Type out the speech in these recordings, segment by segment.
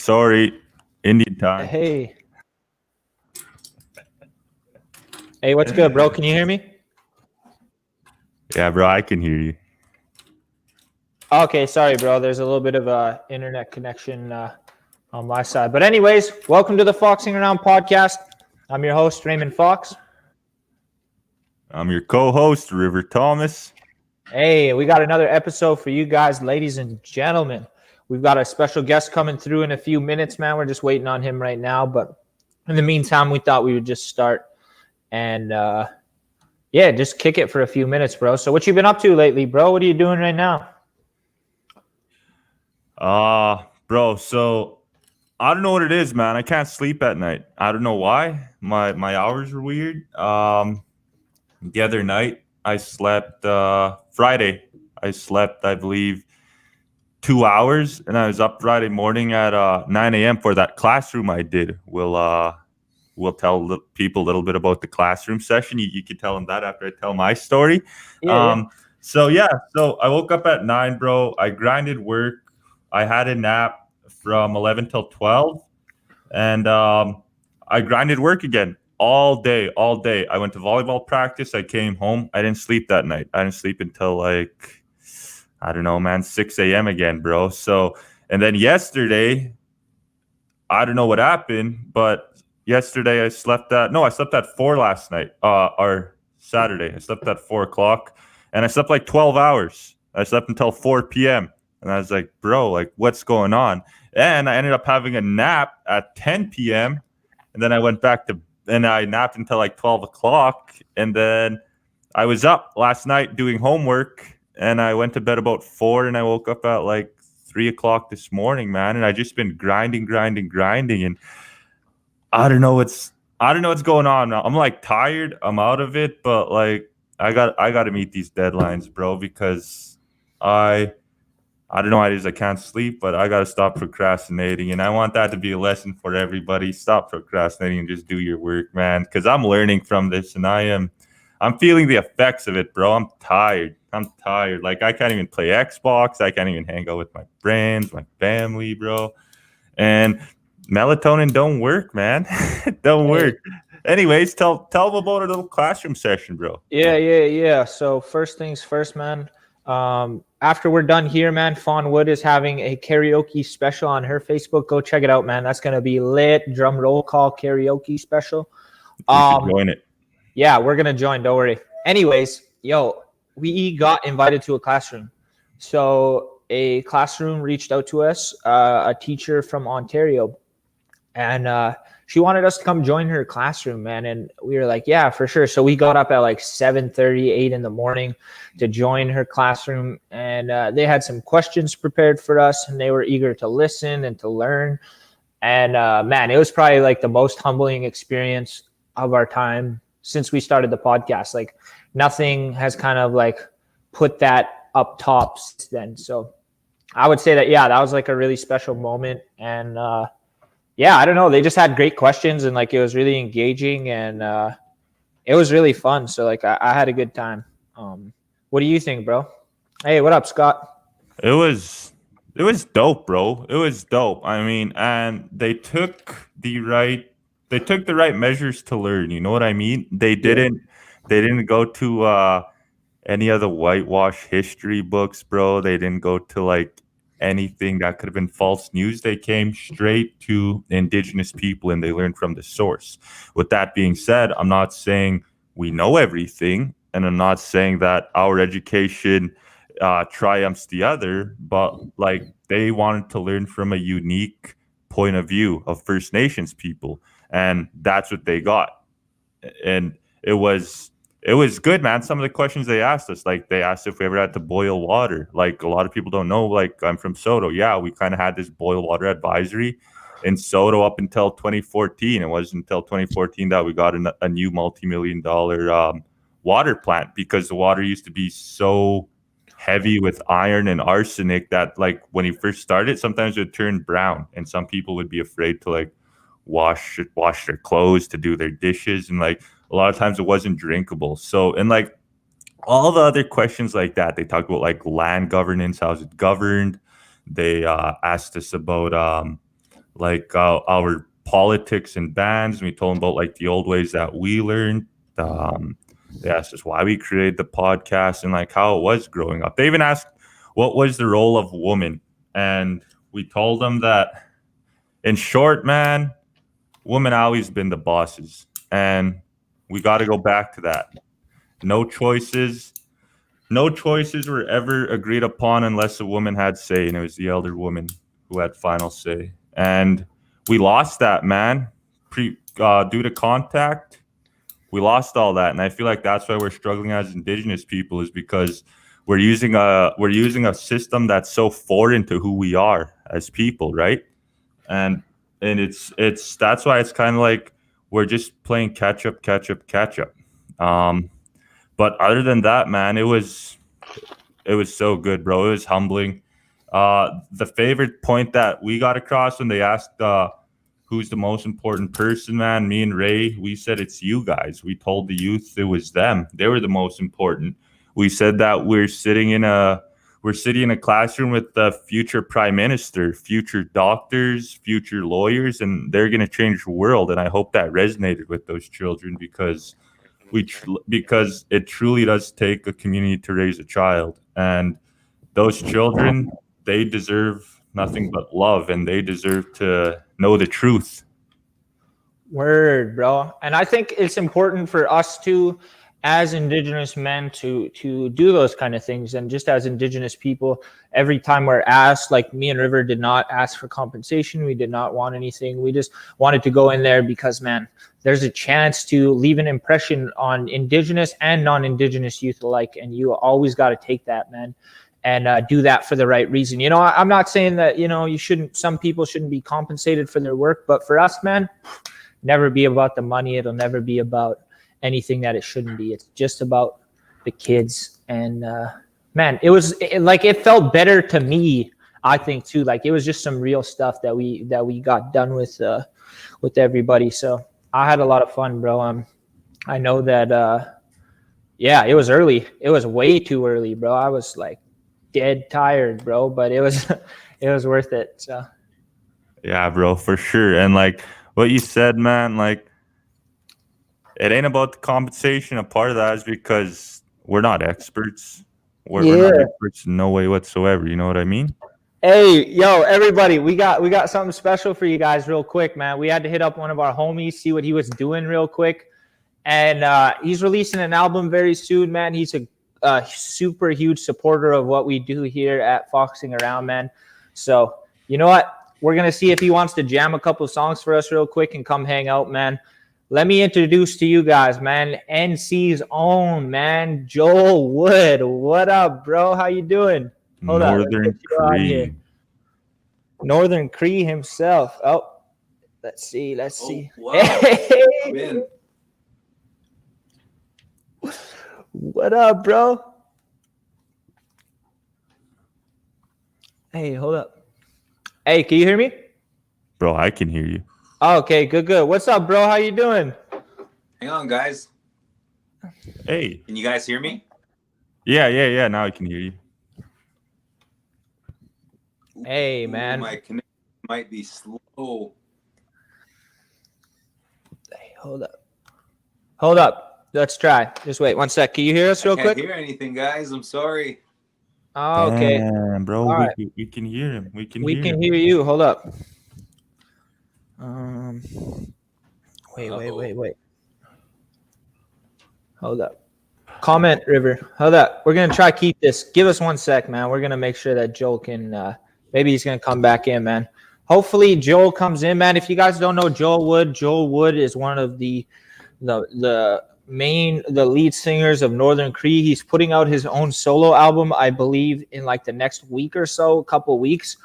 Sorry, Indian time. Hey. Hey, what's good, bro? Can you hear me? Yeah, bro, I can hear you. Okay, sorry, bro. There's a little bit of a internet connection on my side. But anyways, welcome to the Foxing Around podcast. I'm your host, Raymond Fox. I'm your co-host, River Thomas. Hey, we got another episode for you guys, ladies and gentlemen. We've got a special guest coming through in a few minutes, man. We're just waiting on him right now. But in the meantime, we thought we would just start and just kick it for a few minutes, bro. So what you been up to lately, bro? What are you doing right now? Bro, so I don't know what it is, man. I can't sleep at night. I don't know why. My hours are weird. The other night I slept Friday. I slept, I believe, 2 hours, and I was up Friday morning at 9 a.m. for that classroom I did. We'll tell people a little bit about the classroom session. You can tell them that after I tell my story. Yeah. So I woke up at 9, bro. I grinded work. I had a nap from 11 till 12, and I grinded work again all day. I went to volleyball practice. I came home. I didn't sleep that night. I didn't sleep until I don't know, man, 6 a.m. again, bro. So, and then yesterday, I don't know what happened, but yesterday I slept at 4 last night, or Saturday. I slept at 4 o'clock, and I slept like 12 hours. I slept until 4 p.m. And I was like, bro, like, what's going on? And I ended up having a nap at 10 p.m. And then I went back and I napped until like 12 o'clock. And then I was up last night doing homework, and I went to bed about 4, and I woke up at like 3 o'clock this morning, man. And I just been grinding. And I don't know what's going on now. I'm like tired. I'm out of it, but like I got to meet these deadlines, bro, because I don't know why it is I can't sleep, but I got to stop procrastinating. And I want that to be a lesson for everybody. Stop procrastinating and just do your work, man, because I'm learning from this, and I'm feeling the effects of it, bro. I'm tired. Like, I can't even play Xbox. I can't even hang out with my friends, my family, bro. And melatonin don't work, man. Don't work. Anyways, tell them about our little classroom session, bro. Yeah. So first things first, man. After we're done here, man, Fawn Wood is having a karaoke special on her Facebook. Go check it out, man. That's gonna be lit. Drum roll call karaoke special. We should join it. Yeah, we're gonna join. Don't worry. Anyways, we got invited to a classroom. So a classroom reached out to us, a teacher from Ontario, and she wanted us to come join her classroom, man. And we were like, yeah, for sure. So we got up at like 7:30, 8 in the morning to join her classroom. And they had some questions prepared for us, and they were eager to listen and to learn. And man, it was probably like the most humbling experience of our time since we started the podcast. Like, nothing has kind of like put that up top since then. So I would say that, that was like a really special moment. And I don't know. They just had great questions, and like it was really engaging, and it was really fun. So like I had a good time. What do you think, bro? Hey, what up, Scott? It was dope, bro. It was dope. I mean, and they took the right measures to learn. You know what I mean? They didn't go to any of the whitewash history books, bro. They didn't go to like anything that could have been false news. They came straight to Indigenous people, and they learned from the source. With that being said, I'm not saying we know everything, and I'm not saying that our education triumphs the other, but like, they wanted to learn from a unique point of view of First Nations people, and that's what they got. And it was good, man. Some of the questions they asked us, like they asked if we ever had to boil water. Like, a lot of people don't know, like, I'm from Soto. Yeah, we kind of had this boil water advisory in Soto up until 2014. It wasn't until 2014 that we got a new multi-million-dollar water plant, because the water used to be so heavy with iron and arsenic that, like, when you first started, sometimes it would turn brown, and some people would be afraid to like wash their clothes, to do their dishes, and like a lot of times it wasn't drinkable. So, and like all the other questions like that, they talked about like land governance, how's it governed. They asked us about our politics and bans. We told them about like the old ways that we learned. They asked us why we created the podcast and like how it was growing up. They even asked what was the role of woman, and we told them that, in short, man, women always been the bosses, and we got to go back to that. No choices. No choices were ever agreed upon unless a woman had say, and it was the elder woman who had final say. And we lost that, man. Due to contact, we lost all that, and I feel like that's why we're struggling as Indigenous people, is because we're using a system that's so foreign to who we are as people, right? And it's that's why it's kind of like we're just playing catch up. But other than that, man, it was so good, bro. It was humbling. The favorite point that we got across when they asked who's the most important person, man, me and Ray, we said it's you guys. We told the youth it was them. They were the most important. We said that we're sitting in a classroom with the future prime minister, future doctors, future lawyers, and they're going to change the world. And I hope that resonated with those children, because because it truly does take a community to raise a child, and those children, they deserve nothing but love, and they deserve to know the truth. Word, bro. And I think it's important for us to, as Indigenous men, to do those kind of things. And just as Indigenous people, every time we're asked, like me and River did not ask for compensation. We did not want anything. We just wanted to go in there because, man, there's a chance to leave an impression on Indigenous and non-Indigenous youth alike. And you always got to take that, man, and do that for the right reason. You know, I'm not saying that, you know, some people shouldn't be compensated for their work, but for us, man, never be about the money. It'll never be about anything that it shouldn't be. It's just about the kids. And man, it felt better to me, I think, too. Like, it was just some real stuff that we got done with everybody. So I had a lot of fun, bro. I know that yeah, it was early. It was way too early, bro. I was like dead tired, bro, but it was it was worth it. So yeah, bro, for sure. And like what you said, man, like, it ain't about the compensation. A part of that is because we're not experts. We're not experts in no way whatsoever. You know what I mean? Hey, yo, everybody, we got something special for you guys real quick, man. We had to hit up one of our homies, see what he was doing real quick. And he's releasing an album very soon, man. He's a super huge supporter of what we do here at Foxing Around, man. So, you know what? We're going to see if he wants to jam a couple songs for us real quick and come hang out, man. Let me introduce to you guys, man, NC's own, man, Joel Wood. What up, bro? How you doing? Hold Northern Cree. Northern Cree himself. Oh, let's see. Wow. Hey. What up, bro? Hey, hold up. Hey, can you hear me? Bro, I can hear you. Okay, good. What's up, bro? How you doing? Hang on, guys. Hey. Can you guys hear me? Yeah. Now I can hear you. Hey, man. My connection might be slow. Hey, hold up. Let's try. Just wait 1 sec. Can you hear us real quick? I can't hear anything, guys. I'm sorry. Oh, okay. Damn, bro. Right. We can hear him. We can hear you. Hold up. Wait. Hold up. Comment, River. Hold up. We're gonna try to keep this. Give us 1 sec, man. We're gonna make sure that Joel can. Maybe he's gonna come back in, man. Hopefully, Joel comes in, man. If you guys don't know Joel Wood is one of the lead singers of Northern Cree. He's putting out his own solo album, I believe, in like the next week or so, a couple weeks.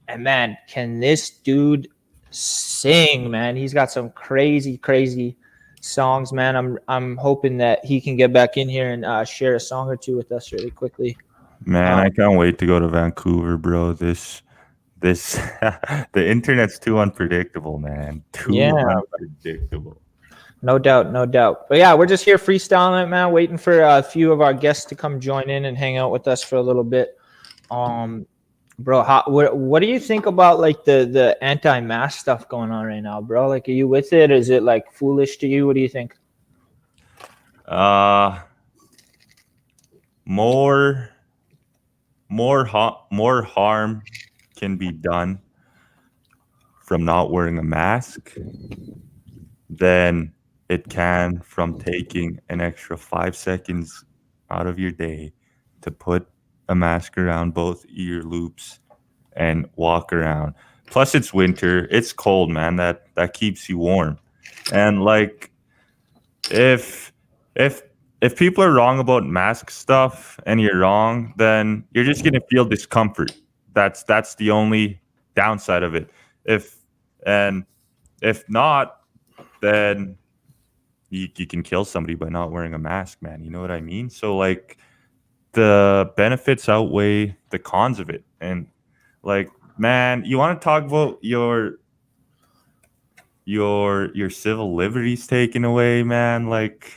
And man, can this dude sing, man? He's got some crazy songs, man. I'm hoping that he can get back in here and share a song or two with us really quickly. Man, I can't wait to go to Vancouver, bro. This the internet's too unpredictable, man. Unpredictable. No doubt. But yeah, we're just here freestyling it, man, waiting for a few of our guests to come join in and hang out with us for a little bit. Bro, what do you think about like the anti-mask stuff going on right now, bro? Like, are you with it? Is it like foolish to you? What do you think? Uh, more more harm can be done from not wearing a mask than it can from taking an extra 5 seconds out of your day to put a mask around both ear loops and walk around. Plus, it's winter. It's cold, man. That keeps you warm. And like, if if if people are wrong about mask stuff and you're wrong, then you're just gonna feel discomfort. That's the only downside of it. If and if not, then you can kill somebody by not wearing a mask, man. You know what I mean? So like the benefits outweigh the cons of it. And like, man, you want to talk about your civil liberties taken away, man? Like,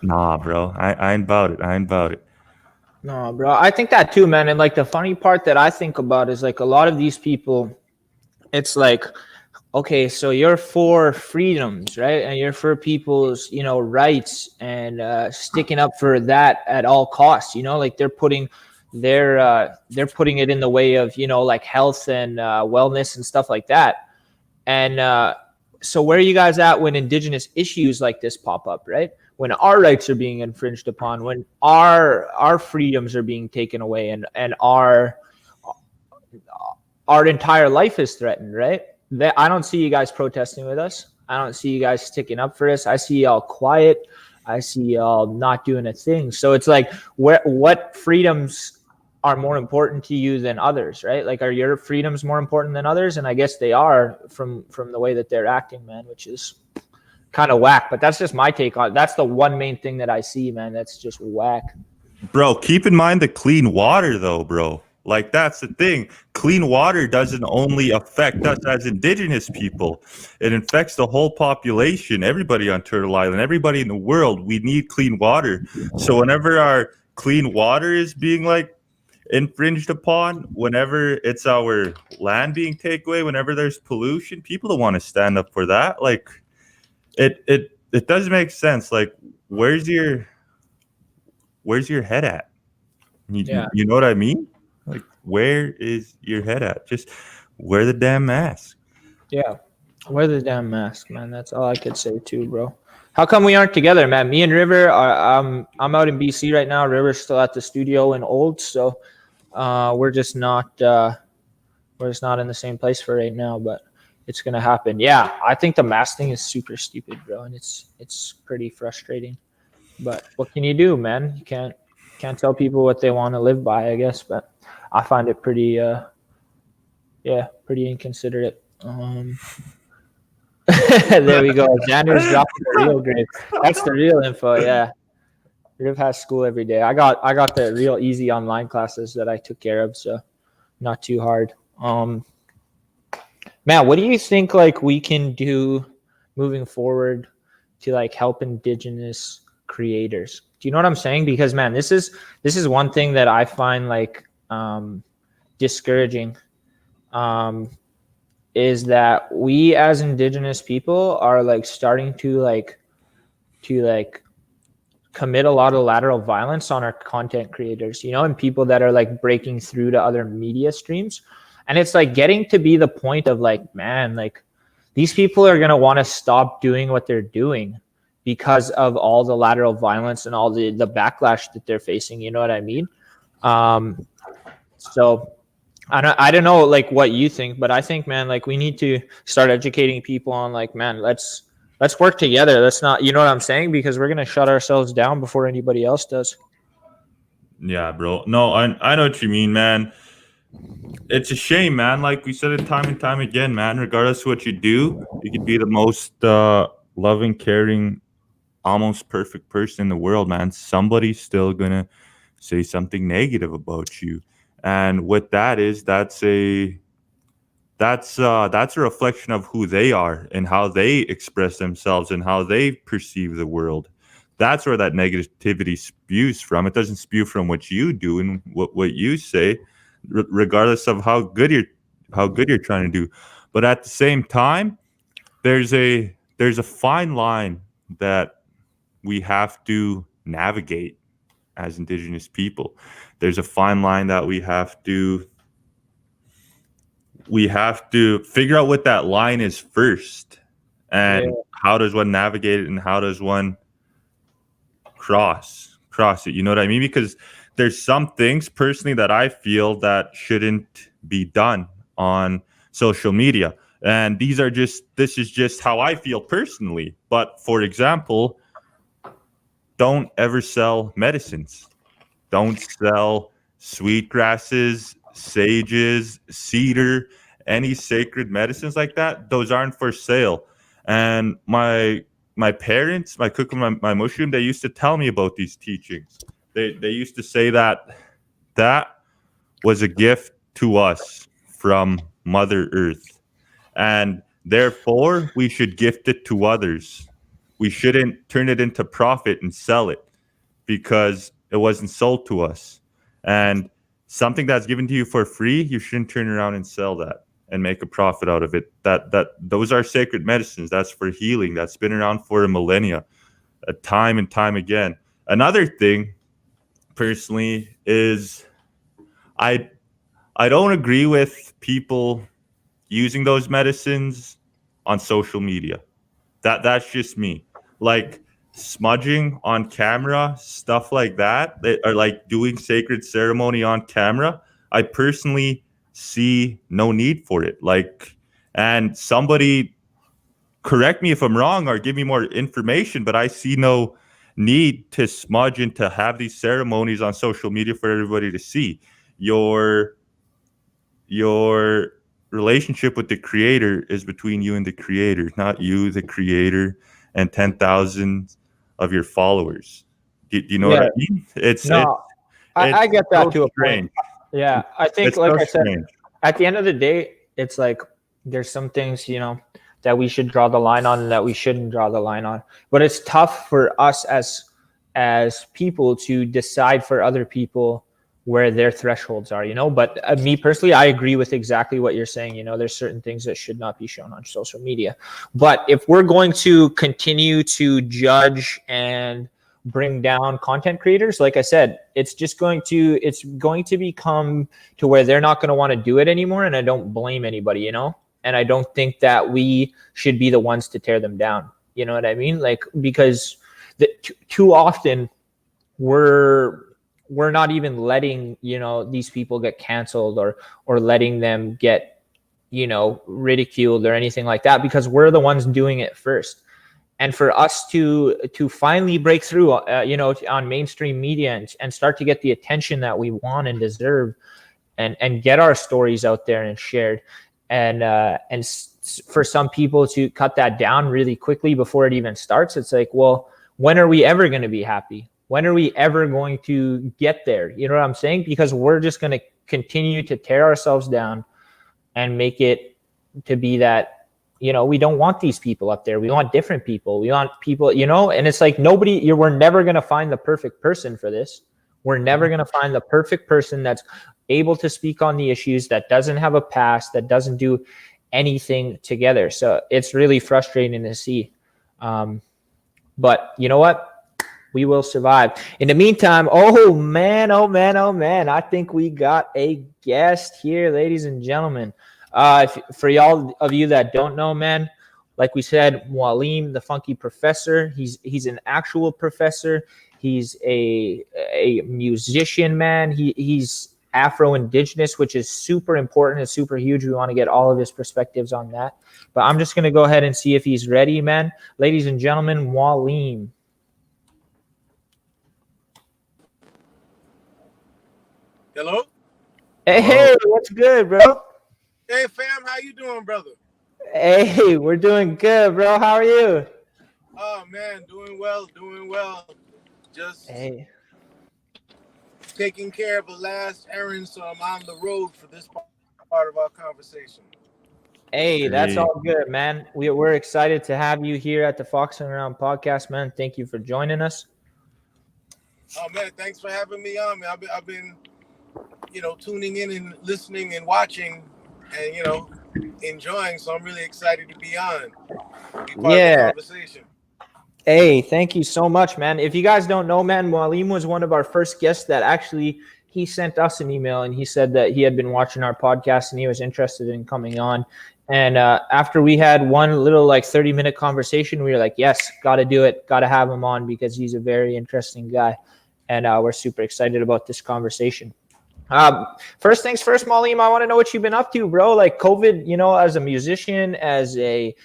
nah, bro. I ain't about it. I ain't about it. No, bro. I think that too, man. And like the funny part that I think about is like a lot of these people, it's like, okay, so you're for freedoms, right? And you're for people's, rights and sticking up for that at all costs. Like they're putting it in the way of like health and wellness and stuff like that. And so where are you guys at when indigenous issues like this pop up, right? When our rights are being infringed upon, when our freedoms are being taken away, and our entire life is threatened, right? I don't see you guys protesting with us. I don't see you guys sticking up for us. I see y'all quiet. I see y'all not doing a thing. So it's like, what freedoms are more important to you than others, right? Like, are your freedoms more important than others? And I guess they are from the way that they're acting, man, which is kind of whack. But that's just my take on it. That's the one main thing that I see, man. That's just whack. Bro, keep in mind the clean water though, bro. Like that's the thing. Clean water doesn't only affect us as indigenous people. It infects the whole population, everybody on Turtle Island, everybody in the world. We need clean water. So whenever our clean water is being like infringed upon, whenever it's our land being taken away, whenever there's pollution, people don't want to stand up for that. Like it does make sense. Like where's your head at? You know what I mean? Like, where is your head at? Just wear the damn mask. Yeah. Wear the damn mask, man. That's all I could say too, bro. How come we aren't together, man? Me and River are I'm out in BC right now. River's still at the studio in Old, so we're just not in the same place for right now, but it's gonna happen. Yeah, I think the mask thing is super stupid, bro, and it's pretty frustrating. But what can you do, man? You can't tell people what they want to live by, I guess. But I find it pretty pretty inconsiderate. There we go. Xander's dropping the real grade. That's the real info. Yeah, Riv has school every day. I got the real easy online classes that I took care of, so not too hard. Matt, what do you think like we can do moving forward to like help indigenous creators? Do you know what I'm saying? Because man, this is one thing that I find like discouraging. Is that we as indigenous people are like starting to commit a lot of lateral violence on our content creators, and people that are like breaking through to other media streams. And it's like getting to be the point of like, man, like these people are going to want to stop doing what they're doing because of all the lateral violence and all the backlash that they're facing. You know what I mean? So I don't know like what you think, but I think, man, like we need to start educating people on like, man, let's work together. Let's not, you know what I'm saying? Because we're going to shut ourselves down before anybody else does. Yeah, bro. No, I know what you mean, man. It's a shame, man. Like we said it time and time again, man. Regardless of what you do, you could be the most loving, caring, almost perfect person in the world, man. Somebody's still gonna say something negative about you, and what that is, that's a reflection of who they are and how they express themselves and how they perceive the world. That's where that negativity spews from. It doesn't spew from what you do and what you say, regardless of how good you're trying to do. But at the same time, there's a fine line that we have to navigate as Indigenous people. There's a fine line that we have to figure out what that line is first, and Yeah. how does one navigate it, and how does one cross it, you know what I mean? Because there's some things personally that I feel that shouldn't be done on social media, and this is just how I feel personally. But for example, don't ever sell medicines. Don't sell sweet grasses, sages, cedar, any sacred medicines like that. Those aren't for sale. And my parents, my cook, my mushroom, they used to tell me about these teachings. They used to say that was a gift to us from Mother Earth, and therefore we should gift it to others. We shouldn't turn it into profit and sell it, because it wasn't sold to us. And something that's given to you for free, you shouldn't turn around and sell that and make a profit out of it. That those are sacred medicines. That's for healing. That's been around for a millennia, time and time again. Another thing, personally, is I I don't agree with people using those medicines on social media. That's just me. Like smudging on camera, stuff like that, or like doing sacred ceremony on camera. I personally see no need for it. Like, and somebody correct me if I'm wrong or give me more information, but I see no need to smudge and to have these ceremonies on social media for everybody to see. Your relationship with the creator is between you and the creator, not you, the creator, and 10,000 of your followers. Do you know what Yeah. I mean? No, It's I get that so to a point. strange. Yeah, I think, It's like so I said, strange. at the end of the day, it's like there's some things, that we should draw the line on and that we shouldn't draw the line on. But it's tough for us as people to decide for other people where their thresholds are, But me personally, I agree with exactly what you're saying. There's certain things that should not be shown on social media. But if we're going to continue to judge and bring down content creators, like I said, it's going to become to where they're not going to want to do it anymore. And I don't blame anybody, and I don't think that we should be the ones to tear them down. You know what I mean? Like, because too often we're not even letting these people get canceled or letting them get ridiculed or anything like that, because we're the ones doing it first. And for us to finally break through on mainstream media and start to get the attention that we want and deserve, and get our stories out there and shared, and for some people to cut that down really quickly before it even starts, it's like, well, when are we ever going to be happy? When are we ever going to get there? You know what I'm saying? Because we're just going to continue to tear ourselves down and make it to be that, we don't want these people up there. We want different people. We want people, and it's like we're never going to find the perfect person for this. We're never going to find the perfect person that's able to speak on the issues, that doesn't have a past, that doesn't do anything together. So it's really frustrating to see. But you know what? We will survive. In the meantime, oh man, I think we got a guest here, ladies and gentlemen. For y'all of you that don't know, man, like we said, Mwalim, the funky professor. He's an actual professor. He's a musician, man. He's Afro-Indigenous, which is super important. It's super huge. We want to get all of his perspectives on that. But I'm just going to go ahead and see if he's ready, man. Ladies and gentlemen, Mwalim. Hello? Hey, what's good, bro? Hey, fam, how you doing, brother? Hey, we're doing good, bro. How are you? Oh, man, doing well. Just taking care of a last errand, so I'm on the road for this part of our conversation. Hey, that's Hey. all good, man. We're excited to have you here at the Fox and Around podcast, man. Thank you for joining us. Oh man, thanks for having me on, man. I've been tuning in and listening and watching, and enjoying. So I'm really excited to be on, be part of the Yeah. conversation. Hey, thank you so much, man. If you guys don't know, man, Mwalim was one of our first guests that actually he sent us an email and he said that he had been watching our podcast and he was interested in coming on. And after we had one little like 30-minute conversation, we were like, yes, got to do it. Got to have him on because he's a very interesting guy. And we're super excited about this conversation. First things first, Mwalim, I want to know what you've been up to, bro. Like COVID, as a musician, as a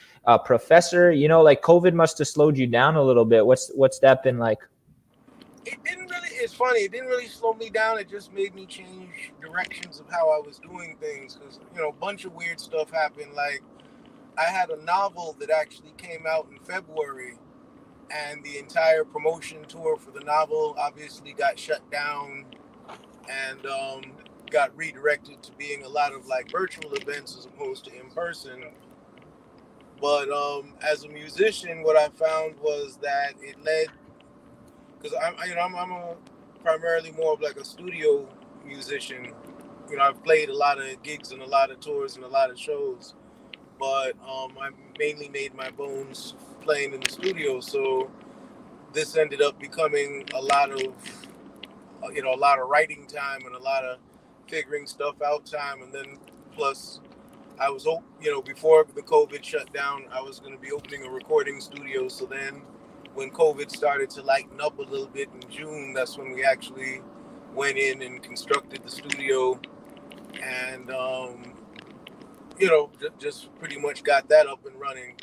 professor, like COVID must have slowed you down a little bit. What's that been like? It didn't really. It's funny. It didn't really slow me down. It just made me change directions of how I was doing things because a bunch of weird stuff happened. Like I had a novel that actually came out in February, and the entire promotion tour for the novel obviously got shut down and got redirected to being a lot of like virtual events as opposed to in person. But as a musician, what I found was that it led because I'm a primarily more of like a studio musician. I've played a lot of gigs and a lot of tours and a lot of shows, but I mainly made my bones playing in the studio. So this ended up becoming a lot of a lot of writing time and a lot of figuring stuff out time, and then plus I was before the COVID shut down, I was going to be opening a recording studio. So then when COVID started to lighten up a little bit in June, that's when we actually went in and constructed the studio, and just pretty much got that up and running.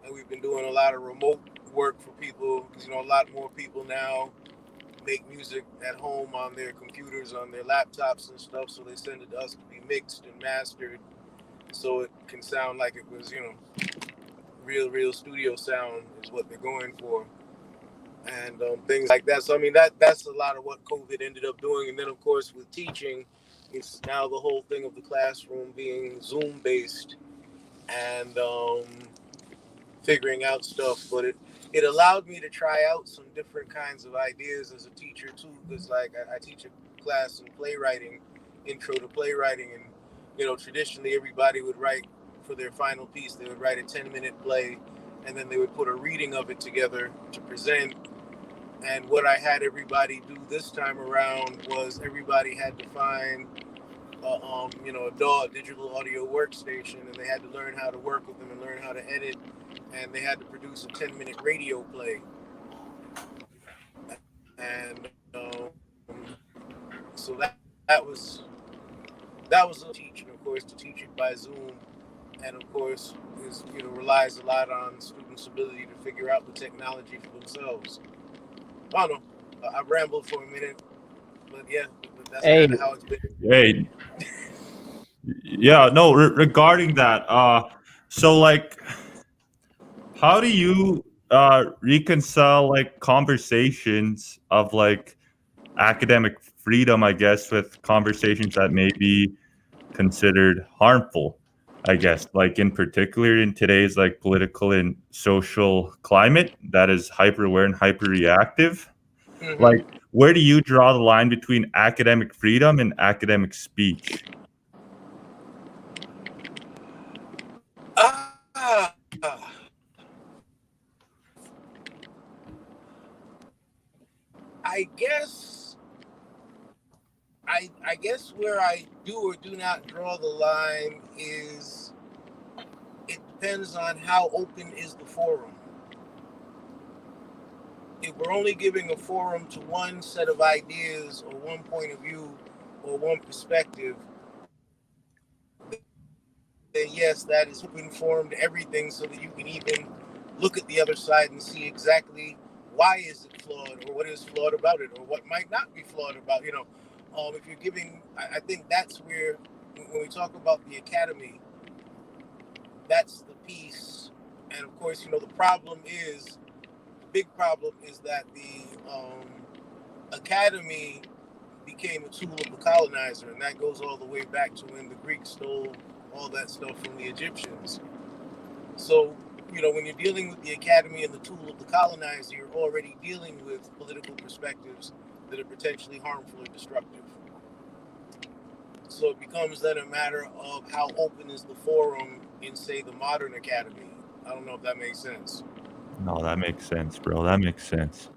And we've been doing a lot of remote work for people because a lot more people now make music at home on their computers, on their laptops and stuff. So they send it to us to be mixed and mastered, so it can sound like it was real studio sound is what they're going for, and things like that. So I mean that's a lot of what COVID ended up doing. And then of course with teaching, it's now the whole thing of the classroom being Zoom based, and figuring out stuff. But it allowed me to try out some different kinds of ideas as a teacher too, because like I teach a class in playwriting, intro to playwriting, and traditionally everybody would write for their final piece. They would write a 10-minute play, and then they would put a reading of it together to present. And what I had everybody do this time around was everybody had to find a DAW, digital audio workstation, and they had to learn how to work with them and learn how to edit, and they had to produce a 10-minute radio play. And so that was a teaching, of course, to teach it by Zoom, and of course is relies a lot on students' ability to figure out the technology for themselves. I don't know. I rambled for a minute, but yeah, that's Hey, kind of how it's been. Hey. Yeah, no, regarding that, so like how do you reconcile like conversations of like academic freedom, I guess, with conversations that may be considered harmful, I guess, like in particular in today's like political and social climate that is hyper aware and hyper reactive? Mm-hmm. Like, where do you draw the line between academic freedom and academic speech? Ah, I guess I guess where I do or do not draw the line is it depends on how open is the forum. If we're only giving a forum to one set of ideas or one point of view or one perspective, then yes, that is open forum to everything so that you can even look at the other side and see exactly why is it flawed or what is flawed about it or what might not be flawed about, if you're giving, I think that's where, when we talk about the academy, that's the piece. And of course, the big problem is that the academy became a tool of the colonizer, and that goes all the way back to when the Greeks stole all that stuff from the Egyptians. So, when you're dealing with the academy and the tool of the colonizer, you're already dealing with political perspectives that are potentially harmful or destructive. So it becomes then a matter of how open is the forum in, say, the modern academy. I don't know if that makes sense. No, that makes sense, bro. That makes sense.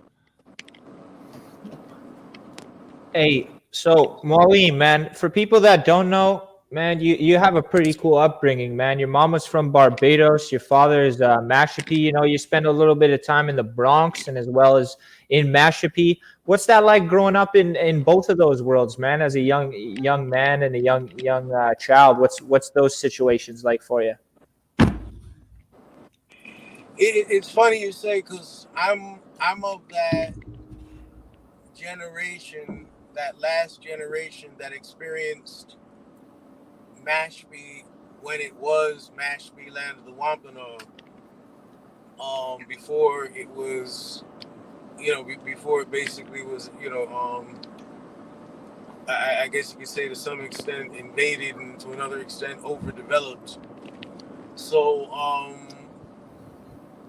Hey, so Mwalim, man, for people that don't know, man, you have a pretty cool upbringing, man. Your mom was from Barbados. Your father is Mashpee. You spend a little bit of time in the Bronx and as well as in Mashpee. What's that like growing up in both of those worlds, man? As a young man and a young child, what's those situations like for you? It's funny you say, because I'm of that generation, that last generation that experienced Mashpee when it was Mashpee, land of the Wampanoag. Before it was, before it basically was, I guess you could say to some extent invaded and to another extent overdeveloped. So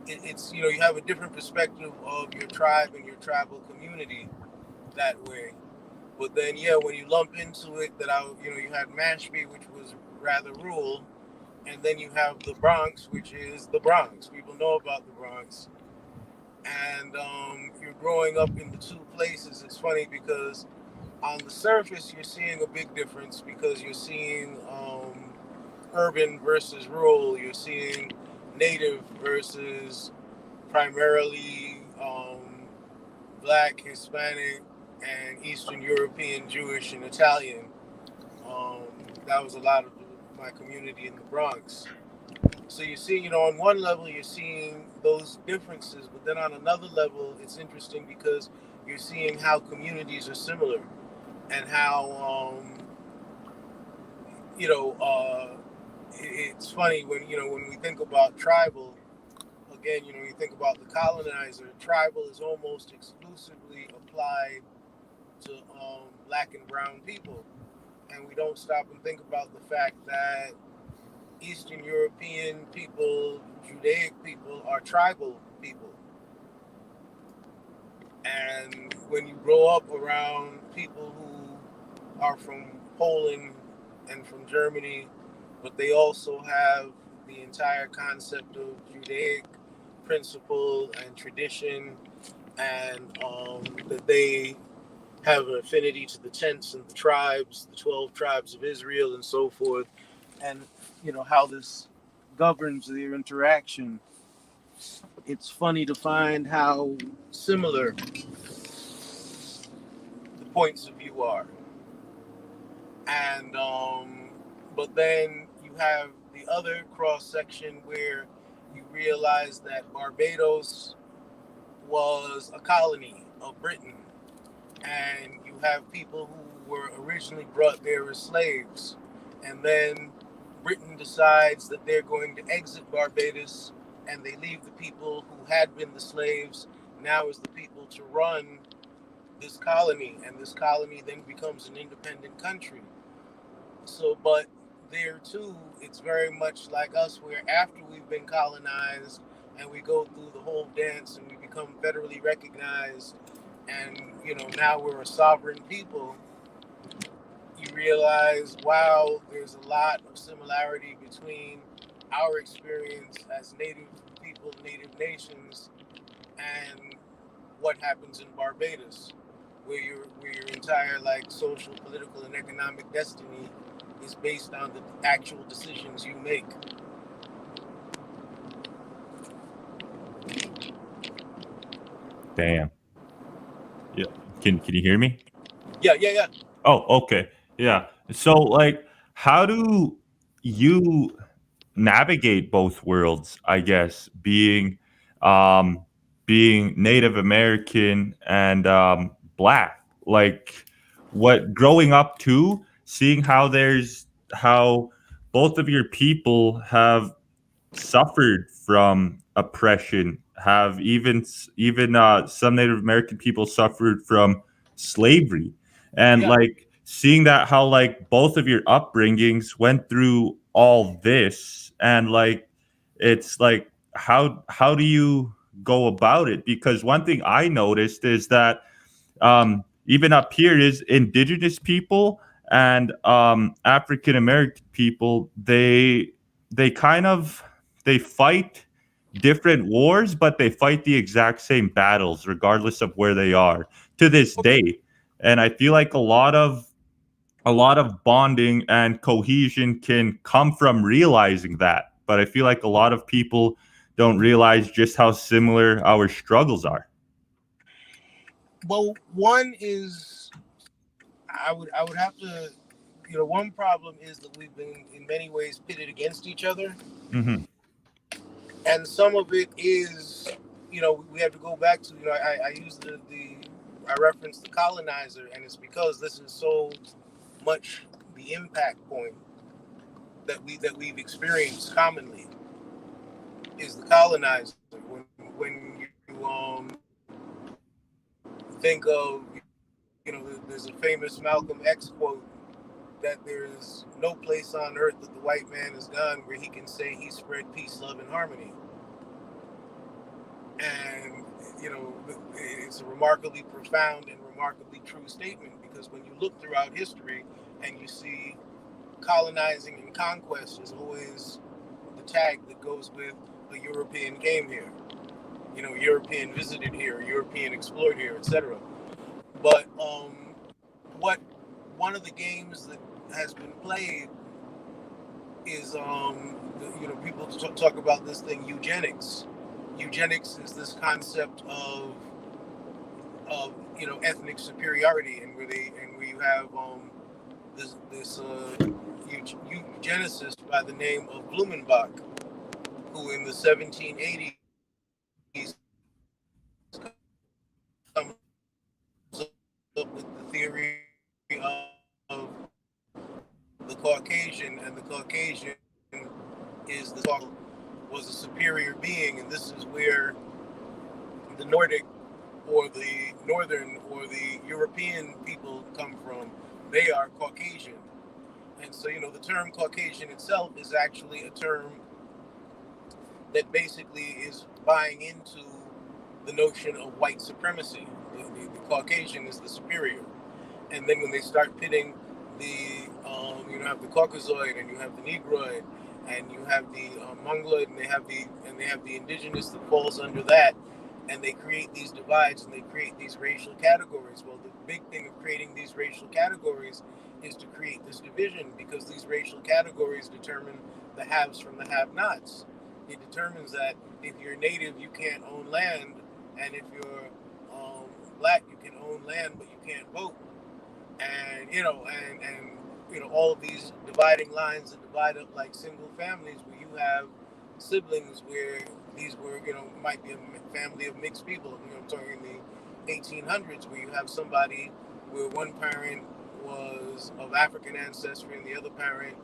it's you have a different perspective of your tribe and your tribal community that way. But then when you lump into it that you had Mashpee, which was rather rural, and then you have the Bronx, which is the Bronx. People know about the Bronx. And you're growing up in the two places. It's funny because on the surface, you're seeing a big difference because you're seeing urban versus rural. You're seeing native versus primarily Black, Hispanic, and Eastern European, Jewish, and Italian. That was a lot of my community in the Bronx. So you see, on one level, you're seeing those differences, but then on another level, it's interesting because you're seeing how communities are similar and how, it's funny when we think about tribal, again, when you think about the colonizer, tribal is almost exclusively applied to Black and brown people. And we don't stop and think about the fact that Eastern European people, Judaic people are tribal people. And when you grow up around people who are from Poland and from Germany, but they also have the entire concept of Judaic principle and tradition, and that they have an affinity to the tents and the tribes, the 12 tribes of Israel and so forth, and how this governs their interaction. It's funny to find how similar the points of view are. And but then you have the other cross section where you realize that Barbados was a colony of Britain, and you have people who were originally brought there as slaves, and then Britain decides that they're going to exit Barbados, and they leave the people who had been the slaves now as the people to run this colony, and this colony then becomes an independent country. So, but there too, it's very much like us, where after we've been colonized and we go through the whole dance and we become federally recognized, and now we're a sovereign people, you realize, wow, there's a lot of similarity between our experience as native people, native nations, and what happens in Barbados, where your entire social, political, and economic destiny is based on the actual decisions you make. Damn. Yeah. Can you hear me? Yeah. Oh, okay. Yeah. So how do you navigate both worlds, I guess, being Native American and Black? What growing up too, seeing how both of your people have suffered from oppression, have even some Native American people suffered from slavery, and Yeah. seeing that how both of your upbringings went through all this, and like it's like how do you go about it? Because one thing I noticed is that even up here is indigenous people and African American people, they kind of they fight different wars, but they fight the exact same battles regardless of where they are to this day. And I feel like a lot of bonding and cohesion can come from realizing that. But I feel like a lot of people don't realize just how similar our struggles are. Well, one is I would have to, one problem is that we've been in many ways pitted against each other, Hmm. and some of it is, we have to go back to, I use I reference the colonizer, and it's because this is so much the impact point that we've experienced commonly is the colonizer. When you think of, there's a famous Malcolm X quote that there is no place on earth that the white man has gone where he can say he spread peace, love, and harmony. And, it's a remarkably profound and remarkably true statement, because when you look throughout history and you see colonizing and conquest is always the tag that goes with a European came here, European visited here, European explored here, etc. But what one of the games that has been played is people talk about this thing, eugenics. Eugenics is this concept of ethnic superiority, and where you have this eugenicist by the name of Blumenbach, who in the 1780s comes up with the theory of the Caucasian, and the Caucasian was a superior being, and this is where the Nordic or the Northern or the European people come from. They are Caucasian. And so, the term Caucasian itself is actually a term that basically is buying into the notion of white supremacy. The Caucasian is the superior. And then when they start pitting you have the Caucasoid, and you have the Negroid, and you have the Mongoloid, and they have the indigenous that falls under that, and they create these divides and they create these racial categories. Well, the big thing of creating these racial categories is to create this division, because these racial categories determine the haves from the have-nots. It determines that if you're native, you can't own land, and if you're black, you can own land, but you can't vote. And all of these dividing lines that divide up like single families, where you have siblings where these were, might be a family of mixed people. I'm talking in the 1800s, where you have somebody where one parent was of African ancestry and the other parent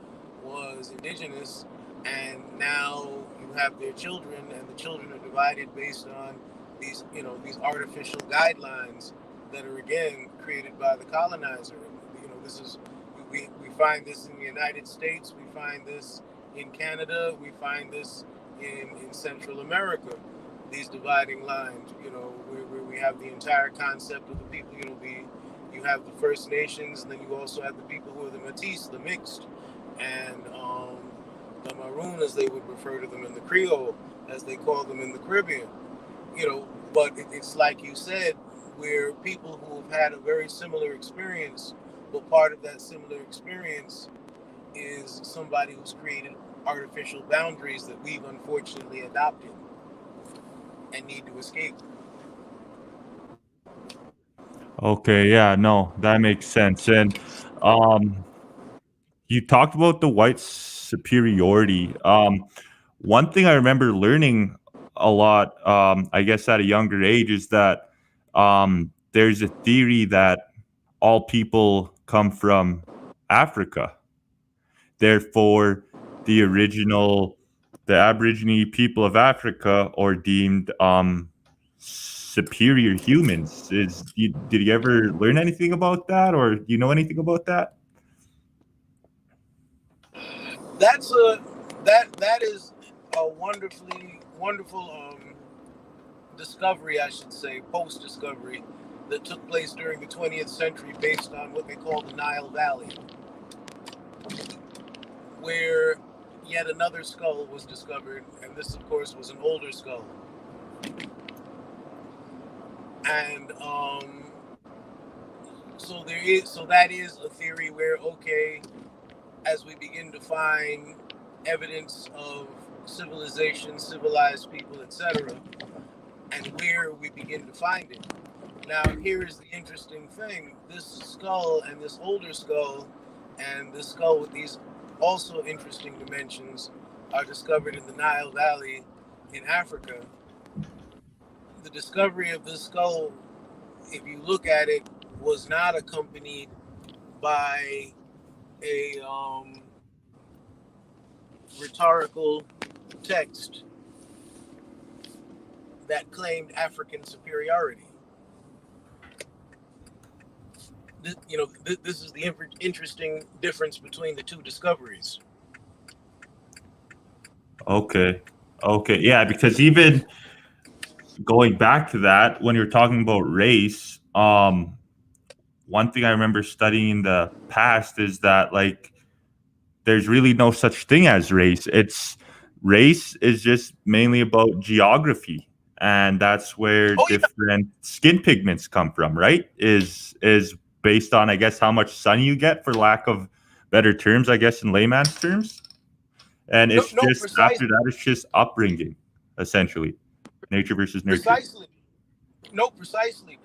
was indigenous, and now you have their children, and the children are divided based on these artificial guidelines that are again created by the colonizer. This is we find this in the United States, we find this in Canada, we find this in Central America. These dividing lines, where we have the entire concept of the people. You have the First Nations, and then you also have the people who are the Métis, the mixed, and the Maroon, as they would refer to them, in the Creole, as they call them in the Caribbean. But it's like you said, where people who have had a very similar experience, but part of that similar experience is somebody who's created artificial boundaries that we've unfortunately adopted and need to escape. Okay, yeah, no, that makes sense. And you talked about the white superiority. One thing I remember learning a lot, I guess at a younger age, is that there's a theory that all people come from Africa. Therefore, the Aborigine people of Africa are deemed superior humans. Did you ever learn anything about that, or do you know anything about that? That's that is a wonderful discovery, I should say, post discovery that took place during the 20th century based on what they call the Nile Valley, where yet another skull was discovered, and this, of course, was an older skull. And so that is a theory where, okay, as we begin to find evidence of civilization, civilized people, etc., and where we begin to find it. Now, here is the interesting thing: this skull and this older skull, and this skull with these also interesting dimensions, are discovered in the Nile Valley in Africa. The discovery of this skull, if you look at it, was not accompanied by a rhetorical text that claimed African superiority. This is the interesting difference between the two discoveries. Okay. Okay. Yeah, because even going back to that, when you're talking about race, one thing I remember studying in the past is that like there's really no such thing as race. It's race is just mainly about geography, and that's where Oh yeah, different skin pigments come from, right? Is based on, I guess, how much sun you get, for lack of better terms, I guess, in layman's terms. And no, it's no, just after that, it's just upbringing, essentially, nature versus nurture. precisely. No, precisely.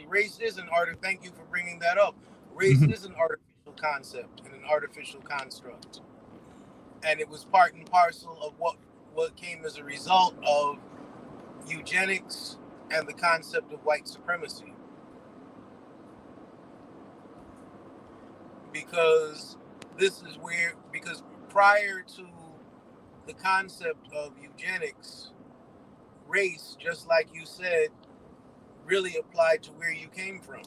Race is an art. Thank you for bringing that up. Race Mhm. is an artificial concept and an artificial construct, and it was part and parcel of what came as a result of eugenics and the concept of white supremacy. Because because prior to the concept of eugenics, race, just like you said, really applied to where you came from.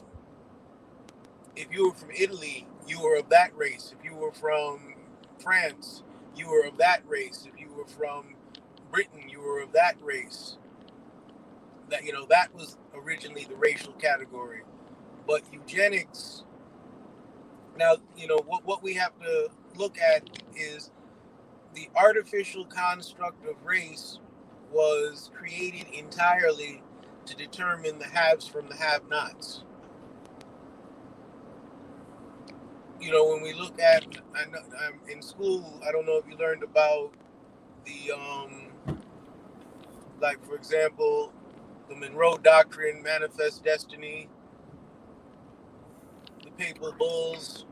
If you were from Italy, you were of that race. If you were from France, you were of that race. If you were from Britain, you were of that race. That was originally the racial category. But eugenics, now, what we have to look at is the artificial construct of race was created entirely to determine the haves from the have-nots. When we look at, I'm in school, I don't know if you learned about the, like, for example, the Monroe Doctrine, Manifest Destiny, the Papal Bulls,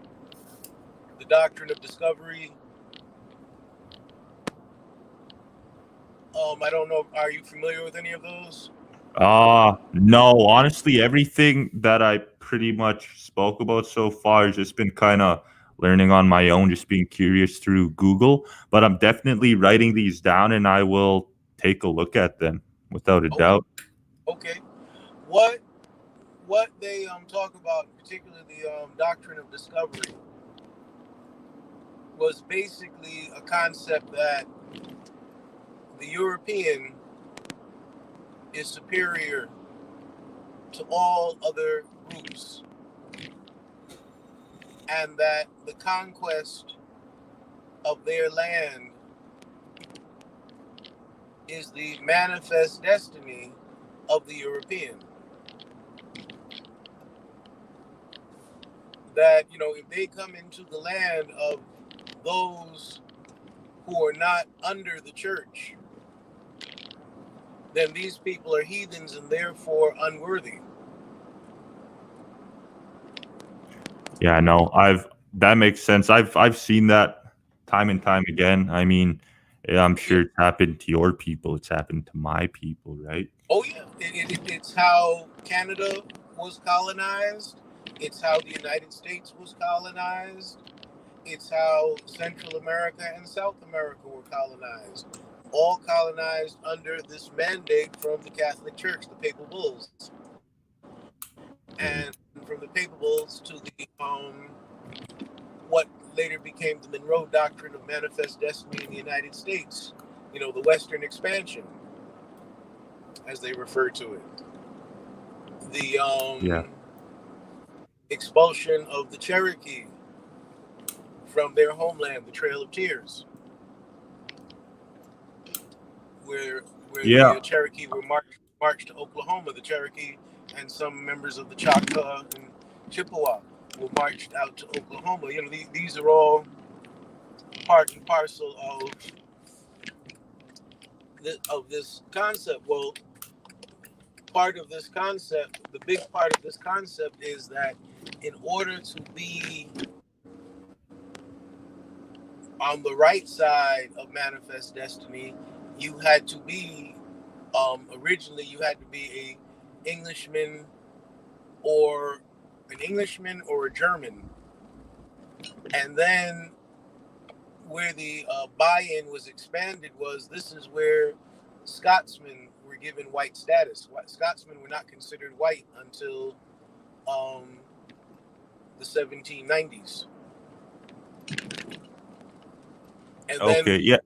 the Doctrine of Discovery. I don't know, are you familiar with any of those? No, honestly, everything that I pretty much spoke about so far has just been kind of learning on my own, just being curious through Google. But I'm definitely writing these down, and I will take a look at them without a Okay. doubt. Okay. What they talk about, particularly the Doctrine of Discovery, was basically a concept that the European is superior to all other groups, and that the conquest of their land is the manifest destiny of the European. That, if they come into the land of those who are not under the church, then these people are heathens and therefore unworthy. Yeah, no, that makes sense. I've seen that time and time again. I mean, yeah, I'm Yeah. sure it's happened to your people. It's happened to my people, right? Oh yeah, it's how Canada was colonized. It's how the United States was colonized. It's how Central America and South America were colonized. All colonized under this mandate from the Catholic Church, the Papal Bulls. And from the Papal Bulls to the what later became the Monroe Doctrine of Manifest Destiny in the United States. The Western expansion, as they refer to it. The Yeah. expulsion of the Cherokee from their homeland, the Trail of Tears, where Yeah. the Cherokee were marched to Oklahoma. The Cherokee and some members of the Choctaw and Chippewa were marched out to Oklahoma. These are all part and parcel of this concept. Well, part of this concept, the big part of this concept is that in order to be on the right side of manifest destiny, you had to be originally you had to be a Englishman or a German, and then where the buy-in was expanded was this is where Scotsmen were given white status. Scotsmen were not considered white until the 1790s, and Okay. then Yeah.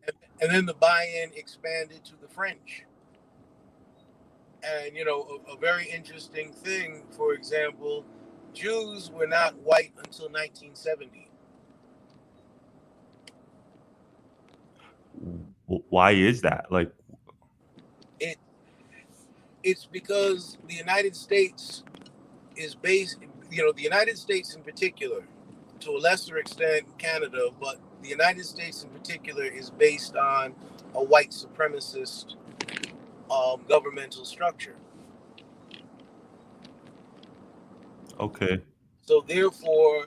the buy-in expanded to the French. And a very interesting thing, for example, Jews were not white until 1970. Why is that? Like, It it's because the United States is based, the United States in particular, to a lesser extent Canada, but the United States in particular is based on a white supremacist governmental structure. okay. So therefore,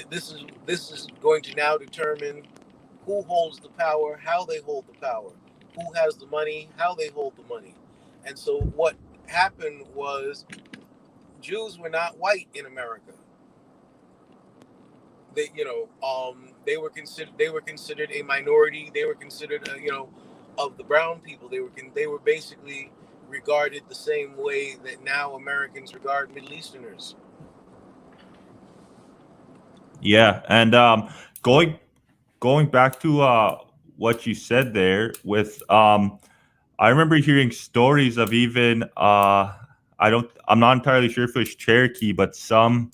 this is going to now determine who holds the power, how they hold the power, who has the money, how they hold the money. And so what happened was Jews were not white in America. They were considered a minority. They were considered of the brown people. They were basically regarded the same way that now Americans regard Middle Easterners. Yeah. And going back to what you said there with I remember hearing stories of even I'm not entirely sure if it was Cherokee, but some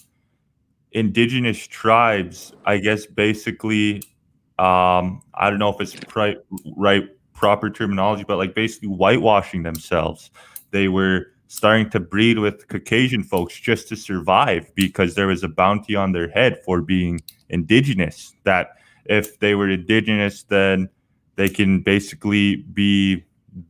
indigenous tribes, I guess basically I don't know if it's right proper terminology, but like basically whitewashing themselves. They were starting to breed with Caucasian folks just to survive because there was a bounty on their head for being indigenous. That if they were indigenous, then they can basically be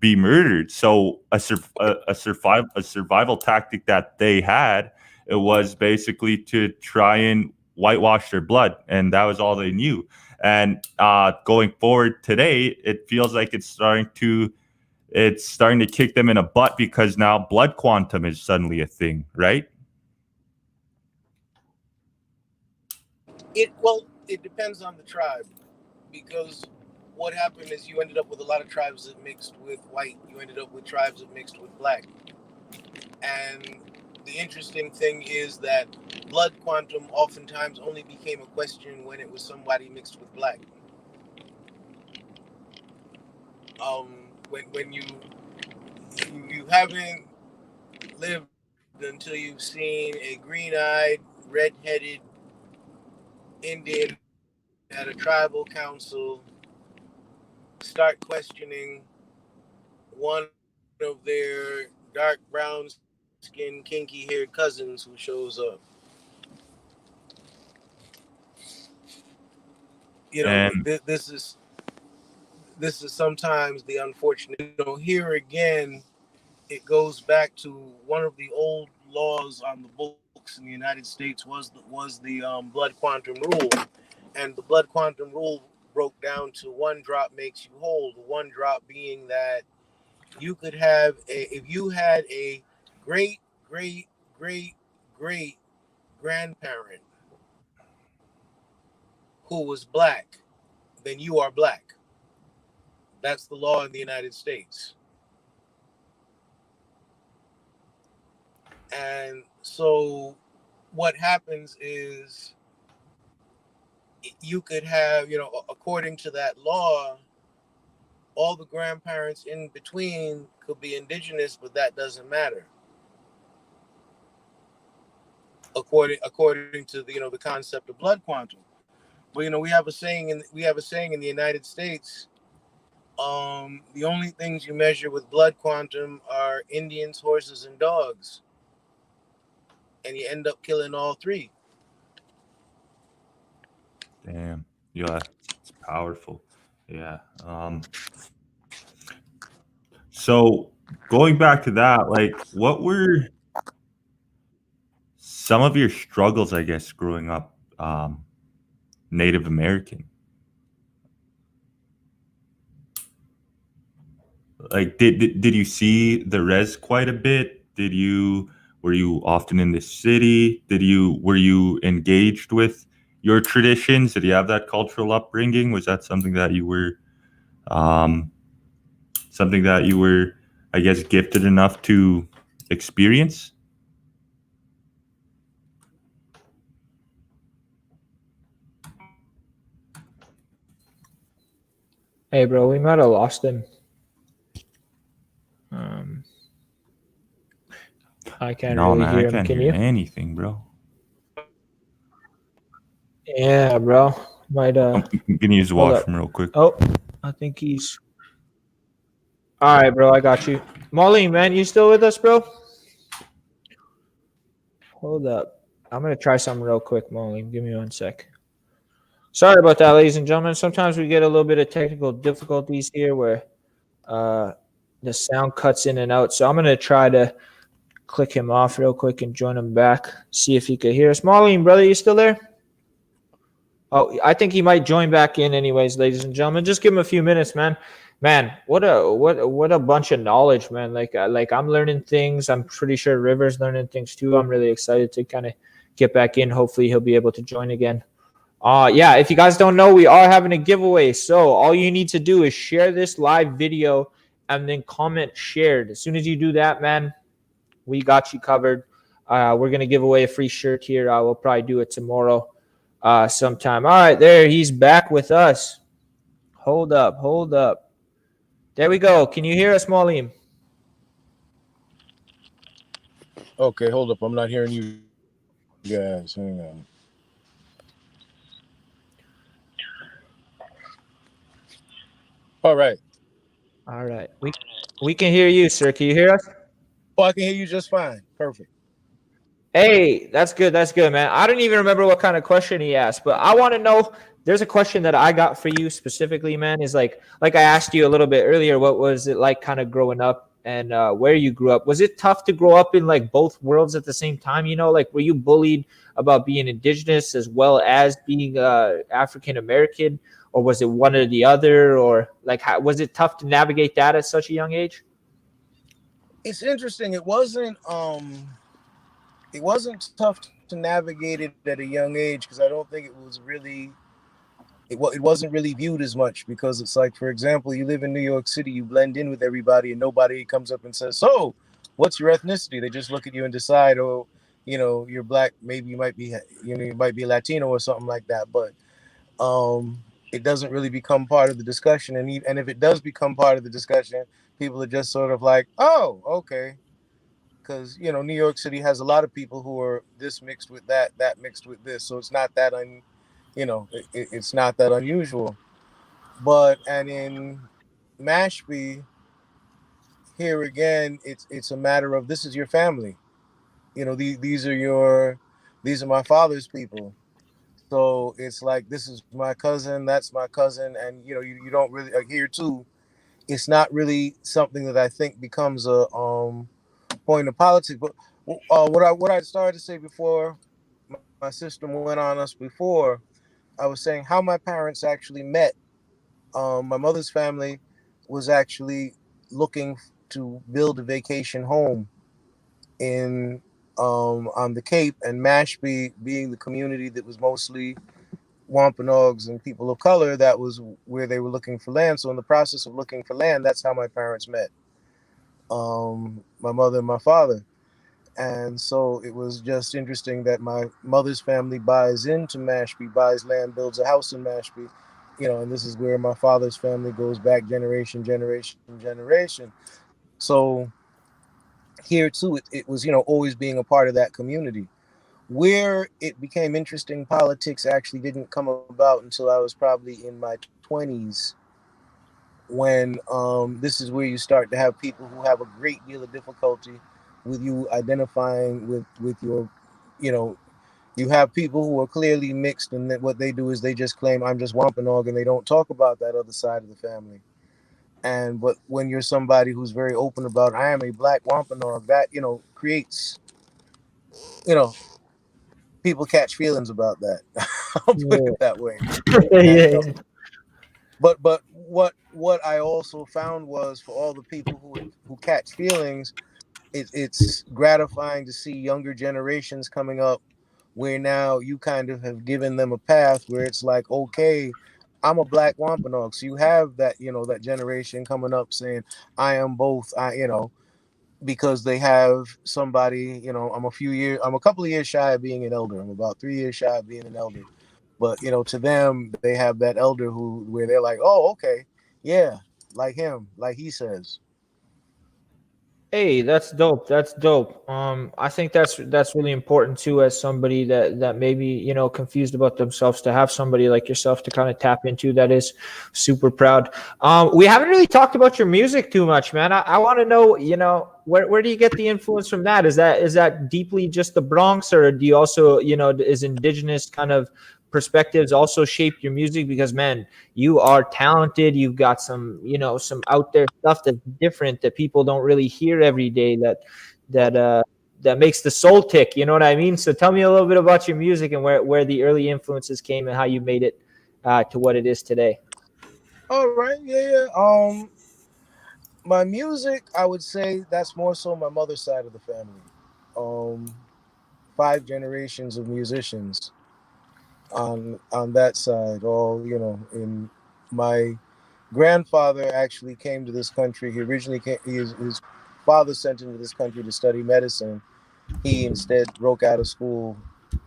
murdered. So a survival tactic that they had, it was basically to try and whitewash their blood, and that was all they knew. And going forward today, it feels like it's starting to kick them in a butt because now blood quantum is suddenly a thing, right? It depends on the tribe, because what happened is you ended up with a lot of tribes that mixed with white. You ended up with tribes that mixed with black. And the interesting thing is that blood quantum oftentimes only became a question when it was somebody mixed with black. When you haven't lived until you've seen a green-eyed, red-headed Indian at a tribal council start questioning one of their dark brown skinned, kinky haired cousins who shows up. And This is sometimes the unfortunate. Here again, it goes back to one of the old laws on the books in the United States was the blood quantum rule, and the blood quantum rule broke down to one drop makes you whole. The one drop being that you could have if you had a great great great great grandparent who was black, then you are black. That's the law in the United States. And so what happens is you could have, according to that law, all the grandparents in between could be indigenous, but that doesn't matter. According to the concept of blood quantum. But we have a saying in the United States. The only things you measure with blood quantum are Indians, horses, and dogs, and you end up killing all three. Damn. Yeah, it's powerful. Yeah. So going back to that, like, what were some of your struggles, I guess, growing up Native American? Like, did you see the res quite a bit? Were you often in the city? Were you engaged with your traditions? Did you have that cultural upbringing? Was that um, something that you were, I guess, gifted enough to experience? Hey, bro, we might have lost him. Um, I can't No, really man, I hear him. can't Can hear you? anything, bro. Yeah, bro. Might I'm gonna use the hold up. washroom real quick. Oh, I think he's. All right, bro. I got you. Mwalim, man, you still with us, bro? Hold up. I'm gonna try something real quick, Mwalim. Give me 1 sec. Sorry about that, ladies and gentlemen. Sometimes we get a little bit of technical difficulties here where uh, the sound cuts in and out. So I'm gonna try to click him off real quick and join him back. See if he could hear us. Mwalim, brother, you still there? Oh, I think he might join back in anyways, ladies and gentlemen. Just give him a few minutes, man. Man, what a bunch of knowledge, man. Like I'm learning things. I'm pretty sure River's learning things too. I'm really excited to kind of get back in. Hopefully he'll be able to join again. Yeah, if you guys don't know, we are having a giveaway. So all you need to do is share this live video and then comment shared. As soon as you do that, man, we got you covered. We're gonna give away a free shirt here. I will probably do it tomorrow sometime. All right, there he's back with us. Hold up. There we go. Can you hear us, Mwalim? Okay, hold up. I'm not hearing you guys. Hang on. All right. All right. We can hear you, sir. Can you hear us? Oh, I can hear you just fine. Perfect. Hey, that's good. That's good, man. I don't even remember what kind of question he asked, but I want to know. There's a question that I got for you specifically, man. Is like I asked you a little bit earlier. What was it like, kind of growing up, and where you grew up? Was it tough to grow up in like both worlds at the same time? You know, like were you bullied about being indigenous as well as being African American, or was it one or the other, or like was it tough to navigate that at such a young age? It's interesting. It wasn't tough to navigate it at a young age because I don't think it wasn't really viewed as much because it's like, for example, you live in New York City, you blend in with everybody, and nobody comes up and says, "So, what's your ethnicity?" They just look at you and decide, "Oh, you're black. Maybe you might be Latino or something like that." But it doesn't really become part of the discussion, and if it does become part of the discussion, people are just sort of like, "Oh, okay." Because New York City has a lot of people who are this mixed with that, that mixed with this, so it's not that it's not that unusual. But and in Mashpee, here again, it's a matter of this is your family. These are my father's people. So it's like this is my cousin, that's my cousin, and you don't really here too. It's not really something that I think becomes a point of politics. But what I started to say before my sister went on us before, I was saying how my parents actually met. My mother's family was actually looking to build a vacation home in on the Cape, and Mashpee being the community that was mostly Wampanoags and people of color, that was where they were looking for land. So in the process of looking for land, that's how my parents met. My mother and my father. And so it was just interesting that my mother's family buys into Mashpee, buys land, builds a house in Mashpee, and this is where my father's family goes back generation, generation, generation. So here too, it was, always being a part of that community. Where it became interesting, politics actually didn't come about until I was probably in my 20s, when this is where you start to have people who have a great deal of difficulty with you identifying with your, you know, you have people who are clearly mixed, and that what they do is they just claim I'm just Wampanoag, and they don't talk about that other side of the family. And but when you're somebody who's very open about I am a black Wampanoag, that creates, you know people catch feelings about that. I'll put Yeah. it that way. Yeah, And yeah. but what I also found was, for all the people who catch feelings, it's gratifying to see younger generations coming up, where now you kind of have given them a path where it's like, okay, I'm a black Wampanoag. So you have that, that generation coming up saying, I am both, because they have somebody, I'm a couple of years shy of being an elder. I'm about 3 years shy of being an elder. But to them, they have that elder where they're like, oh, okay, yeah, like him, like he says. Hey, that's dope. That's dope. I think that's really important too, as somebody that maybe confused about themselves, to have somebody like yourself to kind of tap into. That is super proud. We haven't really talked about your music too much, man. I want to know, where do you get the influence from that? Is that deeply just the Bronx, or do you also, is indigenous kind of perspectives also shape your music? Because man, you are talented. You've got some out there stuff that's different, that people don't really hear every day, that uh that makes the soul tick. You know what I mean? So tell me a little bit about your music, and where the early influences came, and how you made it to what it is today. All right, yeah, yeah. My music, I would say that's more so my mother's side of the family. Um, 5 generations of musicians on that side. All in my grandfather actually came to this country. He originally came. His father sent him to this country to study medicine. He instead broke out of school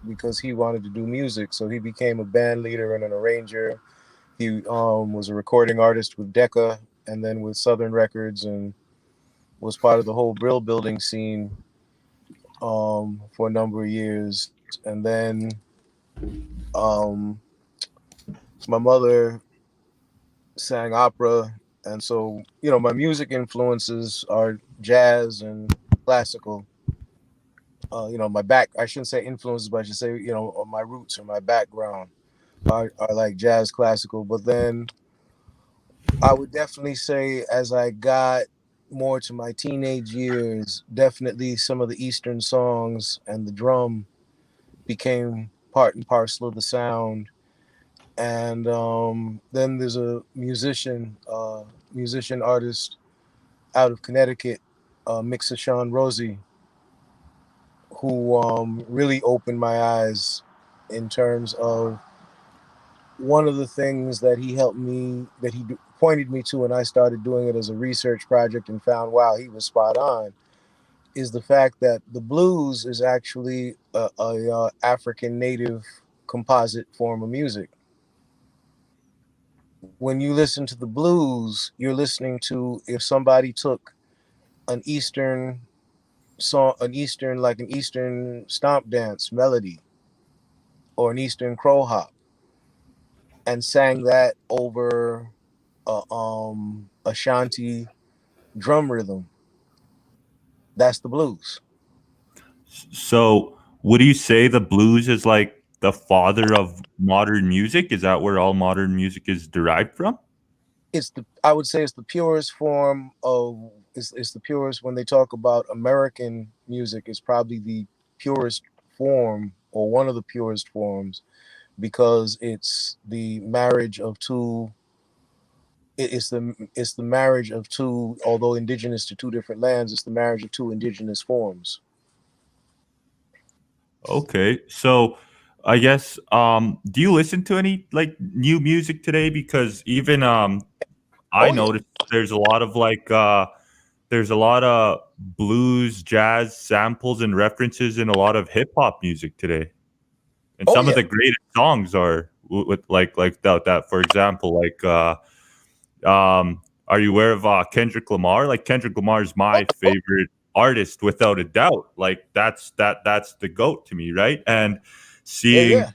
because he wanted to do music. So he became a band leader and an arranger. He was a recording artist with Decca, and then with Southern Records, and was part of the whole Brill building scene for a number of years. And then um, my mother sang opera, and so my music influences are jazz and classical. My back, I shouldn't say influences, but I should say, my roots or my background are like jazz, classical. But then I would definitely say, as I got more to my teenage years, definitely some of the Eastern songs and the drum became part and parcel of the sound. And then there's a musician artist out of Connecticut, Mixa Sean Rosie, who really opened my eyes in terms of one of the things that he helped me, that he pointed me to, and I started doing it as a research project and found, wow, he was spot on, is the fact that the blues is actually a African native composite form of music. When you listen to the blues, you're listening to, if somebody took an Eastern song, an Eastern stomp dance melody, or an Eastern crow hop, and sang that over a shanty drum rhythm, that's the blues. So, would you say the blues is like the father of modern music? Is that where all modern music is derived from? I would say it's the purest form of, it's the purest, when they talk about American music, it's probably the purest form, or one of the purest forms, because it's the marriage of two, it's the marriage of two, although indigenous to two different lands, it's the marriage of two indigenous forms. Okay. So, I guess do you listen to any like new music today? Because even I Oh yeah. noticed there's a lot of like there's a lot of blues, jazz samples and references in a lot of hip hop music today. And Oh some of yeah. the greatest songs are with like that. For example, like are you aware of Kendrick Lamar? Like Kendrick Lamar is my favorite artist without a doubt. Like that's the goat to me, right? And Yeah, seeing yeah.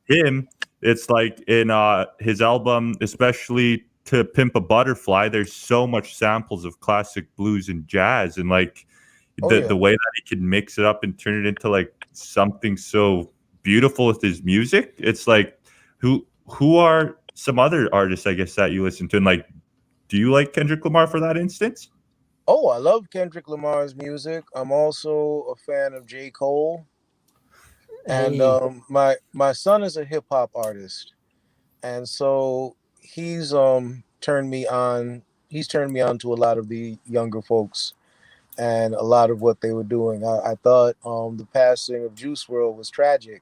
him, it's like in his album, especially To Pimp a Butterfly, there's so much samples of classic blues and jazz, and like Oh the yeah. the way that he can mix it up and turn it into like something so beautiful with his music. It's like who are some other artists, I guess, that you listen to, and like, do you like Kendrick Lamar for that instance? Oh, I love Kendrick Lamar's music. I'm also a fan of J. Cole. And Hey, my son is a hip hop artist. And so he's turned me on to a lot of the younger folks and a lot of what they were doing. I thought the passing of Juice World was tragic,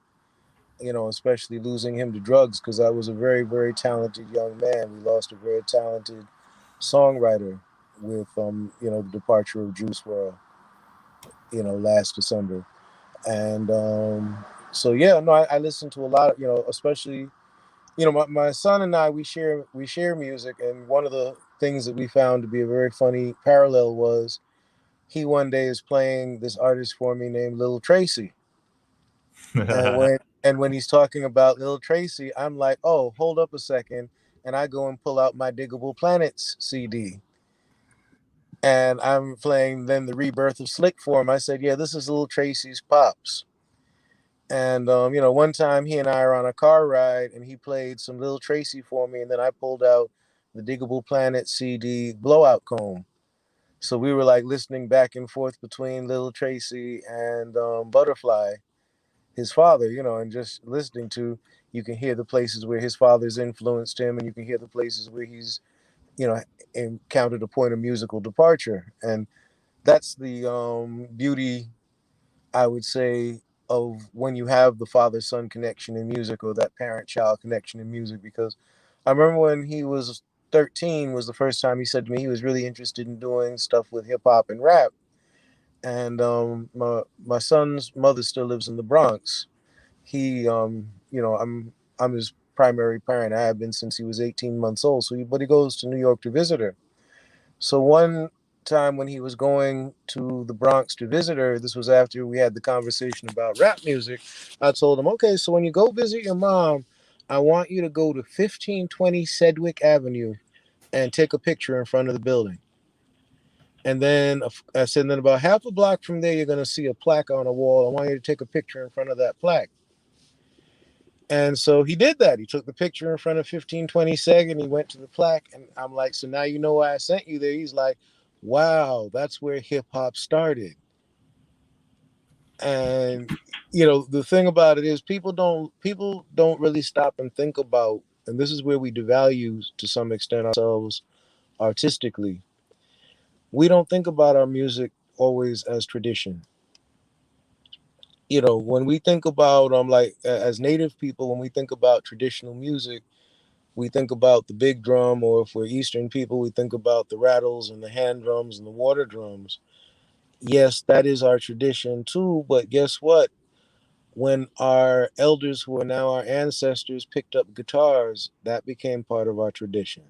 especially losing him to drugs, because I was a very, very talented young man. We lost a very talented songwriter with the departure of Juice World, last December. And so yeah, no, I listen to a lot of, especially, my son and I, we share music, and one of the things that we found to be a very funny parallel was he one day is playing this artist for me named Little Tracy. And when he's talking about Little Tracy, I'm like, oh, hold up a second, and I go and pull out my Diggable Planets CD, and I'm playing then the Rebirth of Slick for him. I said, yeah, this is Little Tracy's pops. And one time he and I are on a car ride, and he played some Little Tracy for me, and then I pulled out the Diggable Planet CD Blowout Comb. So we were like listening back and forth between Little Tracy and Butterfly, his father, and just listening to. You can hear the places where his father's influenced him, and you can hear the places where he's, you know, encountered a point of musical departure, and that's the beauty, I would say, of when you have the father son connection in music, or that parent child connection in music. Because I remember when he was 13 was the first time he said to me he was really interested in doing stuff with hip hop and rap. And my son's mother still lives in the Bronx. I'm his primary parent. I have been since he was 18 months old. But he goes to New York to visit her. So one time when he was going to the Bronx to visit her, this was after we had the conversation about rap music. I told him, okay, so when you go visit your mom, I want you to go to 1520 Sedgwick Avenue and take a picture in front of the building. And then I said, then about half a block from there, you're going to see a plaque on a wall. I want you to take a picture in front of that plaque. And so he did that. He took the picture in front of 1520 Seg, and he went to the plaque. And I'm like, so now you know why I sent you there. He's like, wow, that's where hip hop started. And the thing about it is people don't really stop and think about, and this is where we devalue to some extent ourselves artistically. We don't think about our music always as tradition. When we think about like as native people, when we think about traditional music, we think about the big drum, or if we're Eastern people, we think about the rattles and the hand drums and the water drums. Yes, that is our tradition too, but guess what? When our elders, who are now our ancestors, picked up guitars, that became part of our tradition.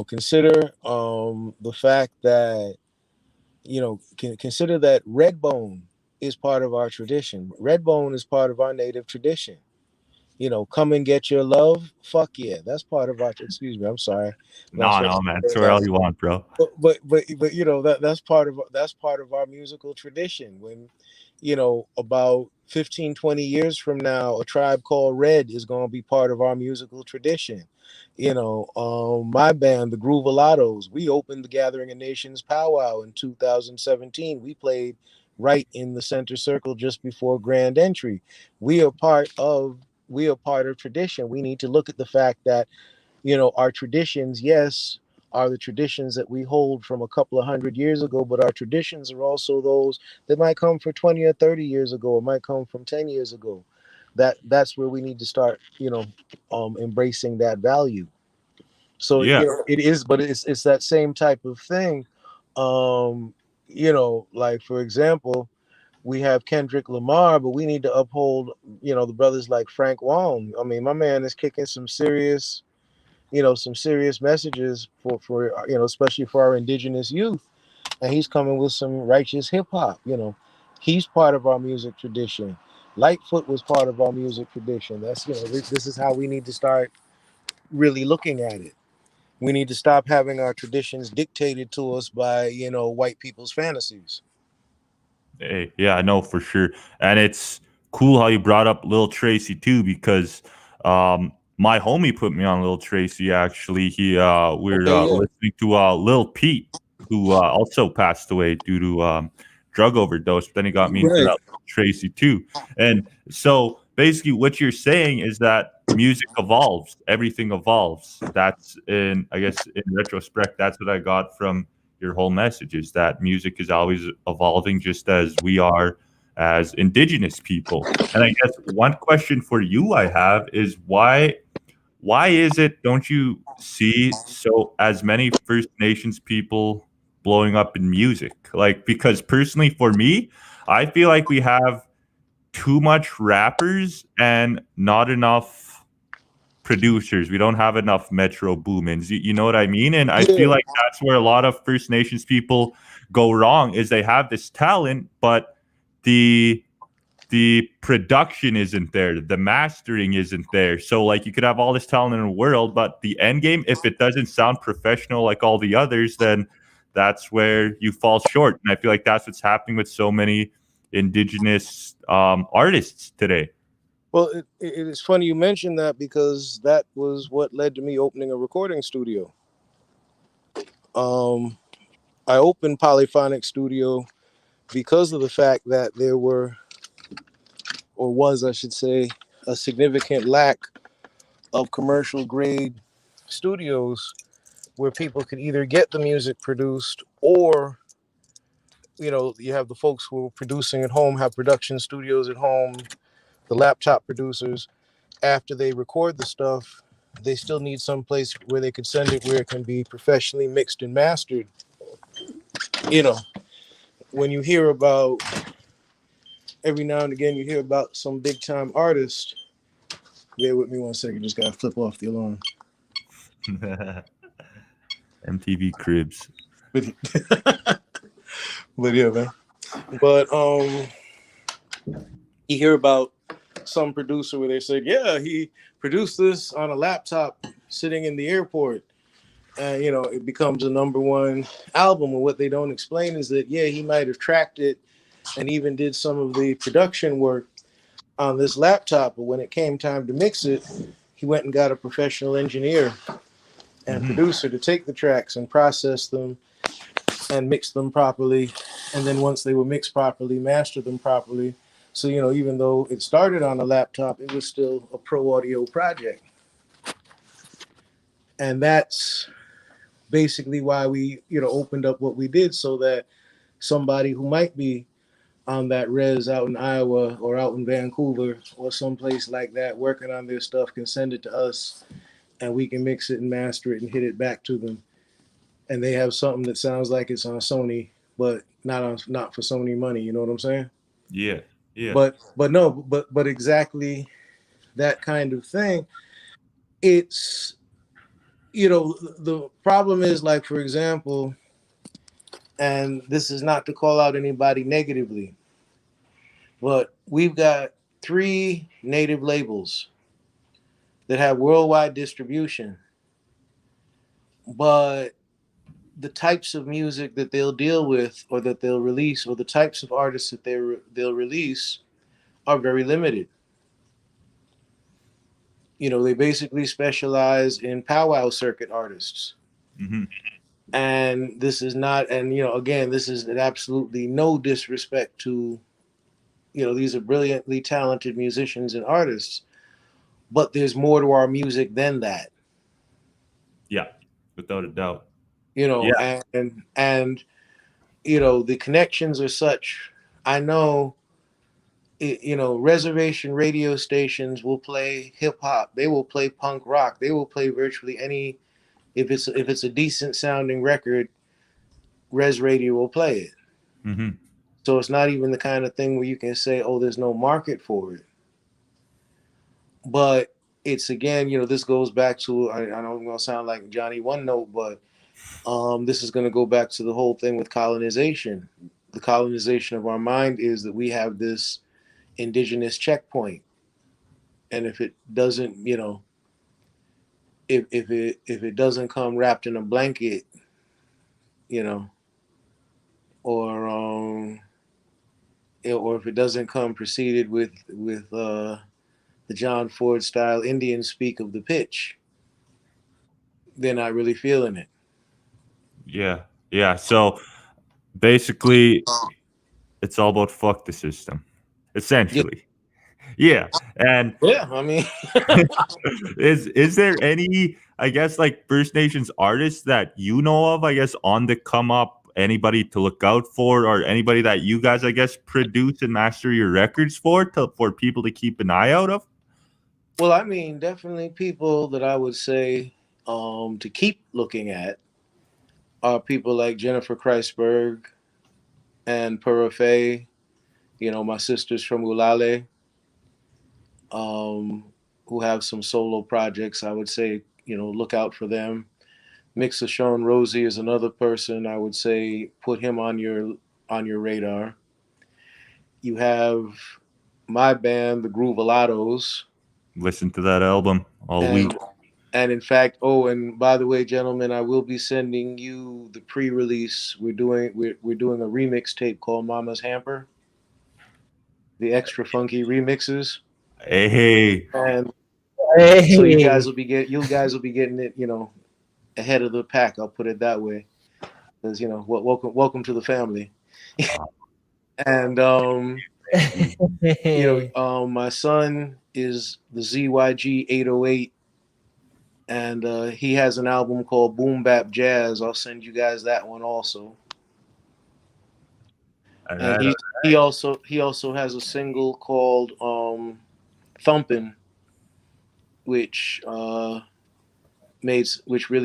Consider the fact that, consider that Redbone is part of our tradition. Redbone is part of our native tradition. Come and get your love. Fuck yeah, that's part of our. Excuse me, I'm sorry. I'm not No, supposed no, to man. say Swear that. all you want, bro. But that's part of our musical tradition. When about 15, 20 years from now, A Tribe Called Red is going to be part of our musical tradition. My band, the Groovalados, we opened the Gathering of Nations powwow in 2017. We played right in the center circle just before grand entry. We are part of tradition. We need to look at the fact that our traditions, yes, are the traditions that we hold from a couple of hundred years ago, but our traditions are also those that might come from 20 or 30 years ago, or might come from 10 years ago. That's where we need to start, embracing that value. So Yeah. it is, but it's that same type of thing. Um, like for example, we have Kendrick Lamar, but we need to uphold, the brothers like Frank Wong. I mean, my man is kicking some serious messages for especially for our indigenous youth, and he's coming with some righteous hip hop. He's part of our music tradition. Lightfoot was part of our music tradition. That's this is how we need to start really looking at it. We need to stop having our traditions dictated to us by white people's fantasies. Hey, yeah, I know for sure. And it's cool how you brought up Lil Tracy too, because my homie put me on Lil Tracy actually. We're Okay, yeah. listening to Lil Pete, who also passed away due to drug overdose. But then he got me into Right. that Lil Tracy too. And so basically what you're saying is that music evolves, everything evolves. That's in, I guess, in retrospect, that's what I got from your whole message, is that music is always evolving, just as we are as indigenous people. And I guess one question for you I have is why is it, don't you see so as many First Nations people blowing up in music? Like, because personally for me, I feel like we have too much rappers and not enough producers. We don't have enough Metro Boomins. You know what I mean? And I feel Yeah. like that's where a lot of First Nations people go wrong, is they have this talent, but the the production isn't there, the mastering isn't there. So like you could have all this talent in the world, but the end game, if it doesn't sound professional like all the others, then that's where you fall short. And I feel like that's what's happening with so many indigenous artists today. Well, it is funny you mentioned that because that was what led to me opening a recording studio. Um, I opened Polyphonic Studio because of the fact that there were, or was, I should say, a significant lack of commercial grade studios where people could either get the music produced, or you have the folks who are producing at home, have production studios at home, the laptop producers. After they record the stuff, they still need some place where they could send it, where it can be professionally mixed and mastered. You know, when you hear about, every now and again, you hear about some big time artist. Bear with me one second, just gotta flip off the alarm. MTV Cribs. But, but yeah, man. But you hear about some producer where they said, yeah, he produced this on a laptop sitting in the airport. And it becomes a number one album. And what they don't explain is that, yeah, he might have tracked it and even did some of the production work on this laptop, but when it came time to mix it, he went and got a professional engineer and producer to take the tracks and process them and mix them properly. And then once they were mixed properly, master them properly. So, even though it started on a laptop, it was still a pro audio project. And that's basically why we, opened up what we did, so that somebody who might be on that res out in Iowa or out in Vancouver or someplace like that working on their stuff can send it to us, and we can mix it and master it and hit it back to them. And they have something that sounds like it's on Sony, but not for Sony money. You know what I'm saying? Yeah, yeah. But exactly that kind of thing. It's the problem is, like, for example, and this is not to call out anybody negatively, but we've got 3 native labels that have worldwide distribution, but the types of music that they'll deal with or that they'll release, or the types of artists that they'll release, are very limited. They basically specialize in powwow circuit artists. Mm-hmm. And this is not, and again, this is absolutely no disrespect to, these are brilliantly talented musicians and artists, but there's more to our music than that. Yeah, without a doubt. And the connections are such. I know, reservation radio stations will play hip hop, they will play punk rock, they will play virtually any if it's a decent sounding record, Res Radio will play it. Mm-hmm. So it's not even the kind of thing where you can say, oh, there's no market for it. But it's, again, this goes back to, I know I'm going to sound like Johnny One Note, but this is going to go back to the whole thing with colonization. The colonization of our mind is that we have this indigenous checkpoint. And if it doesn't, if it doesn't come wrapped in a blanket, or if it doesn't come preceded with the John Ford style Indian speak of the pitch, they're not really feeling it. Yeah. So basically, it's all about fuck the system, essentially. Yeah. And Yeah, I mean, is there any, I guess, like First Nations artists that you know of, I guess, on the come up, anybody to look out for, or anybody that you guys, I guess, produce and master your records for people to keep an eye out of? well, I mean, definitely people that I would say to keep looking at are people like Jennifer Kreisberg and Pura Faye, my sisters from Ulale, who have some solo projects. I would say, look out for them. Mixa Sean Rosie is another person I would say put him on your radar. You have my band, the Groovalados. Listen to that album all week. And in fact, and by the way, gentlemen, I will be sending you the pre-release. We're doing a remix tape called Mama's Hamper. The extra funky remixes. Hey. And Hey. so you guys will be getting it, ahead of the pack. I'll put it that way. Because welcome to the family. And my son is the ZYG 808. And he has an album called Boom Bap Jazz. I'll send you guys that one also. And he also has a single called Thumpin', which really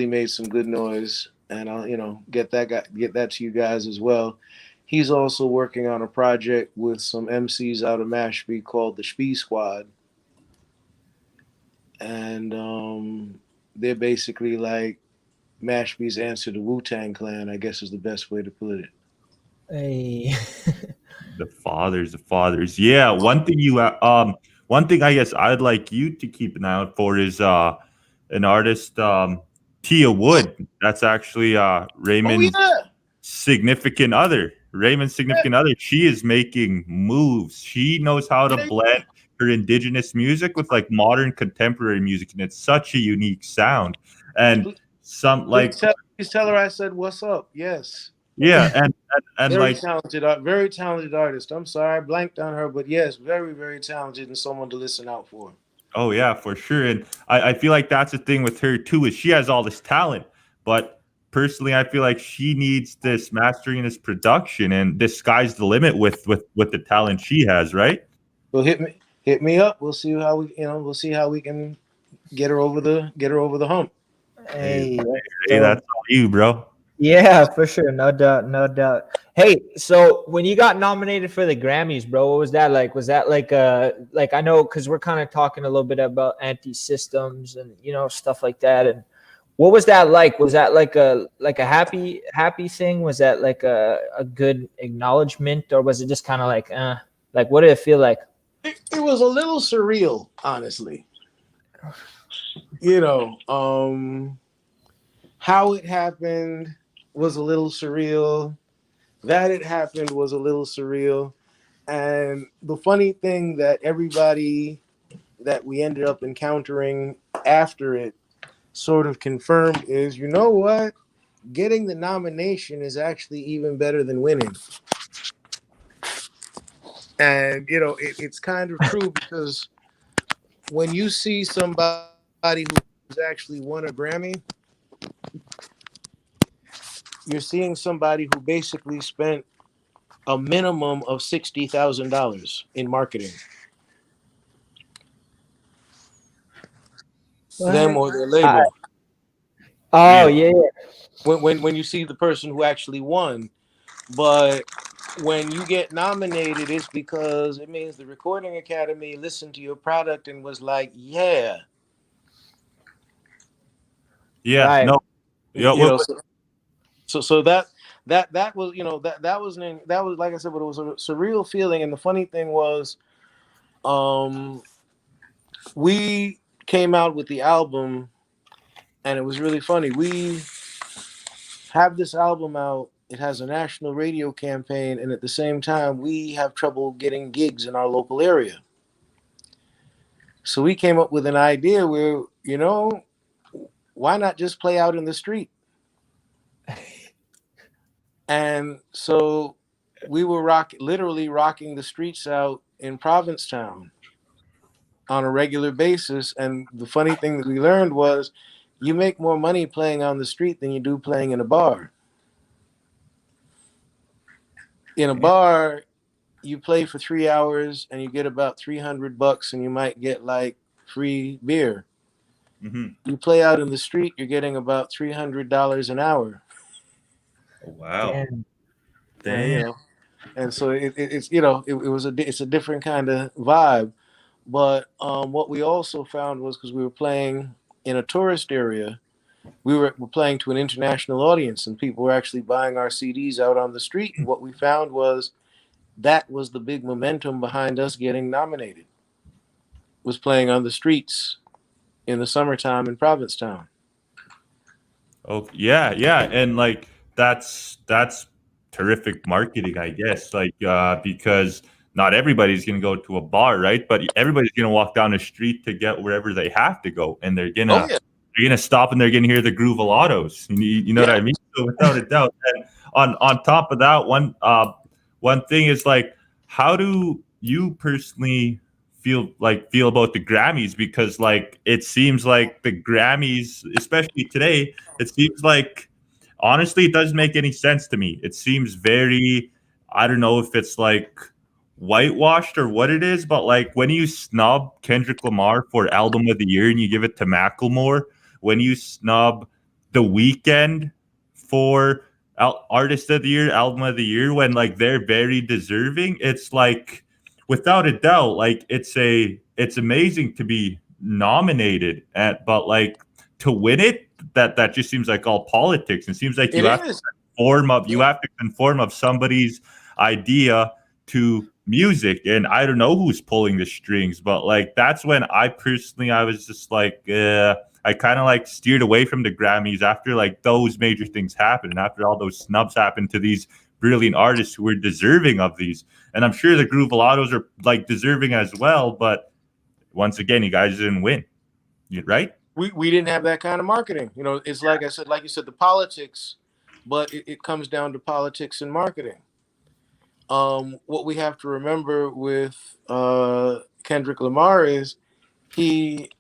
made some good noise. And I'll get that to you guys as well. He's also working on a project with some MCs out of Mashpee called the Spee Squad. And they're basically like Mashpee's answer to Wu-Tang Clan, I guess is the best way to put it. Hey. The fathers. Yeah, one thing I guess I'd like you to keep an eye out for is an artist, Tia Wood. That's actually Raymond's significant other. Raymond's significant other. She is making moves. She knows how to blend her indigenous music with like modern contemporary music, and it's such a unique sound. And please tell her I said what's up. Yes. Yeah, and very talented artist. I'm sorry I blanked on her, but yes, very, very talented and someone to listen out for. Oh yeah, for sure. And I feel like that's the thing with her too, is she has all this talent, but personally I feel like she needs this mastering and this production, and the sky's the limit with the talent she has, right? Well, hit me up. We'll see how we can get her over the hump. Hey, that's all you, bro. Yeah, for sure. No doubt. Hey, so when you got nominated for the Grammys, bro, what was that like? Was that like I know, because we're kind of talking a little bit about anti-systems and stuff like that, and what was that like? Was that like a happy thing? Was that like a good acknowledgement, or was it just kind of like what did it feel like? It was a little surreal, honestly. How it happened was a little surreal. That it happened was a little surreal. And the funny thing that everybody that we ended up encountering after it sort of confirmed is, you know what? Getting the nomination is actually even better than winning. And, it's kind of true, because when you see somebody who's actually won a Grammy, you're seeing somebody who basically spent a minimum of $60,000 in marketing. Them or their label. Oh Yeah. yeah. when you see the person who actually won. But when you get nominated, it's because it means the Recording Academy listened to your product and was like, yeah, Yeah. Right. No. Yeah. you Well, know. So that was that was like I said, but it was a surreal feeling. And the funny thing was, um, we came out with the album, and it was really funny. We have this album out. It has a national radio campaign, and at the same time, we have trouble getting gigs in our local area. So we came up with an idea where, why not just play out in the street? And so we were literally rocking the streets out in Provincetown on a regular basis. And the funny thing that we learned was you make more money playing on the street than you do playing in a bar. In a bar, you play for 3 hours and you get about $300 and you might get like free beer. mm-hmm. You play out in the street, you're getting about $300 an hour. Oh, wow. Damn. Damn. And so it's it's a different kind of vibe. But what we also found was because we were playing in a tourist area, we're playing to an international audience, and people were actually buying our CDs out on the street. And what we found was that was the big momentum behind us getting nominated. Was playing on the streets in the summertime in Provincetown. Oh yeah, yeah, and like that's terrific marketing, I guess. Like because not everybody's gonna go to a bar, right? But everybody's gonna walk down the street to get wherever they have to go, and Oh yeah, they're gonna stop and they're gonna hear the Groovalados. You know what yeah. I mean? So without a doubt, and on top of that, one thing is like, how do you personally feel about the Grammys? Because like it seems like the Grammys, especially today, it seems like honestly it doesn't make any sense to me. It seems very, I don't know if it's like whitewashed or what it is, but like when you snub Kendrick Lamar for album of the year and you give it to Macklemore, when you snub The Weeknd for artist of the year, album of the year, when like they're very deserving, it's like without a doubt, like it's amazing to be nominated at, but like to win it, that just seems like all politics. It seems like It is. you have to conform of somebody's idea to music, and I don't know who's pulling the strings, but like that's when I was just like I kind of like steered away from the Grammys after like those major things happened and after all those snubs happened to these brilliant artists who were deserving of these. And I'm sure the Groovalados are like deserving as well, but once again, you guys didn't win, right? We didn't have that kind of marketing. It's like I said, like you said, the politics, but it comes down to politics and marketing. What we have to remember with Kendrick Lamar is he,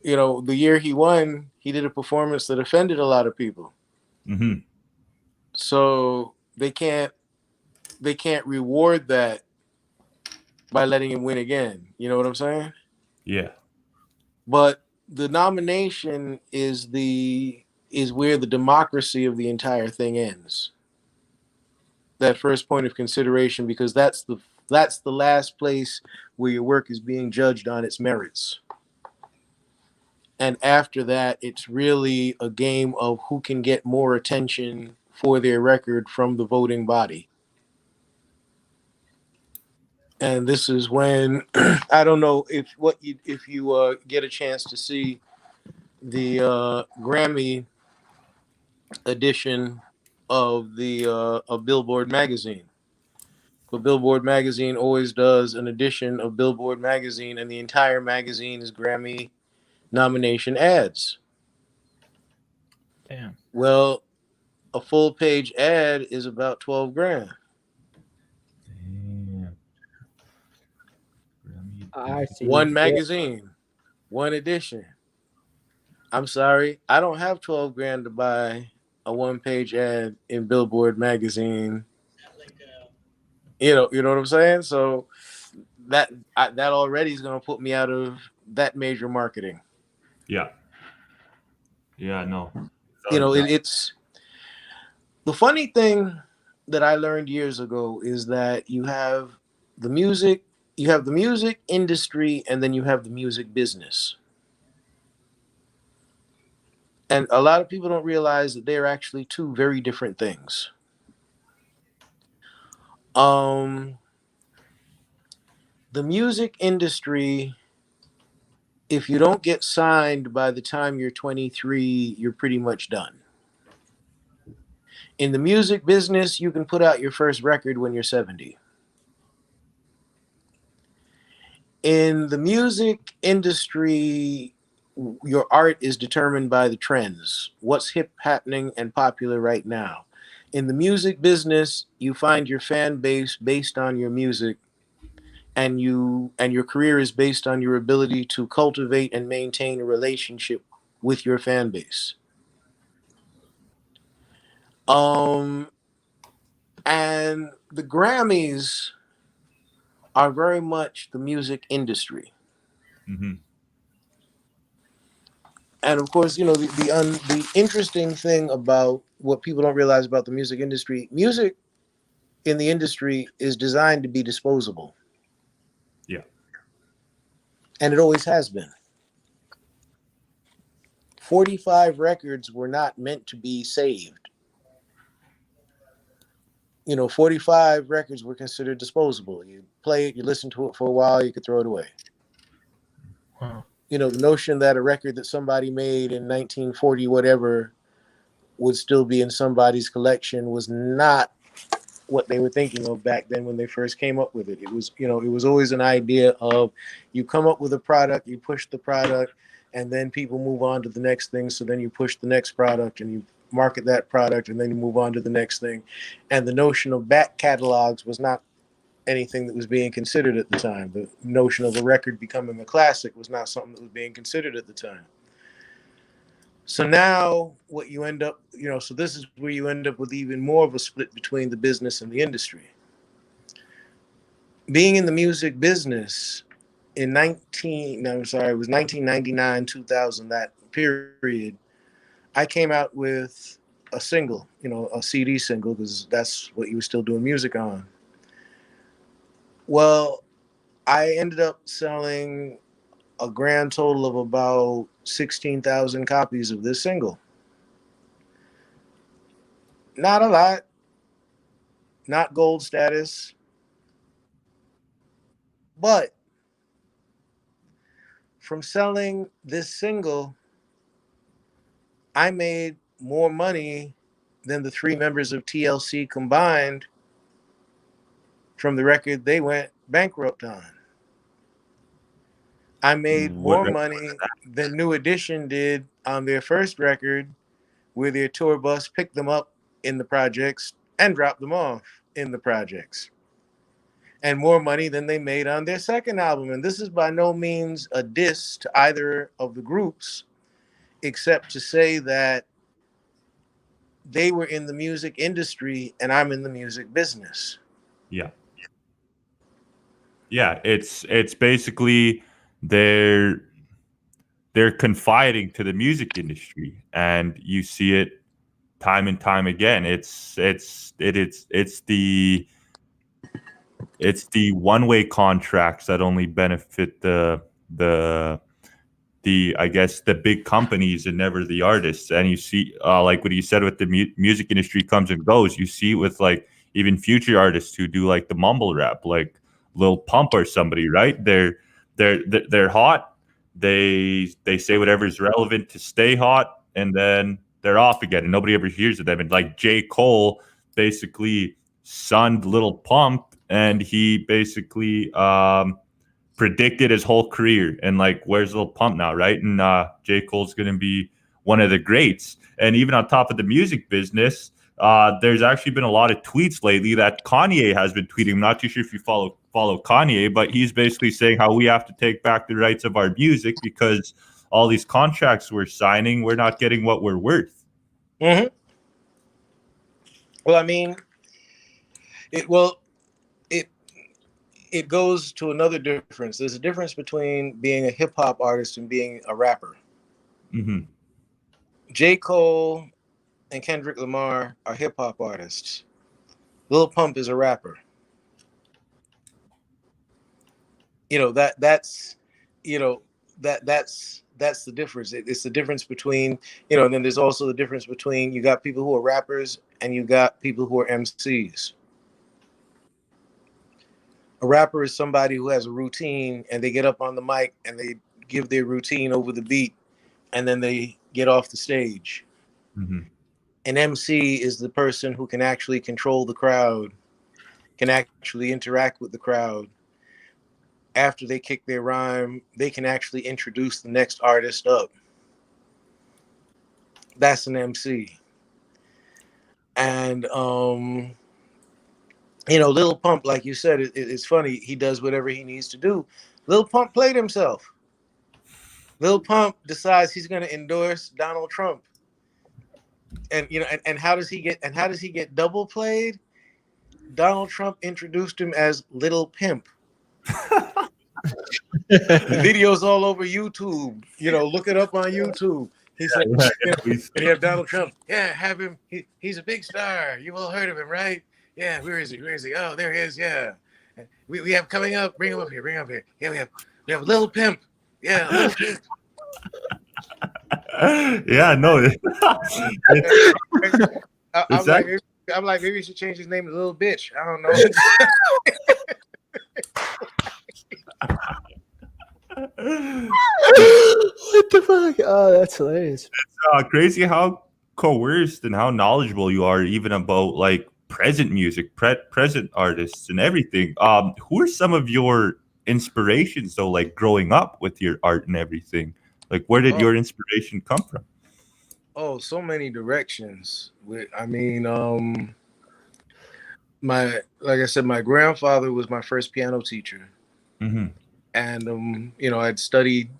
the year he won, he did a performance that offended a lot of people. Mm-hmm. So they can't reward that by letting him win again. You know what I'm saying? Yeah. But the nomination is where the democracy of the entire thing ends. That first point of consideration, because that's the last place where your work is being judged on its merits. And after that, it's really a game of who can get more attention for their record from the voting body. And this is when I don't know if you get a chance to see the Grammy edition of the of Billboard magazine. But Billboard magazine always does an edition of Billboard magazine, and the entire magazine is Grammy nomination ads. Damn. Well, a full page ad is about 12 grand. Damn. I see. One Yeah. magazine, one edition. I'm sorry, I don't have 12 grand to buy a one page ad in Billboard magazine. You know what I'm saying? So that already is going to put me out of that major marketing. Yeah. Yeah, no, You know, it's the funny thing that I learned years ago is that you have the music industry, and then you have the music business. And a lot of people don't realize that they're actually two very different things. The music industry, if you don't get signed by the time you're 23, you're pretty much done. In the music business, you can put out your first record when you're 70. In the music industry, your art is determined by the trends, what's hip, happening, and popular right now. In the music business, you find your fan base based on your music, and your career is based on your ability to cultivate and maintain a relationship with your fan base. And the Grammys are very much the music industry. Mm-hmm. And of course, you know, the interesting thing about what people don't realize about the music in the industry is designed to be disposable. Yeah. And it always has been. 45 records were not meant to be saved. You know, 45 records were considered disposable. You play it, you listen to it for a while, you could throw it away. Wow. You know, the notion that a record that somebody made in 1940 whatever would still be in somebody's collection was not what they were thinking of back then when they first came up with it. It was, you know, it was always an idea of you come up with a product, you push the product, and then people move on to the next thing. So then you push the next product and you market that product, and then you move on to the next thing. And the notion of back catalogs was not anything that was being considered at the time. The notion of a record becoming a classic was not something that was being considered at the time. So now what you end up, you know, so this is where you end up with even more of a split between the business and the industry. Being in the music business in it was 1999, 2000, that period, I came out with a single, you know, a CD single, because that's what you were still doing music on. Well, I ended up selling a grand total of about 16,000 copies of this single. Not a lot, not gold status, but from selling this single, I made more money than the three members of TLC combined from the record they went bankrupt on. I made What more money than New Edition did on their first record, where their tour bus picked them up in the projects and dropped them off in the projects. And more money than they made on their second album. And this is by no means a diss to either of the groups, except to say that they were in the music industry and I'm in the music business. Yeah. Yeah, it's basically they're confiding to the music industry, and you see it time and time again. It's the one-way contracts that only benefit the I guess the big companies and never the artists. And you see, like what you said with the music industry comes and goes. You see with like even future artists who do like the mumble rap, like Lil Pump or somebody, right? They're hot. They say whatever is relevant to stay hot, and then they're off again, and nobody ever hears of them. And like J. Cole basically sunned Lil Pump, and he basically predicted his whole career. And like, where's Lil Pump now, right? And J. Cole's going to be one of the greats. And even on top of the music business, there's actually been a lot of tweets lately that Kanye has been tweeting. I'm not too sure if you follow Kanye, but he's basically saying how we have to take back the rights of our music because all these contracts we're signing, we're not getting what we're worth. Mm-hmm. Well, I mean, it goes to another difference. There's a difference between being a hip hop artist and being a rapper. Mm-hmm. J. Cole and Kendrick Lamar are hip hop artists. Lil Pump is a rapper. You know that's you know that's the difference. It's the difference between and then there's also the difference between you got people who are rappers and you got people who are MCs. A rapper is somebody who has a routine and they get up on the mic and they give their routine over the beat and then they get off the stage. Mm-hmm. An MC is the person who can actually control the crowd, can actually interact with the crowd. After they kick their rhyme, they can actually introduce the next artist up. That's an MC. And Lil Pump, like you said, it's funny. He does whatever he needs to do. Lil Pump played himself. Lil Pump decides he's going to endorse Donald Trump. And and how does he get double played? Donald Trump introduced him as Little Pimp. The video's all over YouTube. Look it up on YouTube. He said, and you have Donald Trump. Yeah, have him. He's a big star. You've all heard of him, right? Yeah, where is he? Where is he? Oh, there he is. Yeah. We have coming up. Bring him up here. Bring him up here. Yeah, we have Little Pimp. Yeah, Little Pimp. Yeah, no. I'm like, maybe he should change his name to Little Bitch. I don't know. What the fuck? Oh, that's hilarious. It's crazy how coerced and how knowledgeable you are even about like present music, present artists and everything. Who are some of your inspirations though, like growing up with your art and everything? Like where did your inspiration come from? Oh, so many directions. I mean, like I said, my grandfather was my first piano teacher. Mm-hmm. And I'd studied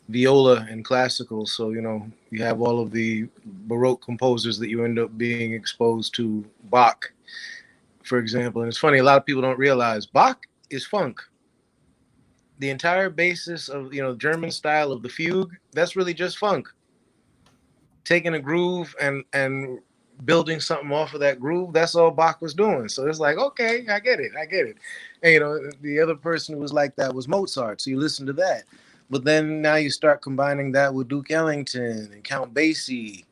viola and classical, so you have all of the Baroque composers that you end up being exposed to. Bach, for example. And it's funny, a lot of people don't realize Bach is funk. The entire basis of German style of the fugue, that's really just funk. Taking a groove and building something off of that groove, that's all Bach was doing. So it's like, okay, I get it. And the other person who was like that was Mozart. So you listen to that. But then now you start combining that with Duke Ellington and Count Basie,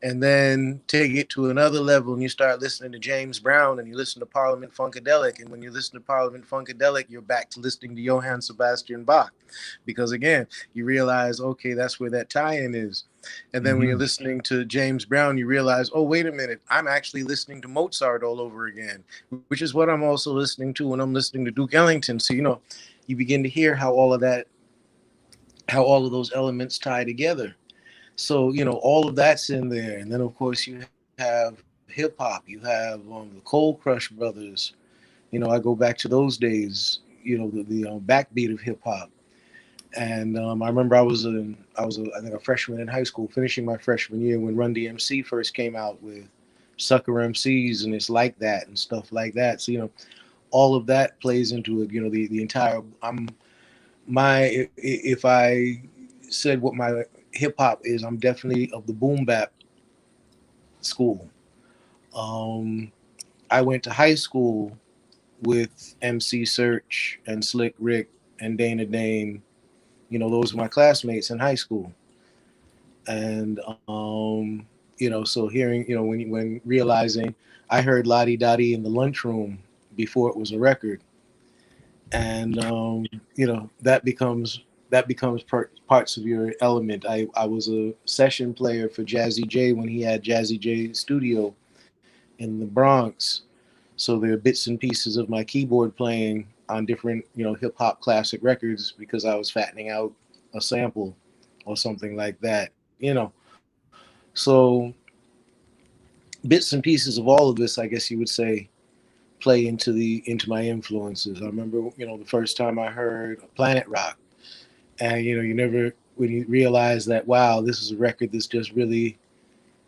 and then take it to another level and you start listening to James Brown and you listen to Parliament Funkadelic. And when you listen to Parliament Funkadelic, you're back to listening to Johann Sebastian Bach. Because again, you realize, okay, that's where that tie-in is. And then when you're listening to James Brown, you realize, oh, wait a minute, I'm actually listening to Mozart all over again, which is what I'm also listening to when I'm listening to Duke Ellington. So, you begin to hear how all of those elements tie together. So, all of that's in there. And then, of course, you have hip hop. You have the Cold Crush Brothers. I go back to those days, the backbeat of hip hop. And I remember I was I think a freshman in high school, finishing my freshman year when Run DMC first came out with Sucker MCs and It's Like That and stuff like that. So, all of that plays into it, the entire, if I said what my hip hop is, I'm definitely of the boom bap school. I went to high school with MC Search and Slick Rick and Dana Dane. Those were my classmates in high school. And so hearing, when realizing I heard Lottie Dottie in the lunchroom before it was a record. And that becomes parts of your element. I was a session player for Jazzy J when he had Jazzy J Studio in the Bronx. So there are bits and pieces of my keyboard playing on different, hip hop classic records because I was fattening out a sample or something like that, So bits and pieces of all of this, I guess you would say, play into my influences. I remember, the first time I heard Planet Rock, and when you realize that, wow, this is a record that's just really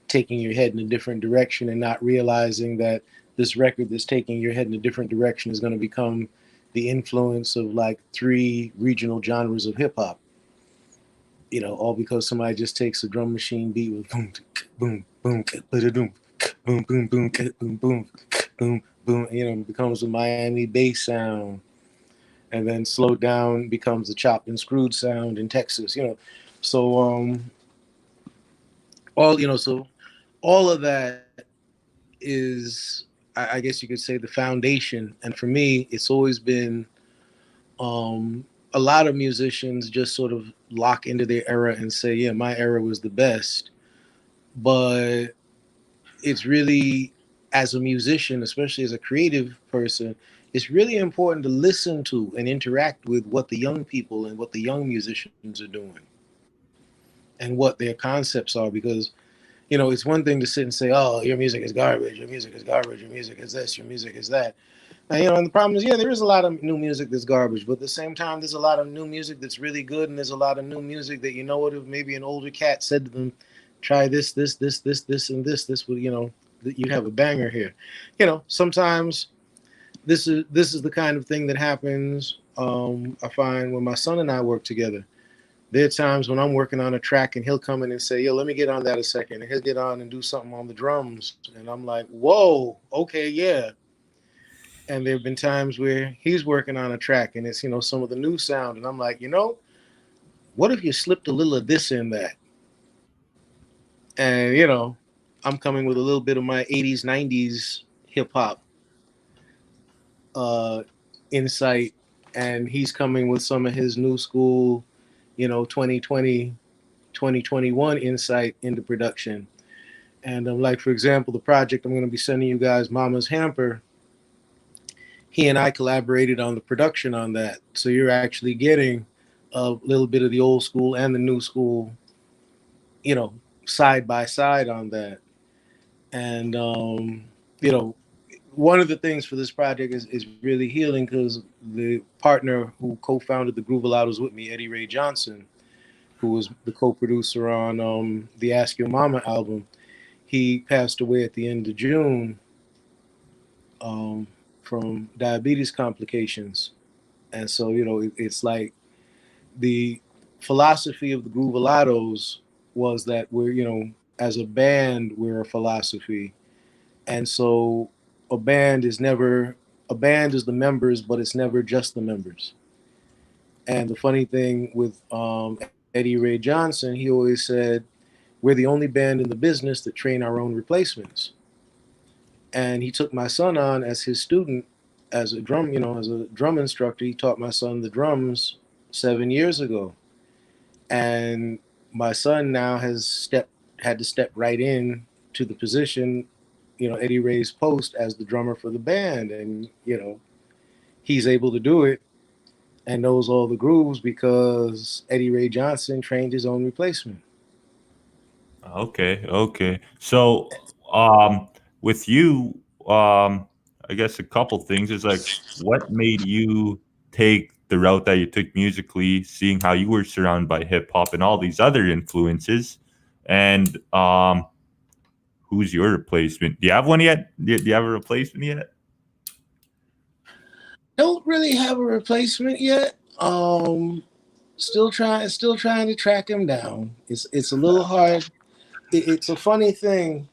taking your head in a different direction, and not realizing that this record that's taking your head in a different direction is going to become the influence of like 3 regional genres of hip hop. All because somebody just takes a drum machine beat with boom, boom, boom, boom, boom, boom, boom, boom, boom, boom, boom. It becomes a Miami bass sound, and then slowed down becomes a chopped and screwed sound in Texas. So so all of that is, I guess you could say, the foundation. And for me, it's always been a lot of musicians just sort of lock into their era and say, yeah, my era was the best. But it's really, as a musician, especially as a creative person, it's really important to listen to and interact with what the young people and what the young musicians are doing and what their concepts are. Because it's one thing to sit and say, oh, your music is garbage, your music is garbage, your music is this, your music is that. And the problem is, yeah, there is a lot of new music that's garbage, but at the same time, there's a lot of new music that's really good, and there's a lot of new music that, what if maybe an older cat said to them, try this, and this would, you'd have a banger here. Sometimes this is the kind of thing that happens. I find when my son and I work together. There are times when I'm working on a track and he'll come in and say, yo, let me get on that a second. And he'll get on and do something on the drums. And I'm like, whoa, okay, yeah. And there have been times where he's working on a track and it's, some of the new sound. And I'm like, what if you slipped a little of this in that? And, I'm coming with a little bit of my 80s, 90s hip hop uh, insight. And he's coming with some of his new school, 2020, 2021 insight into production. And like, for example, the project I'm going to be sending you guys, Mama's Hamper, he and I collaborated on the production on that. So you're actually getting a little bit of the old school and the new school, side by side on that. And, one of the things for this project is really healing because the partner who co-founded the Groovalados with me, Eddie Ray Johnson, who was the co-producer on the Ask Your Mama album, he passed away at the end of June from diabetes complications. And so, it's like the philosophy of the Groovalados was that we're, as a band, we're a philosophy. And so a band is the members, but it's never just the members. And the funny thing with Eddie Ray Johnson, he always said, we're the only band in the business that train our own replacements. And he took my son on as his student, as a drum instructor. He taught my son the drums 7 years ago. And my son now had to step right in to the position, Eddie Ray's post as the drummer for the band. And, he's able to do it and knows all the grooves because Eddie Ray Johnson trained his own replacement. Okay, okay. So, with you, I guess a couple things is like, what made you take the route that you took musically, seeing how you were surrounded by hip hop and all these other influences, and who's your replacement? Do you have one yet? Do you have a replacement yet? Don't really have a replacement yet. Still trying to track him down. It's a little hard. It's a funny thing,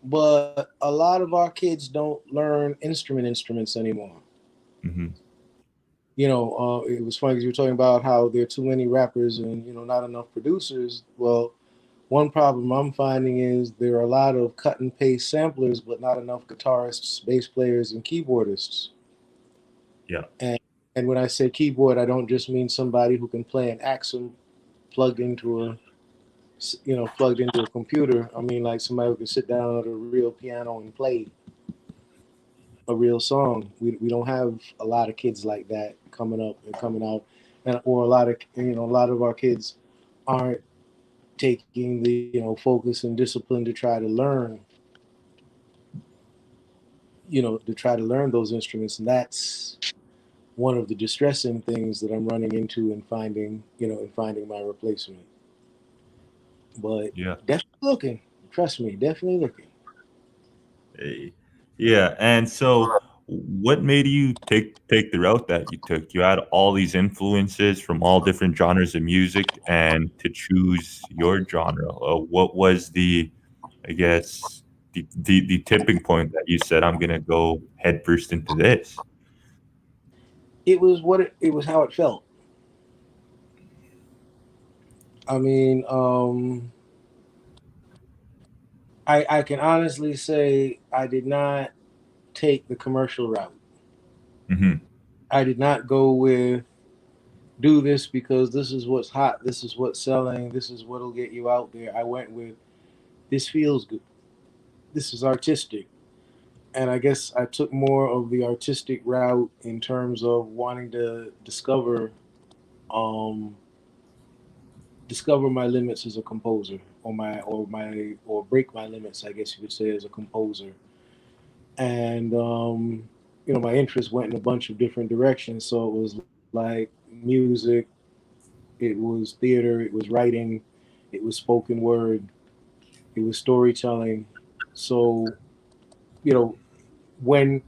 but a lot of our kids don't learn instruments anymore. Mm-hmm. It was funny because you were talking about how there are too many rappers and not enough producers. Well, one problem I'm finding is there are a lot of cut and paste samplers, but not enough guitarists, bass players, and keyboardists. Yeah. And when I say keyboard, I don't just mean somebody who can play an Axum plugged into a computer. I mean like somebody who can sit down at a real piano and play a real song. We don't have a lot of kids like that coming up and coming out, or a lot of our kids aren't taking the focus and discipline to try to learn those instruments. And that's one of the distressing things that I'm running into and finding my replacement. But Yeah. definitely looking. Trust me, definitely looking. Hey. Yeah. And so, what made you take the route that you took? You had all these influences from all different genres of music, and to choose your genre. What was the I guess the tipping point that you said I'm gonna go headfirst into this? It was it was how it felt. I mean, I can honestly say I did not take the commercial route. Hmm. I did not go with do this because this is what's hot, this is what's selling, this is what'll get you out there. I went with this feels good. This is artistic. And I guess I took more of the artistic route in terms of wanting to um discover my limits as a composer, or break my limits, I guess you could say, as a composer. And my interest went in a bunch of different directions. So it was like music, it was theater, it was writing, it was spoken word, it was storytelling. So you know when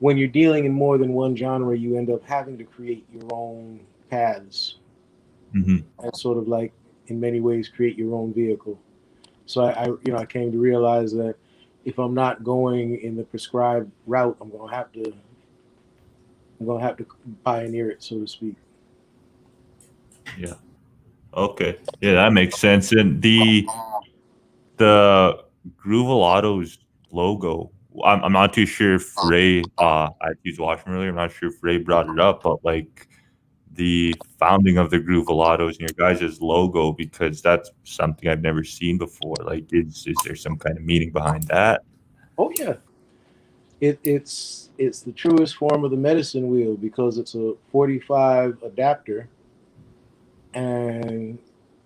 you're dealing in more than one genre, you end up having to create your own paths Hmm. and sort of like in many ways create your own vehicle. So I came to realize that if I'm not going in the prescribed route, I'm gonna have to pioneer it, so to speak. Yeah. Okay. Yeah, that makes sense. And the Groovalatos logo. I'm not too sure if Ray. I used watching earlier. I'm not sure if Ray brought it up, but like the founding of the Groovalatos and your guys' logo, because that's something I've never seen before. Like, is there some kind of meaning behind that? Oh yeah, it's the truest form of the medicine wheel because it's a 45 adapter, and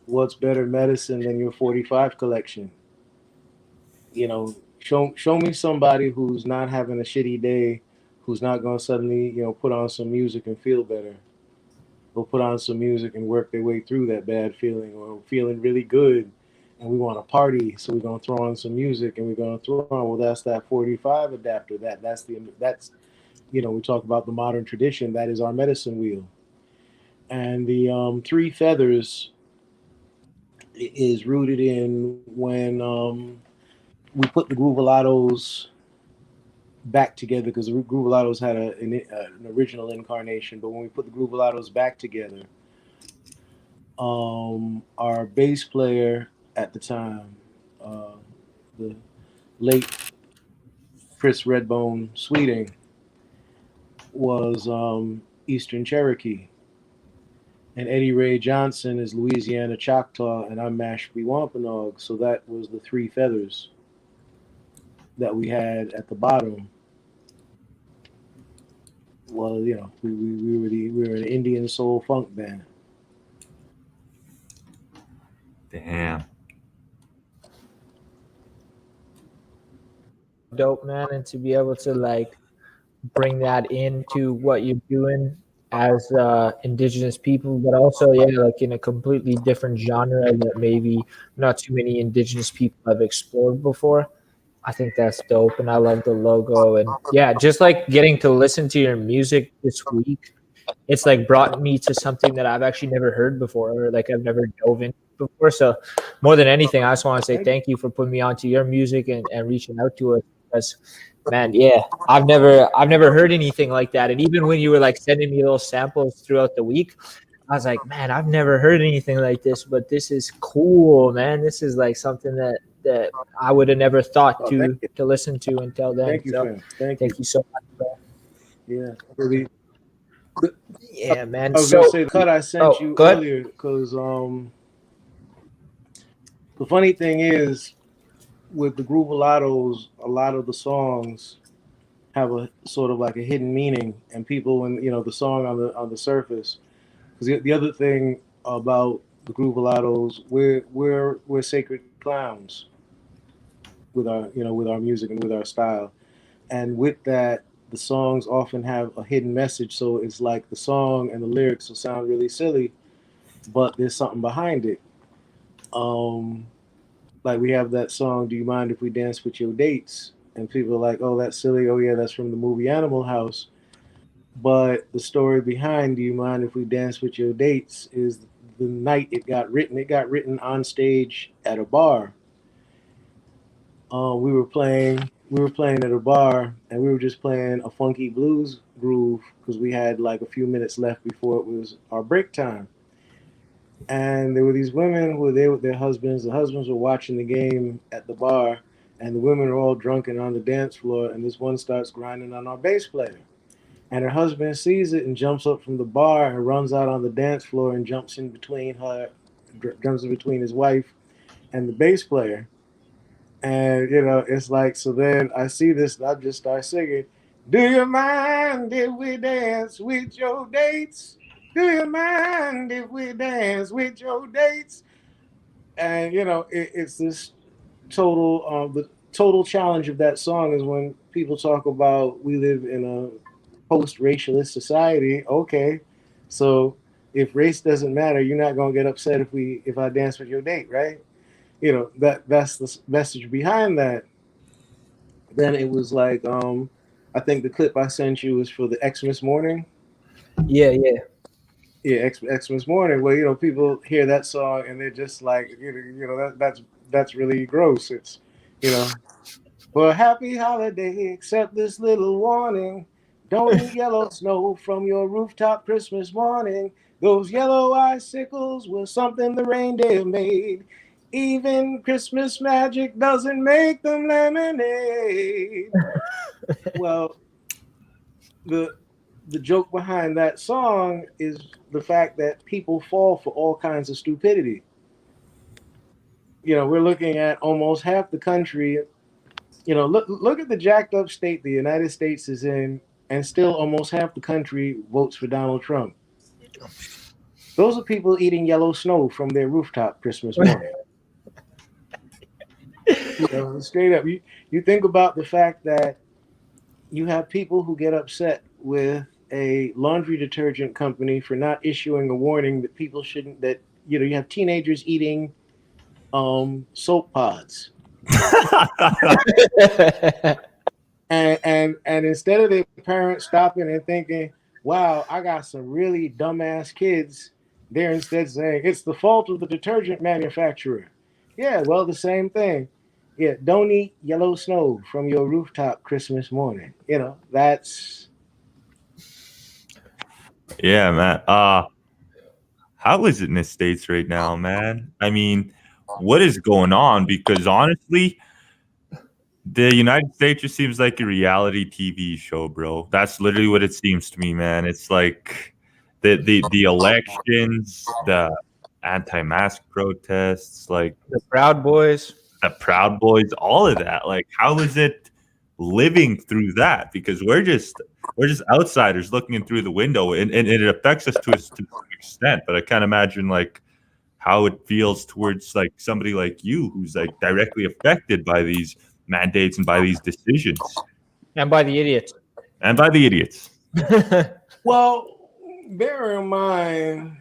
what's better medicine than your 45 collection? Show me somebody who's not having a shitty day, who's not going to suddenly put on some music and feel better. They'll put on some music and work their way through that bad feeling, or feeling really good and we want to party, so we're going to throw on some music and we're going to throw on, well, that's that 45 adapter. That's we talk about the modern tradition. That is our medicine wheel. And the three feathers is rooted in when we put the Groovalatos back together, because the Groovalatos had an original incarnation. But when we put the Groovalatos back together, our bass player at the time, uh, the late Chris Redbone Sweeting, was Eastern Cherokee, and Eddie Ray Johnson is Louisiana Choctaw, and I'm Mashpee Wampanoag. So that was the three feathers that we had at the bottom. Well, we were an Indian soul funk band. Damn. Dope, man, and to be able to like bring that into what you're doing as indigenous people, but also like in a completely different genre that maybe not too many indigenous people have explored before. I think that's dope, and I love the logo. And yeah, just like getting to listen to your music this week, it's like brought me to something that I've actually never heard before, or like I've never dove in before. So more than anything, I just want to say thank you for putting me onto your music and reaching out to us, because man, yeah, I've never heard anything like that. And even when you were like sending me little samples throughout the week, I was like, man, I've never heard anything like this, but this is cool, man. This is like something that I would have never thought Oh, thank to you. listen to until then. Thank you, So fam. Thank you. thank you so much, bro. Yeah. Really, Yeah, man. I was gonna So say the cut I sent oh, you go ahead. earlier, because the funny thing is, with the Groovalatos, a lot of the songs have a sort of like a hidden meaning, and people, when the song on the surface. Because the other thing about the Groovalatos, we're sacred clowns with our music and with our style, and with that, the songs often have a hidden message. So it's like the song and the lyrics will sound really silly, but there's something behind it. Um, like we have that song, "Do You Mind If We Dance with Your Dates?" And people are like, "Oh, that's silly. Oh yeah, that's from the movie Animal House." But the story behind "Do You Mind If We Dance with Your Dates" is the night it got written. It got written on stage at a bar, we were playing at a bar, and we were just playing a funky blues groove because we had like a few minutes left before it was our break time. And there were these women who were there with their husbands. The husbands were watching the game at the bar, and the women are all drunk and on the dance floor. And this one starts grinding on our bass player, and her husband sees it and jumps up from the bar and runs out on the dance floor and jumps in between his wife and the bass player. And it's like, so then I see this and I just start singing, "Do you mind if we dance with your dates? Do you mind if we dance with your dates?" And it's this the total challenge of that song is when people talk about we live in a post-racialist society. Okay, so if race doesn't matter, you're not gonna get upset if I dance with your date, right? That's the message behind that. Then it was like, I think the clip I sent you was for the Xmas morning. Yeah, yeah. Yeah, Xmas morning. Well, people hear that song and they're just like, that's really gross. It's, you know, for a happy holiday, accept this little warning. Don't eat yellow snow from your rooftop Christmas morning. Those yellow icicles were something the reindeer made. Even Christmas magic doesn't make them lemonade. Well, the the joke behind that song is the fact that people fall for all kinds of stupidity. We're looking at almost half the country. Look at the jacked up state the United States is in, and still almost half the country votes for Donald Trump. Those are people eating yellow snow from their rooftop Christmas morning. Straight up. You think about the fact that you have people who get upset with a laundry detergent company for not issuing a warning that people shouldn't. That you have teenagers eating soap pods. And instead of their parents stopping and thinking, "Wow, I got some really dumbass kids," they're instead saying it's the fault of the detergent manufacturer. Yeah, well, the same thing. Yeah, don't eat yellow snow from your rooftop Christmas morning. That's Yeah, man. How is it in the States right now, man? I mean, what is going on? Because honestly, the United States just seems like a reality TV show, bro. That's literally what it seems to me, man. It's like the elections, the anti-mask protests, like The Proud Boys. the Proud Boys, all of that. Like, how is it living through that? Because we're just outsiders looking in through the window, and it affects us to some extent. But I can't imagine like how it feels towards like somebody like you who's like directly affected by these mandates and by these decisions And by the idiots. and by the idiots. well. Bear in mind,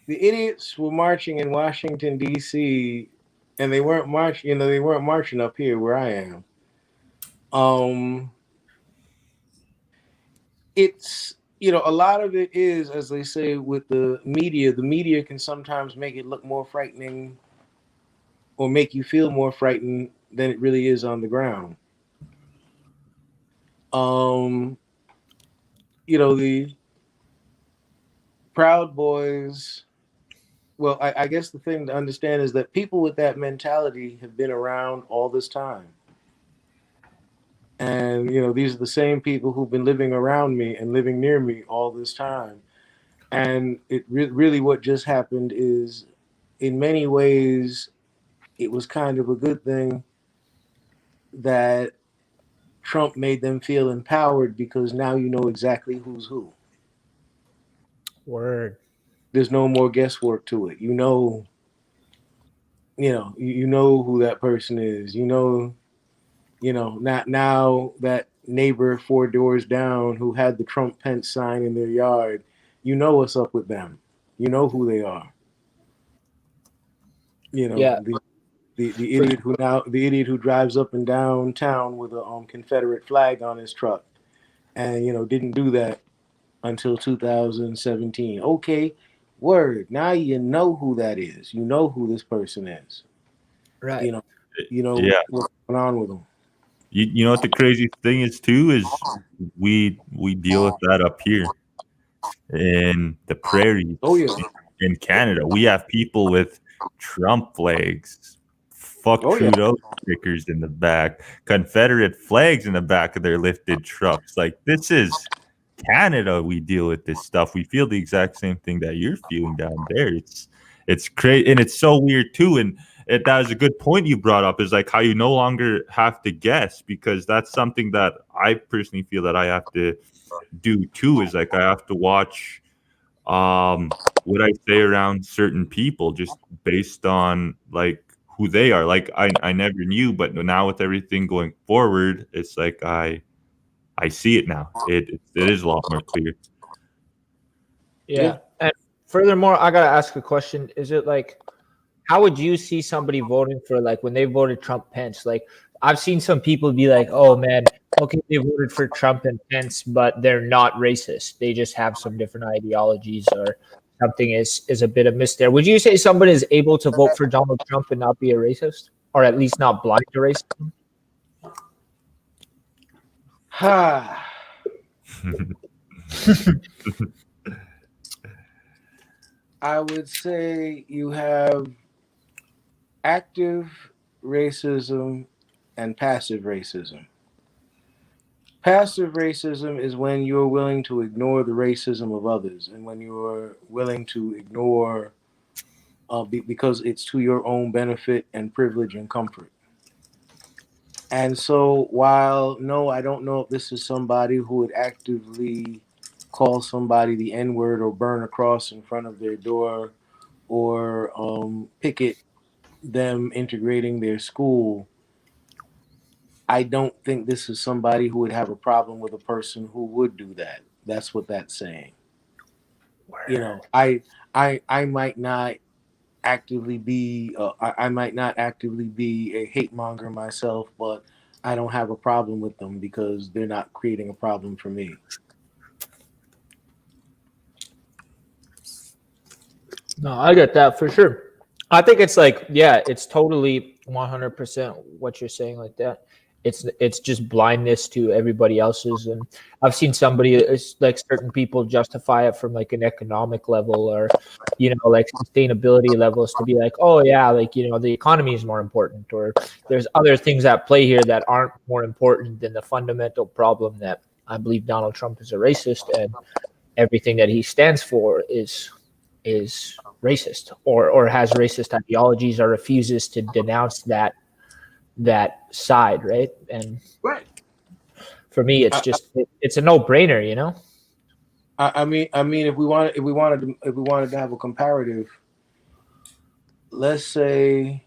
the idiots were marching in Washington D.C. and they weren't marching. They weren't marching up here where I am. It's a lot of it is, as they say, with the media. The media can sometimes make it look more frightening or make you feel more frightened than it really is on the ground. The Proud Boys. Well, I guess the thing to understand is that people with that mentality have been around all this time. And, these are the same people who've been living around me and living near me all this time. And it really what just happened is, in many ways, it was kind of a good thing that Trump made them feel empowered because now you know exactly who's who. Word. There's no more guesswork to it. You know who that person is. Not now that neighbor 4 doors down who had the Trump Pence sign in their yard. You know what's up with them. You know who they are. Yeah. The idiot who drives up and down town with a Confederate flag on his truck, and didn't do that until 2017. Okay, word. Now you know who that is. You know who this person is. Right. Yeah. what's going on with them. You know what the craziest thing is too is we deal with that up here in the prairies Oh yeah. in Canada. We have people with Trump flags, fuck Oh yeah. Trudeau stickers in the back, Confederate flags in the back of their lifted trucks. Like this is Canada. We deal with this stuff. We feel the exact same thing that you're feeling down there. It's crazy, and it's so weird too. And that was a good point you brought up. Is like how you no longer have to guess, because that's something that I personally feel that I have to do too. Is like I have to watch what I say around certain people just based on like who they are. Like I never knew, but now with everything going forward, it's like I see it now. It is a lot more clear. Yeah. And furthermore, I gotta ask a question. Is it like, how would you see somebody voting for, like, when they voted Trump Pence? Like, I've seen some people be like, oh man, okay, they voted for Trump and Pence, but they're not racist. They just have some different ideologies, or something is a bit amiss there. Would you say somebody is able to vote for Donald Trump and not be a racist, or at least not blind to racism? Ha. I would say you have active racism and passive racism. Passive racism is when you're willing to ignore the racism of others, and when you're willing to ignore because it's to your own benefit and privilege and comfort. And so, while no, I don't know if this is somebody who would actively call somebody the N-word or burn a cross in front of their door, or picket them integrating their school, I don't think this is somebody who would have a problem with a person who would do that. That's what that's saying. I might not actively be I might not actively be a hate monger myself, but I don't have a problem with them because they're not creating a problem for me. No, I get that for sure. I think it's like, yeah, it's totally 100% what you're saying like that. It's just blindness to everybody else's. And I've seen somebody, it's like certain people justify it from like an economic level, or like sustainability levels, to be like, oh yeah, like the economy is more important, or there's other things at play here that aren't more important than the fundamental problem that I believe Donald Trump is a racist, and everything that he stands for is racist, or has racist ideologies, or refuses to denounce that side, right? And Right. for me, it's just it's a no-brainer, I mean, if we wanted to have a comparative, let's say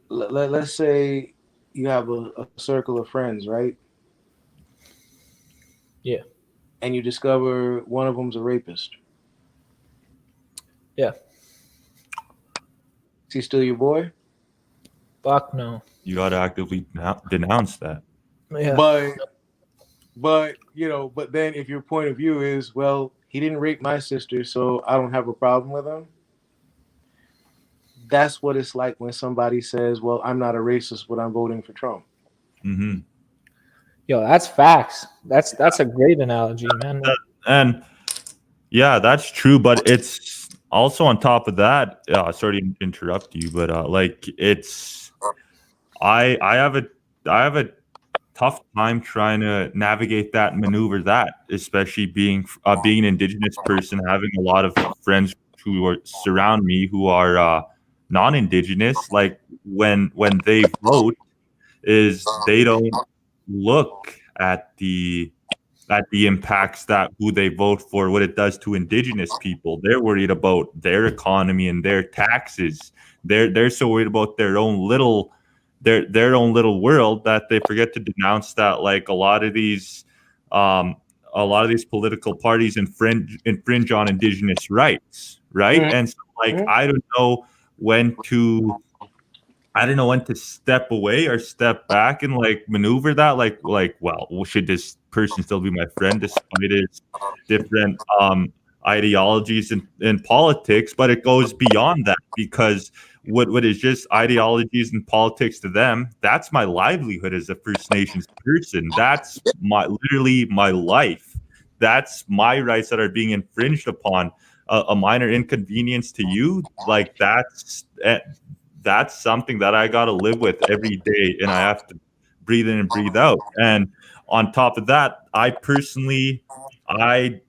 you have a circle of friends, right? Yeah. And you discover one of them's a rapist. Yeah. Is he still your boy? Fuck no. You got to actively denounce that. Yeah. But then if your point of view is, well, he didn't rape my sister, so I don't have a problem with him. That's what it's like when somebody says, well, I'm not a racist, but I'm voting for Trump. Mm-hmm. Yo, that's facts. That's a great analogy, man. And yeah, that's true. But it's also on top of that. Sorry to interrupt you, but like it's. I have a tough time trying to navigate that, maneuver that, especially being an Indigenous person, having a lot of friends who surround me who are non-Indigenous. Like when they vote, is they don't look at the impacts that who they vote for, what it does to Indigenous people. They're worried about their economy and their taxes. They're so worried about their own little world that they forget to denounce that like a lot of these political parties infringe on Indigenous rights, right? Mm-hmm. And so like I don't know when to step away or step back and like maneuver that, like well, should this person still be my friend despite his different ideologies in politics? But it goes beyond that, because what is just ideologies and politics to them, that's my livelihood as a First Nations person. That's literally my life. That's my rights that are being infringed upon. A minor inconvenience to you, like that's something that I got to live with every day, and I have to breathe in and breathe out. And on top of that, I personally, I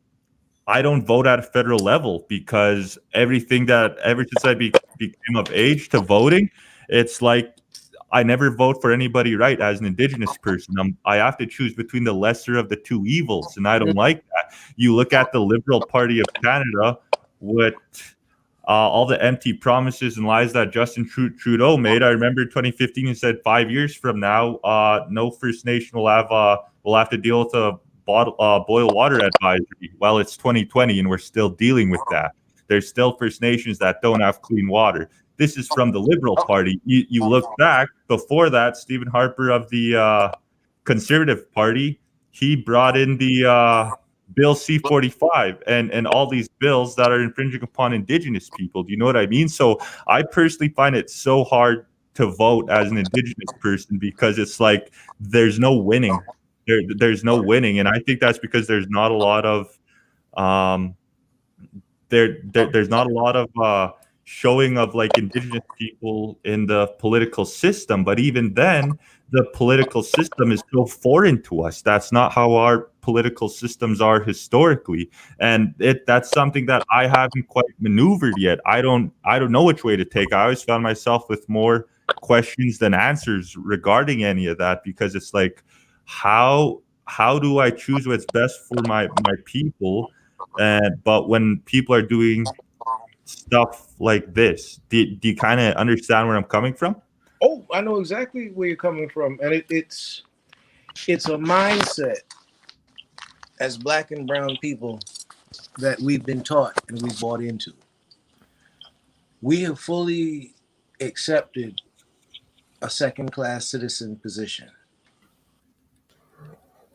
don't vote at a federal level because everything that ever since I became of age to voting, it's like I never vote for anybody right as an Indigenous person. I have to choose between the lesser of the two evils, and I don't like that. You look at the Liberal Party of Canada, what all the empty promises and lies that Justin Trudeau made. I remember 2015, he said 5 years from now, no First Nation will have to deal with a boil water advisory. Well, it's 2020 and we're still dealing with that. There's still First Nations that don't have clean water. This is from the Liberal Party. You look back before that, Stephen Harper of the Conservative Party, he brought in the Bill C-45 and all these bills that are infringing upon Indigenous people. Do you know what I mean? So I personally find it so hard to vote as an Indigenous person because it's like there's no winning. There's no winning, and I think that's because there's not a lot of there's not a lot of showing of like Indigenous people in the political system. But even then, the political system is so foreign to us. That's not how our political systems are historically, and that's something that I haven't quite maneuvered yet. I don't know which way to take. I always found myself with more questions than answers regarding any of that because it's like, how do I choose what's best for my people? But when people are doing stuff like this, do you kind of understand where I'm coming from? Oh, I know exactly where you're coming from, and it's a mindset as Black and brown people that we've been taught and we've bought into. We have fully accepted a second-class citizen position.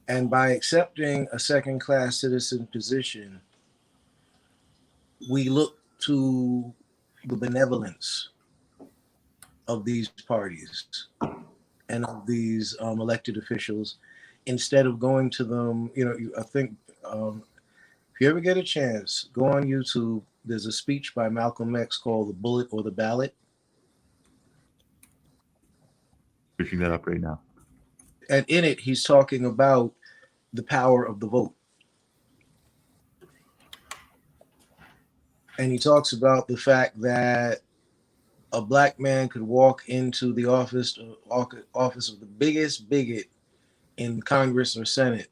And by accepting a second-class citizen position, we look to the benevolence of these parties and of these elected officials instead of going to them. I think if you ever get a chance, go on YouTube. There's a speech by Malcolm X called "The Bullet or the Ballot." Pushing that up right now. And in it, he's talking about the power of the vote. And he talks about the fact that a Black man could walk into the office of the biggest bigot in Congress or Senate,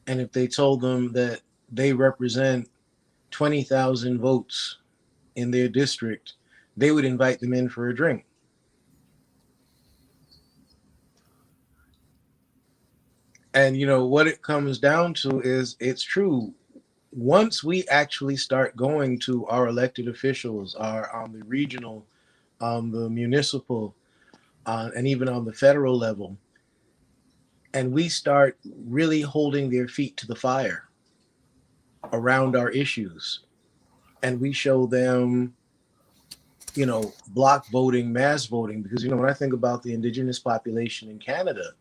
and if they told them that they represent 20,000 votes in their district, they would invite them in for a drink. And what it comes down to is, it's true. Once we actually start going to our elected officials, on the regional, on the municipal, and even on the federal level, and we start really holding their feet to the fire around our issues, and we show them, block voting, mass voting, because when I think about the Indigenous population in Canada,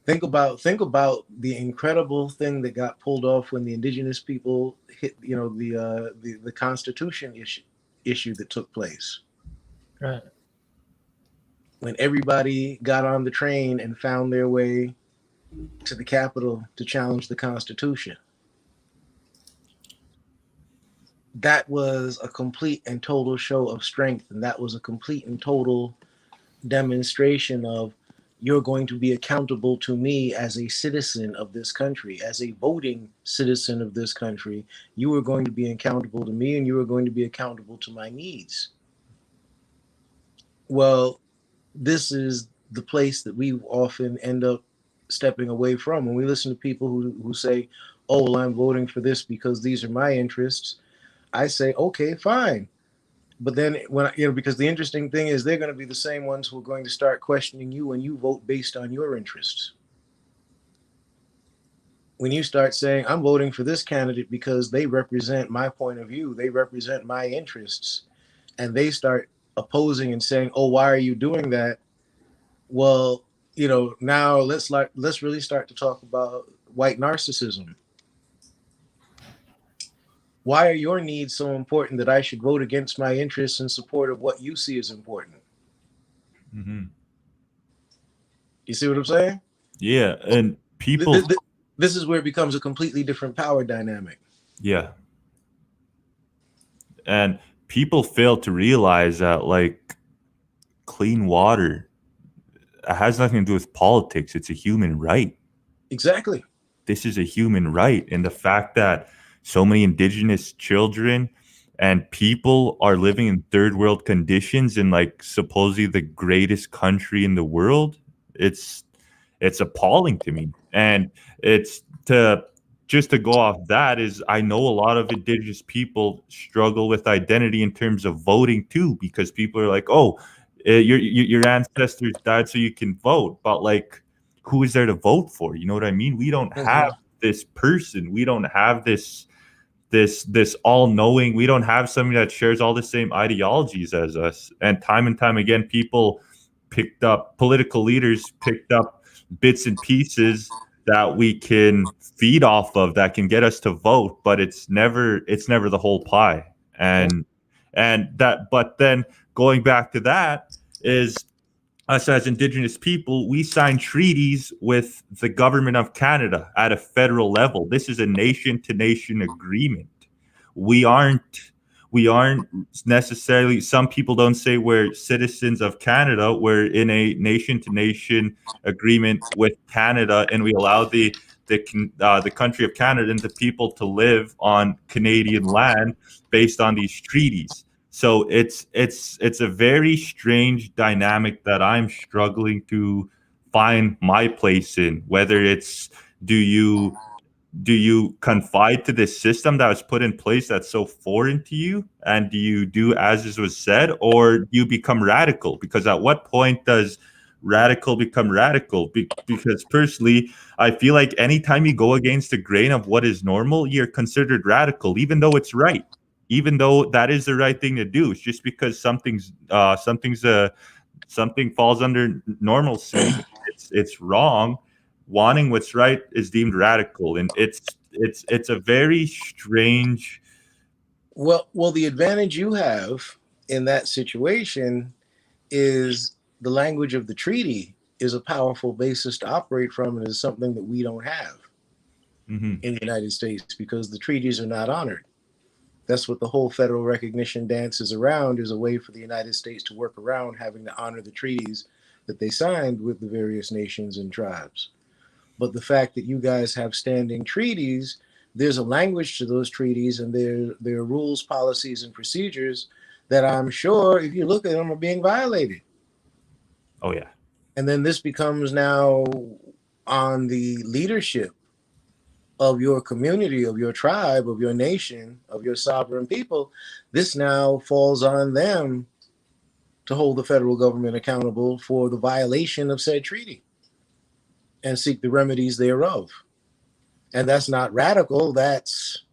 think about the incredible thing that got pulled off when the Indigenous people hit, the Constitution issue that took place. Right. When everybody got on the train and found their way to the Capitol to challenge the Constitution. That was a complete and total show of strength, and that was a complete and total demonstration of, you're going to be accountable to me as a citizen of this country, as a voting citizen of this country. You are going to be accountable to me, and you are going to be accountable to my needs. Well, this is the place that we often end up stepping away from. When we listen to people who say, oh, well, I'm voting for this because these are my interests, I say, okay, fine. But then because the interesting thing is, they're going to be the same ones who are going to start questioning you when you vote based on your interests. when you start saying, I'm voting for this candidate because they represent my point of view, they represent my interests, and they start opposing and saying, oh, why are you doing that? Well, now let's really start to talk about white narcissism. Why are your needs so important that I should vote against my interests in support of what you see as important? Mm-hmm. You see what I'm saying? Yeah, and people. This is where it becomes a completely different power dynamic. Yeah, and people fail to realize that like clean water has nothing to do with politics. It's a human right. Exactly. This is a human right, and the fact that so many indigenous children and people are living in third world conditions in like supposedly the greatest country in the world, it's appalling to me. And it's to just to go off that is I know a lot of indigenous people struggle with identity in terms of voting too, because people are like, oh, your ancestors died so you can vote, but like who is there to vote for? You know what I mean? We don't have this person. We don't have this all-knowing. We don't have somebody that shares all the same ideologies as us. And time again, political leaders picked up bits and pieces that we can feed off of that can get us to vote, but it's never the whole pie. But then going back to that is us as Indigenous people, we sign treaties with the government of Canada at a federal level. This is a nation-to-nation agreement. We aren't necessarily, some people don't say we're citizens of Canada. We're in a nation-to-nation agreement with Canada, and we allow the country of Canada and the people to live on Canadian land based on these treaties. So it's a very strange dynamic that I'm struggling to find my place in. Whether it's do you confide to this system that was put in place that's so foreign to you, and do you do as it was said, or do you become radical? Because at what point does radical become radical? Because personally, I feel like anytime you go against the grain of what is normal, you're considered radical, even though it's right. Even though that is the right thing to do, it's just because something falls under normalcy, it's wrong. Wanting what's right is deemed radical, and it's a very strange. Well, the advantage you have in that situation is the language of the treaty is a powerful basis to operate from, and is something that we don't have in the United States because the treaties are not honored. That's what the whole federal recognition dance is around, is a way for the United States to work around having to honor the treaties that they signed with the various nations and tribes. But the fact that you guys have standing treaties, there's a language to those treaties, and there are rules, policies, and procedures that I'm sure if you look at them are being violated. Oh yeah. And then this becomes now on the leadership of your community, of your tribe, of your nation, of your sovereign people. This now falls on them to hold the federal government accountable for the violation of said treaty and seek the remedies thereof. And that's not radical. That's,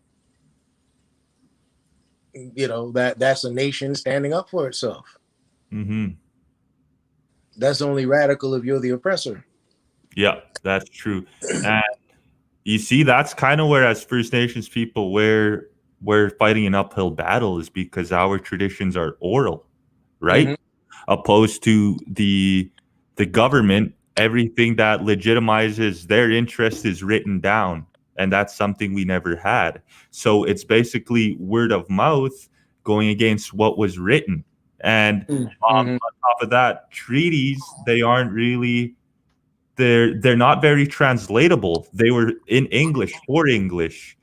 that's a nation standing up for itself. That's only radical if you're the oppressor. Yeah, that's true. And you see, that's kind of where, as First Nations people, we're fighting an uphill battle, is because our traditions are oral, right? Opposed to the government, everything that legitimizes their interest is written down, and that's something we never had. So it's basically word of mouth going against what was written. And on top of that, treaties, they aren't really. They're not very translatable. They were in English for English,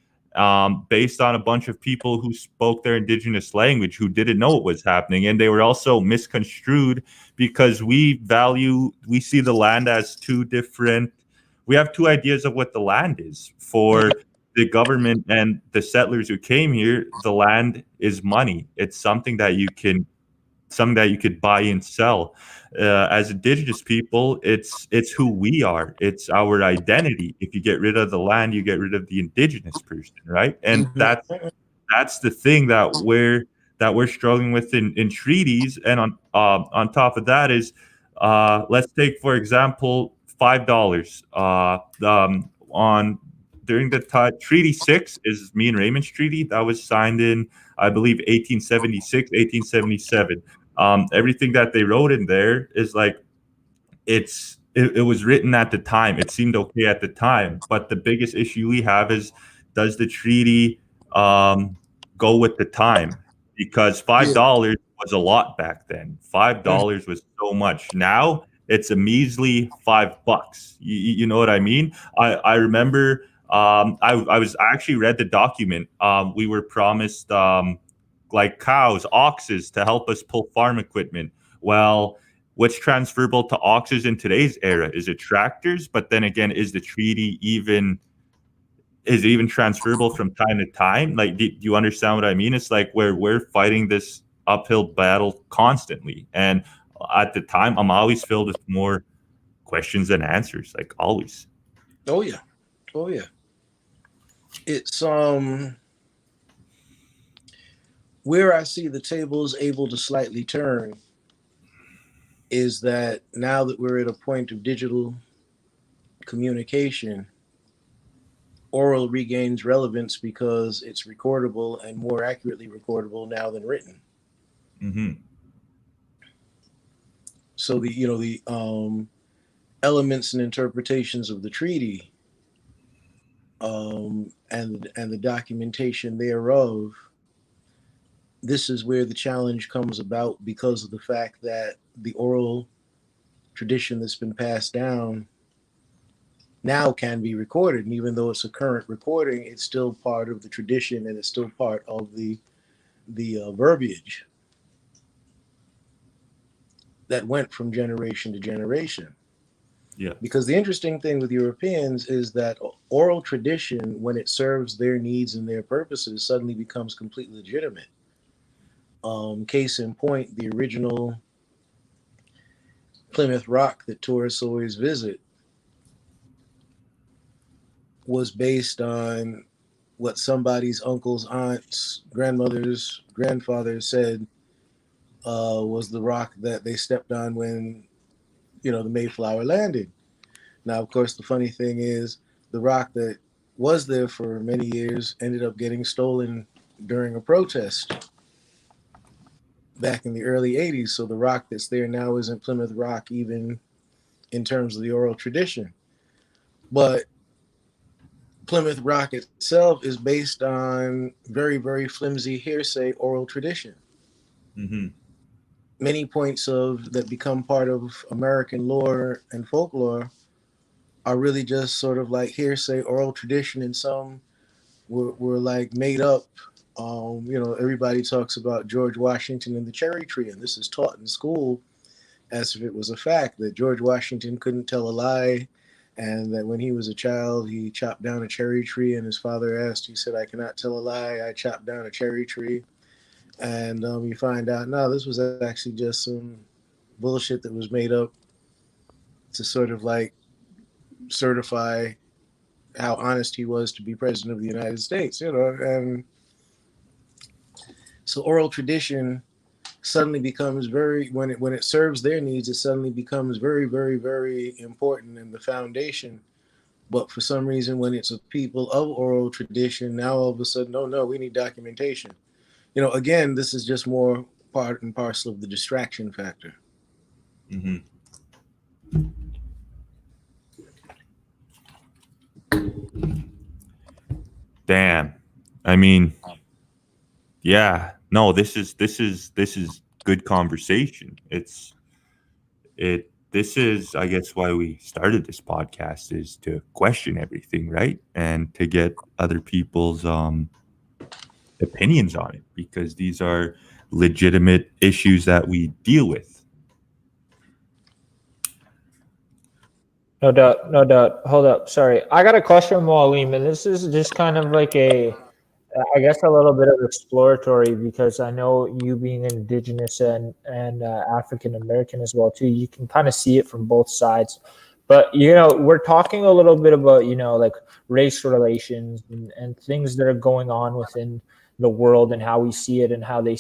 based on a bunch of people who spoke their indigenous language who didn't know what was happening, and they were also misconstrued because we see the land as two different. We have two ideas of what the land is. For the government and the settlers who came here, the land is money. It's something that you can something that you could buy and sell. As indigenous people, it's who we are. It's our identity. If you get rid of the land, you get rid of the indigenous person, right? And that's the thing that we're struggling with in treaties. And on top of that is, let's take for example $5. On during the time Treaty Six is me and Raymond's treaty that was signed in, I believe, 1876, 1877. Everything that they wrote in there is like it was written at the time. It seemed okay at the time, but the biggest issue we have is, does the treaty go with the time? Because $5 was a lot back then. $5 was so much. Now it's a measly $5. You know what I mean? I remember I was I actually read the document. We were promised like cows, oxes to help us pull farm equipment. Well, what's transferable to oxes in today's era? Is it tractors? But then again, is the treaty even transferable from time to time? Like, do you understand what I mean? It's like where we're fighting this uphill battle constantly. And at the time, I'm always filled with more questions than answers, like always. Oh yeah. Oh yeah. It's where I see the tables able to slightly turn is that now that we're at a point of digital communication, oral regains relevance because it's recordable and more accurately recordable now than written. Mm-hmm. So the elements and interpretations of the treaty and the documentation thereof, this is where the challenge comes about because of the fact that the oral tradition that's been passed down now can be recorded. And even though it's a current recording, it's still part of the tradition and it's still part of the verbiage that went from generation to generation. Yeah. Because the interesting thing with Europeans is that oral tradition, when it serves their needs and their purposes, suddenly becomes completely legitimate. Case in point, the original Plymouth Rock that tourists always visit was based on what somebody's uncles, aunts, grandmothers, grandfathers said was the rock that they stepped on when, the Mayflower landed. Now, of course, the funny thing is the rock that was there for many years ended up getting stolen during a protest back in the early 80s. So the rock that's there now isn't Plymouth Rock, even in terms of the oral tradition. But Plymouth Rock itself is based on very, very flimsy hearsay oral tradition. Mm-hmm. Many points that become part of American lore and folklore are really just sort of like hearsay oral tradition, and some were like made up. Everybody talks about George Washington and the cherry tree, and this is taught in school as if it was a fact that George Washington couldn't tell a lie, and that when he was a child, he chopped down a cherry tree, and his father asked, he said, "I cannot tell a lie, I chopped down a cherry tree." And you find out, no, this was actually just some bullshit that was made up to sort of like certify how honest he was to be president of the United States, and so oral tradition suddenly becomes when it serves their needs, it suddenly becomes very, very, very important in the foundation. But for some reason, when it's a people of oral tradition, now all of a sudden, oh no, we need documentation. Again, this is just more part and parcel of the distraction factor. Mm-hmm. Damn. I mean, yeah. No, this is good conversation. This is, I guess, why we started this podcast, is to question everything, right? And to get other people's opinions on it, because these are legitimate issues that we deal with. No doubt, no doubt. Hold up, sorry. I got a question, Mwalim, and this is just kind of like a I guess a little bit of exploratory because I know you being indigenous and African American as well too. You can kind of see it from both sides. But we're talking a little bit about like race relations and things that are going on within the world and how we see it and how they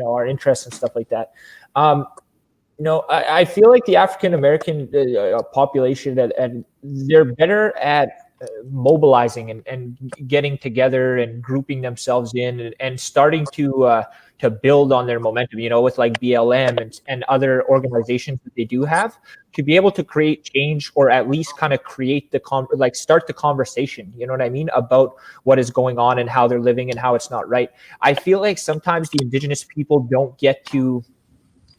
our interests and stuff like that. Um, I feel like the African American population that and they're better at mobilizing and getting together and grouping themselves in and starting to build on their momentum. With like BLM and other organizations that they do have to be able to create change or at least kind of create like start the conversation. You know what I mean about what is going on and how they're living and how it's not right. I feel like sometimes the indigenous people don't get to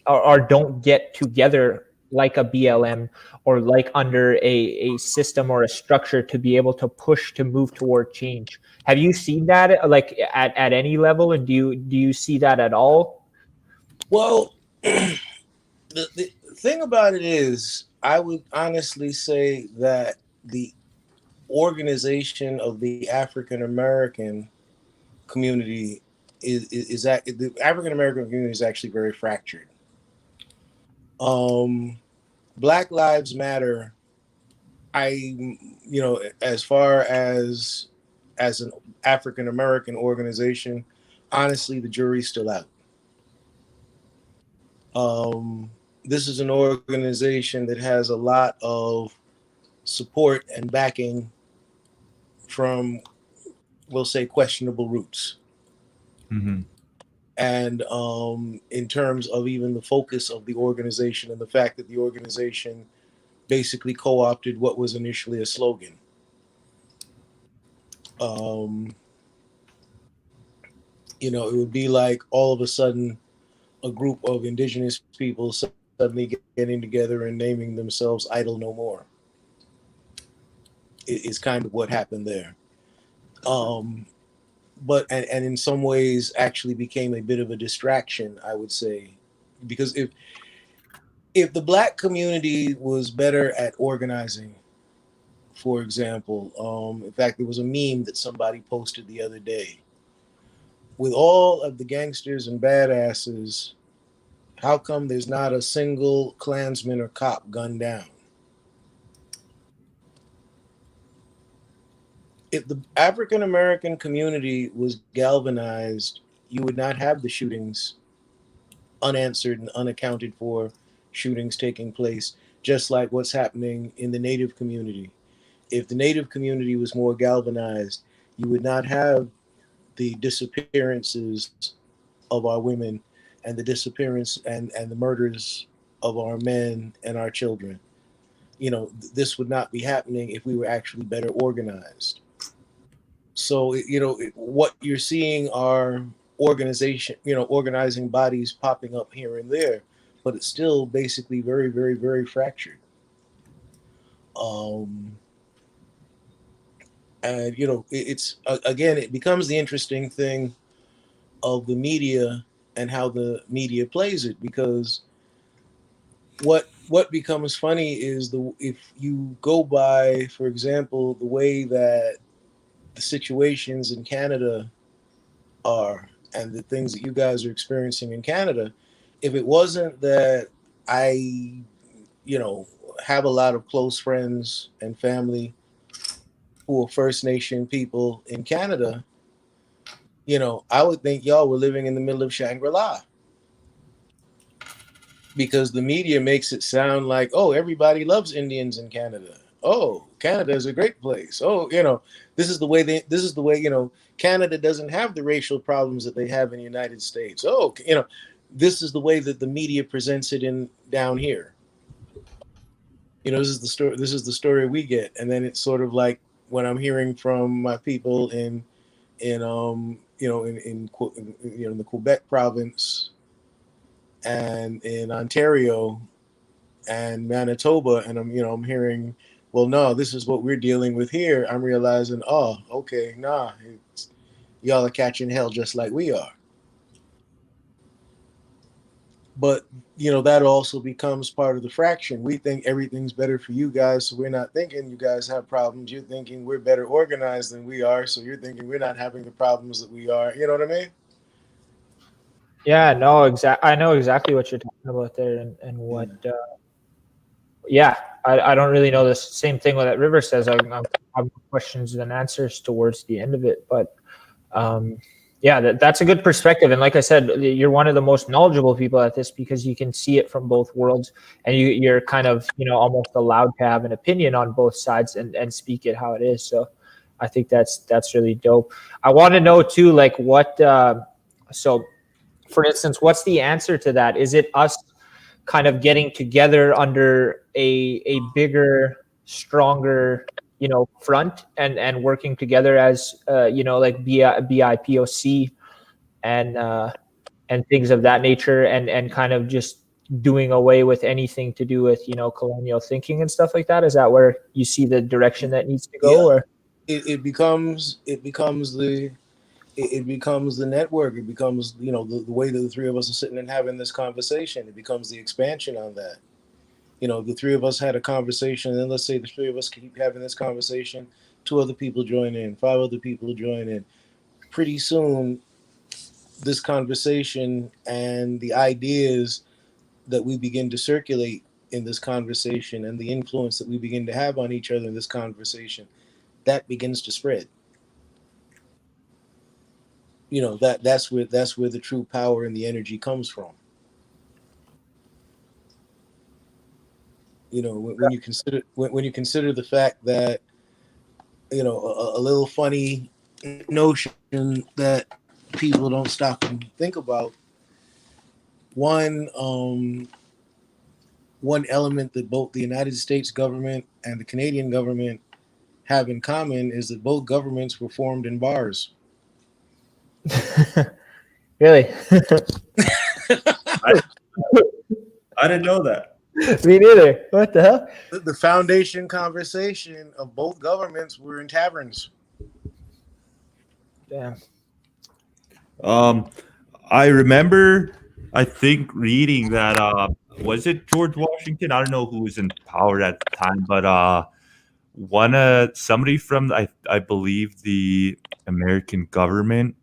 or don't get together like a BLM or like under a system or a structure to be able to push to move toward change. Have you seen that like at any level, and do you see that at all? Well, the thing about it is, I would honestly say that the organization of the African American community is that the African American community is actually very fractured. Black Lives Matter. As far as an African American organization, honestly, the jury's still out. This is an organization that has a lot of support and backing from, we'll say, questionable roots. Mm-hmm. And in terms of even the focus of the organization and the fact that the organization basically co-opted what was initially a slogan. It would be like all of a sudden a group of indigenous people suddenly getting together and naming themselves Idle No More. Is kind of what happened there. But in some ways actually became a bit of a distraction, I would say, because if the black community was better at organizing, for example, in fact, there was a meme that somebody posted the other day. With all of the gangsters and badasses, how come there's not a single Klansman or cop gunned down? If the African American community was galvanized, you would not have the shootings, unanswered and unaccounted for shootings taking place, just like what's happening in the Native community. If the Native community was more galvanized, you would not have the disappearances of our women and the disappearance and the murders of our men and our children. This would not be happening if we were actually better organized. So, what you're seeing are organizing bodies popping up here and there, but it's still basically very, very, very fractured. And it's again, it becomes the interesting thing of the media and how the media plays it, because what becomes funny is if you go by, for example, the way that the situations in Canada are and the things that you guys are experiencing in Canada, if it wasn't that I, have a lot of close friends and family who are First Nation people in Canada, I would think y'all were living in the middle of Shangri-La, because the media makes it sound like, oh, everybody loves Indians in Canada. Oh, Canada is a great place. Oh, this is the way Canada doesn't have the racial problems that they have in the United States. Oh, this is the way that the media presents it in down here. This is the story. This is the story we get, and then it's sort of like when I'm hearing from my people in the Quebec province and in Ontario and Manitoba, and I'm hearing, well, no, this is what we're dealing with here. I'm realizing, oh, okay, nah, y'all are catching hell just like we are. But that also becomes part of the fraction. We think everything's better for you guys, so we're not thinking you guys have problems. You're thinking we're better organized than we are, so you're thinking we're not having the problems that we are. You know what I mean? Yeah, no, I know exactly what you're talking about there, and what. Yeah, I don't really know the same thing what that River says. I'm have questions than answers towards the end of it, but yeah, that's a good perspective. And like I said, you're one of the most knowledgeable people at this because you can see it from both worlds, and you're kind of almost allowed to have an opinion on both sides and speak it how it is. So I think that's really dope. I want to know too, like what. So, for instance, what's the answer to that? Is it us kind of getting together under a bigger, stronger, front and working together as like BIPOC and things of that nature, and kind of just doing away with anything to do with colonial thinking and stuff like that? Is that where you see the direction that needs to go? Yeah. Or It becomes the network. It becomes the way that the three of us are sitting and having this conversation. It becomes the expansion on that. The three of us had a conversation, and then let's say the three of us keep having this conversation. 2 other people join in, 5 other people join in. Pretty soon, this conversation and the ideas that we begin to circulate in this conversation and the influence that we begin to have on each other in this conversation, that begins to spread. That's where the true power and the energy comes from. When you consider the fact that a little funny notion that people don't stop and think about, one element that both the United States government and the Canadian government have in common is that both governments were formed in bars. really? I didn't know that. Me neither. What the hell? The foundation conversation of both governments were in taverns. Damn. I remember, I think reading that was it George Washington? I don't know who was in power at the time, but somebody from I believe the American government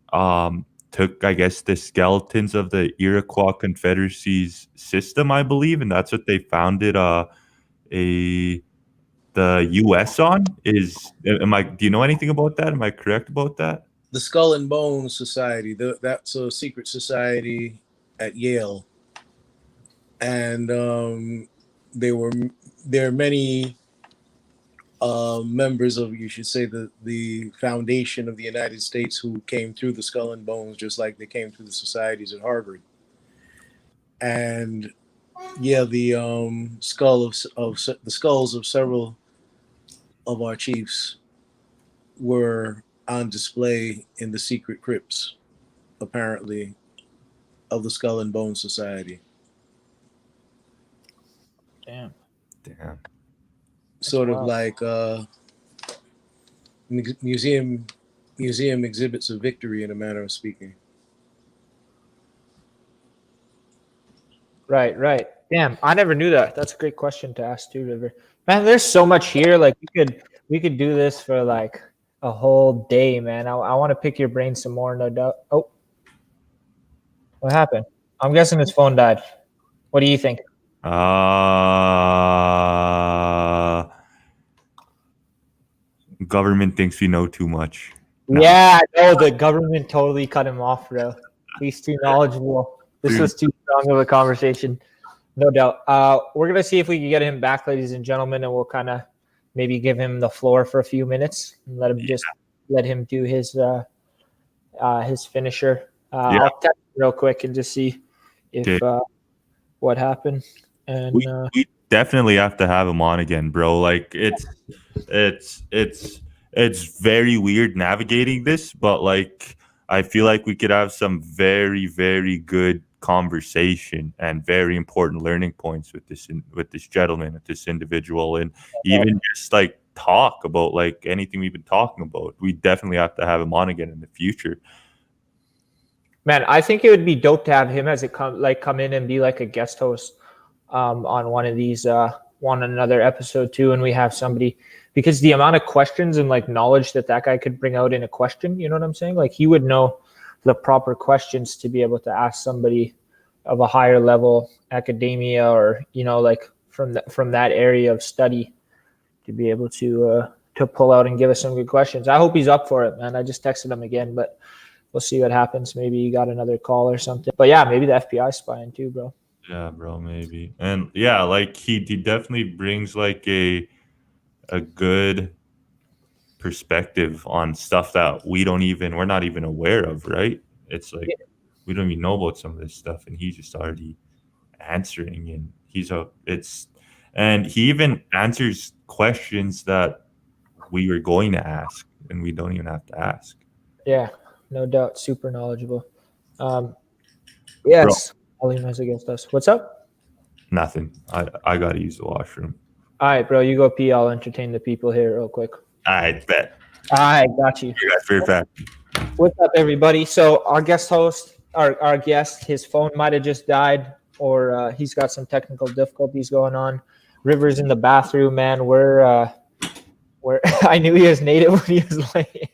took, I guess, the skeletons of the Iroquois Confederacy's system, I believe, and that's what they founded the U.S. on. Do you know anything about that? Am I correct about that? The Skull and Bones Society. That's a secret society at Yale, and there are many members of, you should say, the foundation of the United States who came through the Skull and Bones, just like they came through the societies at Harvard. And yeah, the skulls of several of our chiefs were on display in the secret crypts, apparently, of the Skull and Bone Society. Damn. Sort of like museum exhibits of victory, in a manner of speaking. Right. Damn, I never knew that. That's a great question to ask too, River. Man, there's so much here. Like we could do this for like a whole day, man. I want to pick your brain some more, no doubt. Oh, what happened? I'm guessing his phone died. What do you think? Government thinks we know too much. Yeah, no, the government totally cut him off, bro. He's too knowledgeable. This was too strong of a conversation, no doubt. We're gonna see if we can get him back, ladies and gentlemen, and we'll kind of maybe give him the floor for a few minutes and let him do his finisher. I'll text real quick and just see if what happened. And we definitely have to have him on again, bro. Like it's very weird navigating this, but like I feel like we could have some very, very good conversation and very important learning points with this gentleman, with this individual, and even just like talk about like anything we've been talking about. We definitely have to have him on again in the future. Man, I think it would be dope to have him as come in and be like a guest host on one of these on another episode too, and we have somebody, because the amount of questions and like knowledge that guy could bring out in a question, you know what I'm saying? Like he would know the proper questions to be able to ask somebody of a higher level academia, or like from that area of study, to be able to pull out and give us some good questions. I hope he's up for it, man. I just texted him again, but we'll see what happens. Maybe you got another call or something. But yeah, maybe the FBI spying too, bro. Yeah, bro, maybe. And yeah, like he definitely brings like a good perspective on stuff that we're not even aware of, right? It's like we don't even know about some of this stuff, and he's just already answering, and and he even answers questions that we were going to ask and we don't even have to ask. Yeah, no doubt. Super knowledgeable. Yes, Mwalim has against us. What's up? Nothing. I gotta use the washroom. All right, bro. You go pee. I'll entertain the people here real quick. I bet. All right, got you. You guys very fast. What's up, everybody? So our guest host, our guest, his phone might have just died, or he's got some technical difficulties going on. River's in the bathroom, man. We're I knew he was native when he was late.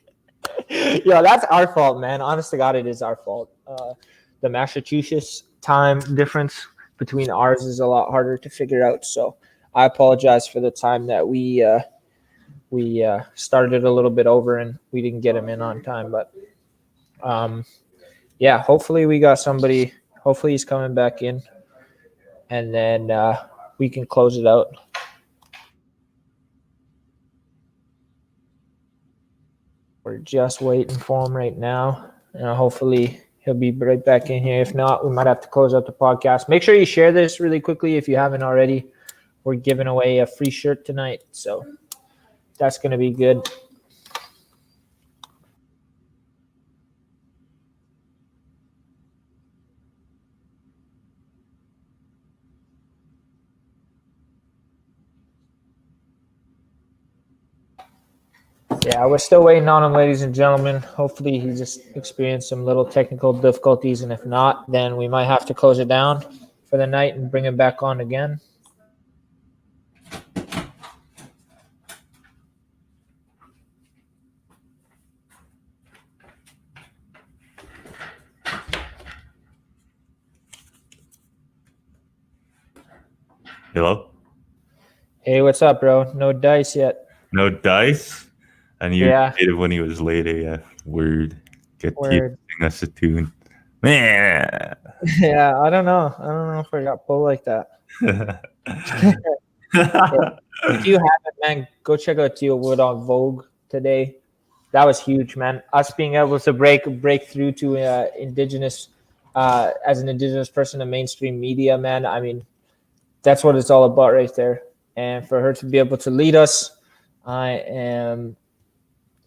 Yeah, that's our fault, man. Honest to God, it is our fault. The Massachusetts time difference between ours is a lot harder to figure out. So I apologize for the time that we started a little bit over and we didn't get him in on time. But yeah, hopefully we got somebody. Hopefully he's coming back in, and then we can close it out. We're just waiting for him right now. Hopefully he'll be right back in here. If not, we might have to close out the podcast. Make sure you share this really quickly if you haven't already. We're giving away a free shirt tonight, so that's going to be good. Yeah, we're still waiting on him, ladies and gentlemen. Hopefully he just experienced some little technical difficulties, and if not, then we might have to close it down for the night and bring him back on again. Hello? Hey, what's up, bro? No dice yet. No dice? And you Yeah. native when he was late AF. Word. Get Word. sing us a tune. Man. Yeah, I don't know. I don't know if I got pulled like that. If you haven't, man, go check out Teal Wood on Vogue today. That was huge, man. Us being able to break through to Indigenous, as an Indigenous person in mainstream media, man. I mean, that's what it's all about right there. And for her to be able to lead us, I am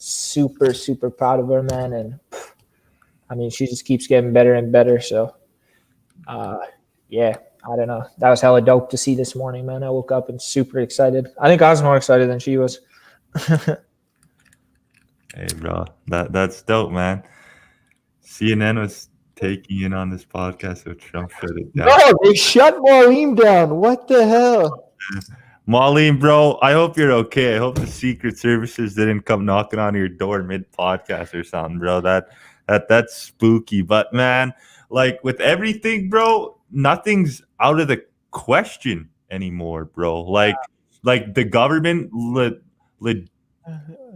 super, super proud of her, man. And I mean, she just keeps getting better and better. So, yeah, I don't know. That was hella dope to see this morning, man. I woke up and super excited. I think I was more excited than she was. Hey, bro. That's dope, man. CNN was taking in on this podcast, so Trump shut it down. No, they shut Mwalim down. What the hell? Mwalim, bro, I hope you're okay. I hope the Secret Services didn't come knocking on your door mid-podcast or something, bro. That's spooky. But, man, like with everything, bro, nothing's out of the question anymore, bro. Like the government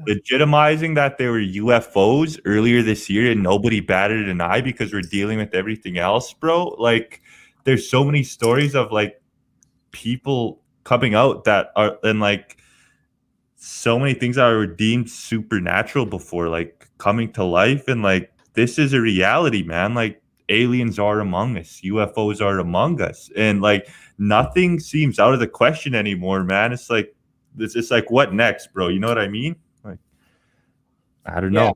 legitimizing that they were UFOs earlier this year and nobody batted an eye because we're dealing with everything else, bro. Like there's so many stories of like people coming out that are, and like so many things that were deemed supernatural before, like coming to life, and like this is a reality, man. Like aliens are among us, UFOs are among us, and like nothing seems out of the question anymore, man. It's like what next, bro? You know what I mean? Like I don't know.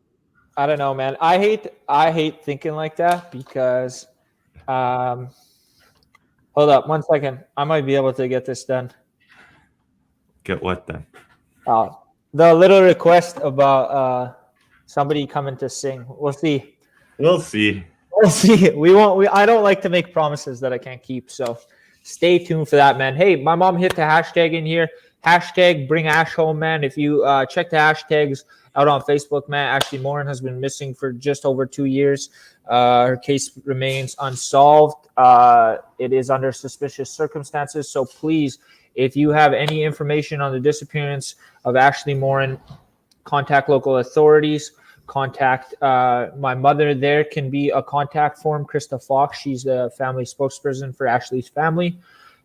I don't know, man. I hate thinking like that because hold up 1 second. I might be able to get this done. Get what then? The little request about somebody coming to sing. We'll see. We'll see. We'll see. I don't like to make promises that I can't keep. So stay tuned for that, man. Hey, my mom hit the hashtag in here. Hashtag bring Ash home, man. If you check the hashtags out on Facebook, man, Ashley Morin has been missing for just over 2 years. Her case remains unsolved. It is under suspicious circumstances. So please, if you have any information on the disappearance of Ashley Morin, contact local authorities. Contact my mother. There can be a contact form. Krista Fox, she's the family spokesperson for Ashley's family.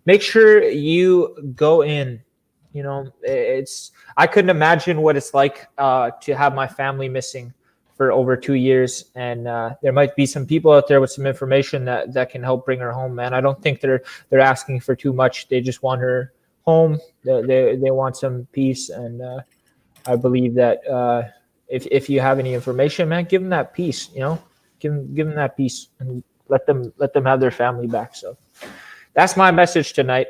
Make sure you go in. You know, I couldn't imagine what it's like to have my family missing for over 2 years, and there might be some people out there with some information that can help bring her home, man. I don't think they're asking for too much. They just want her home. They want some peace, and I believe that if you have any information, man, give them that peace. You know, give them that peace, and let them have their family back. So that's my message tonight.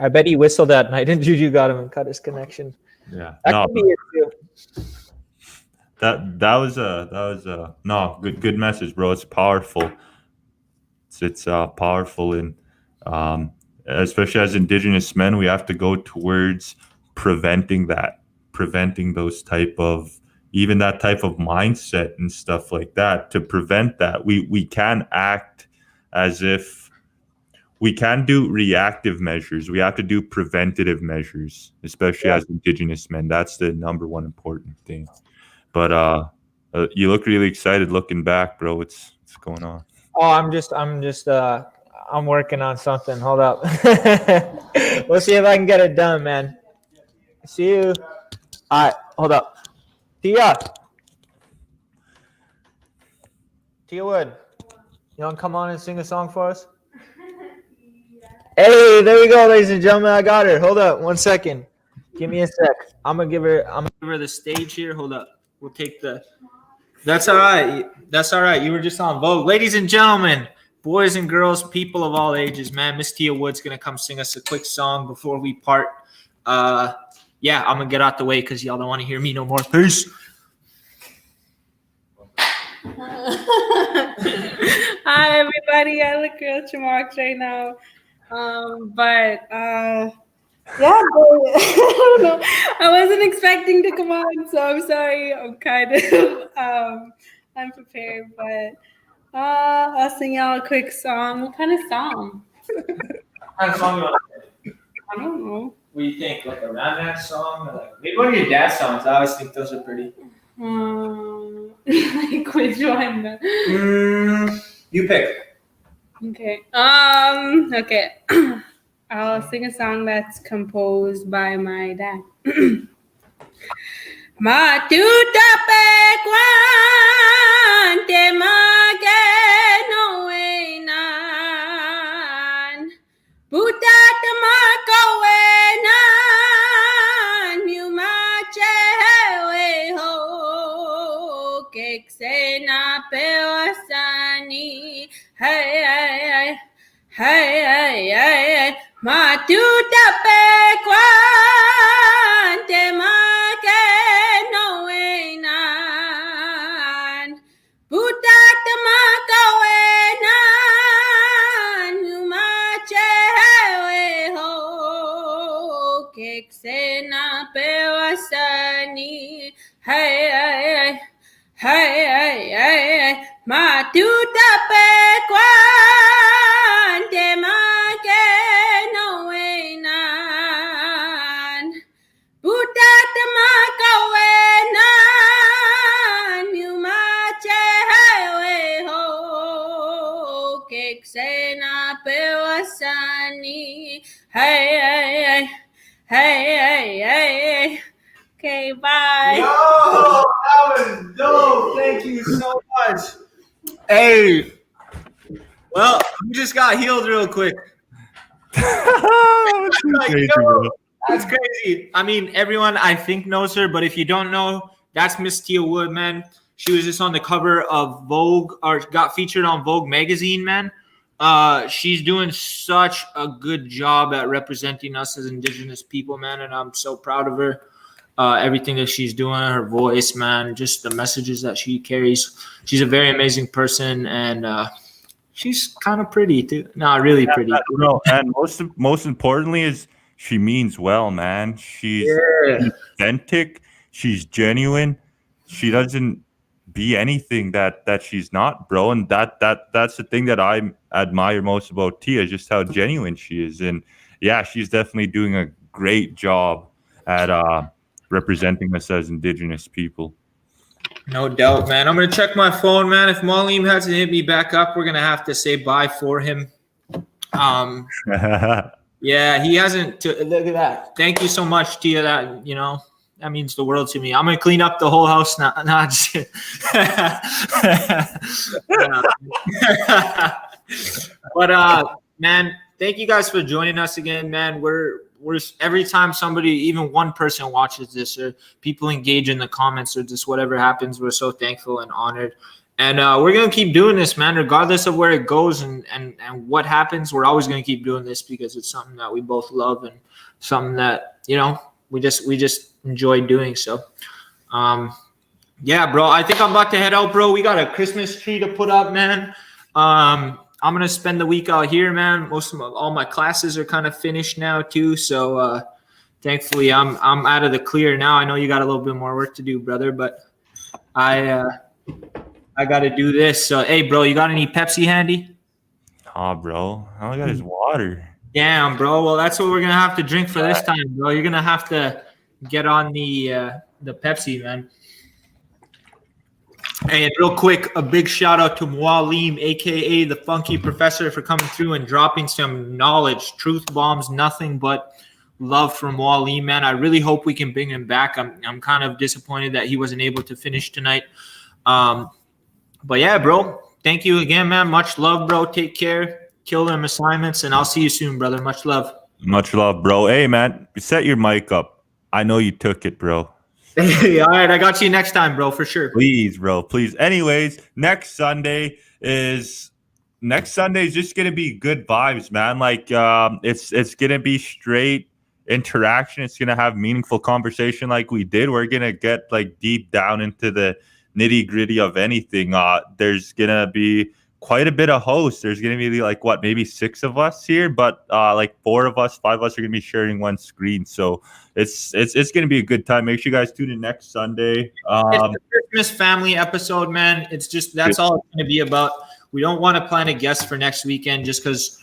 I bet he whistled that night and Juju got him and cut his connection. Yeah. That could be it too. That was a good message, bro. It's powerful. It's powerful, and especially as Indigenous men, we have to go towards preventing those type of mindset and stuff like that. To prevent that, we can act as if we can do reactive measures. We have to do preventative measures, especially as Indigenous men. That's the number one important thing. But you look really excited looking back, bro. What's going on? Oh, I'm working on something. Hold up. We'll see if I can get it done, man. See you. All right, hold up. Tia Wood, you want to come on and sing a song for us? Hey, there we go, ladies and gentlemen. I got her. Hold up, 1 second. Give me a sec. I'm gonna give her the stage here. Hold up. We'll take the. That's all right. That's all right. You were just on Vogue, ladies and gentlemen, boys and girls, people of all ages. Man, Miss Tia Wood's gonna come sing us a quick song before we part. Yeah, I'm gonna get out the way because y'all don't want to hear me no more. Peace. Hi, everybody. I look real remarks right now. Yeah, I don't know. I wasn't expecting to come on, so I'm sorry. I'm kind of unprepared, but I'll sing y'all a quick song. What kind of song? What kind of song you want to sing? I don't know. What do you think? Like a Ram song? Or like maybe one of your dad's songs. I always think those are pretty. Like which one? You pick. Okay. Okay. I'll sing a song that's composed by my dad. Matuta pekwan te mageno enan putat makawenan you machewe ho keksena pewasani hey Matuta pekwan te makeno enan putat makawenan umachewe ho keksena pewasani hey Matuta pekwan te makeno enan putat makawenan umachewe ho keksena pewasani hey Okay, bye. Yo, that was dope. Thank you so much. Hey. Well, you just got healed real quick. That's crazy. I mean, everyone I think knows her, but if you don't know, that's Miss Tia Wood, man. She was just on the cover of Vogue, or got featured on Vogue magazine, man. She's doing such a good job at representing us as Indigenous people, man, and I'm so proud of her. everything that she's doing, her voice, man, just the messages that she carries. She's a very amazing person, and she's kind of pretty too. Not really pretty. No, and most importantly is she means well, man. She's authentic. She's genuine. She doesn't be anything that she's not, bro. And that's the thing that I admire most about Tia, just how genuine she is. And yeah, she's definitely doing a great job at representing us as Indigenous people. No doubt, man. I'm gonna check my phone, man. If Mwalim hasn't hit me back up, we're gonna have to say bye for him. Yeah, he hasn't. Look at that. Thank you so much, Tia. That that means the world to me. I'm gonna clean up the whole house now. Nah, just but man, thank you guys for joining us again, man. We're every time somebody, even one person watches this or people engage in the comments or just whatever happens, we're so thankful and honored. And we're going to keep doing this, man, regardless of where it goes and what happens. We're always going to keep doing this because it's something that we both love and something that, we just enjoy doing. So, yeah, bro, I think I'm about to head out, bro. We got a Christmas tree to put up, man. I'm going to spend the week out here, man. All my classes are kind of finished now too. So, thankfully I'm out of the clear now. I know you got a little bit more work to do, brother, but I got to do this. So, hey, bro, you got any Pepsi handy? Nah, bro. All I got is water. Damn, bro. Well, that's what we're going to have to drink for this time, bro. You're going to have to get on the Pepsi, man. Hey, and real quick, a big shout out to Mwalim, a.k.a. the Funky Professor, for coming through and dropping some knowledge, truth bombs, nothing but love from Mwalim, man. I really hope we can bring him back. I'm kind of disappointed that he wasn't able to finish tonight. But yeah, bro, thank you again, man. Much love, bro. Take care. Kill them assignments, and I'll see you soon, brother. Much love. Much love, bro. Hey, man, set your mic up. I know you took it, bro. Hey, all right, I got you next time, bro, for sure. Please, bro, please. Anyways, next Sunday is just gonna be good vibes, man. Like, it's gonna be straight interaction. It's gonna have meaningful conversation, like we did. We're gonna get like deep down into the nitty gritty of anything. There's gonna be quite a bit of hosts. There's gonna be like maybe 6 of us here, but like 4 of us, 5 of us are gonna be sharing one screen. So it's gonna be a good time. Make sure you guys tune in next Sunday. It's the Christmas family episode, man. It's just that's all it's gonna be about. We don't want to plan a guest for next weekend just because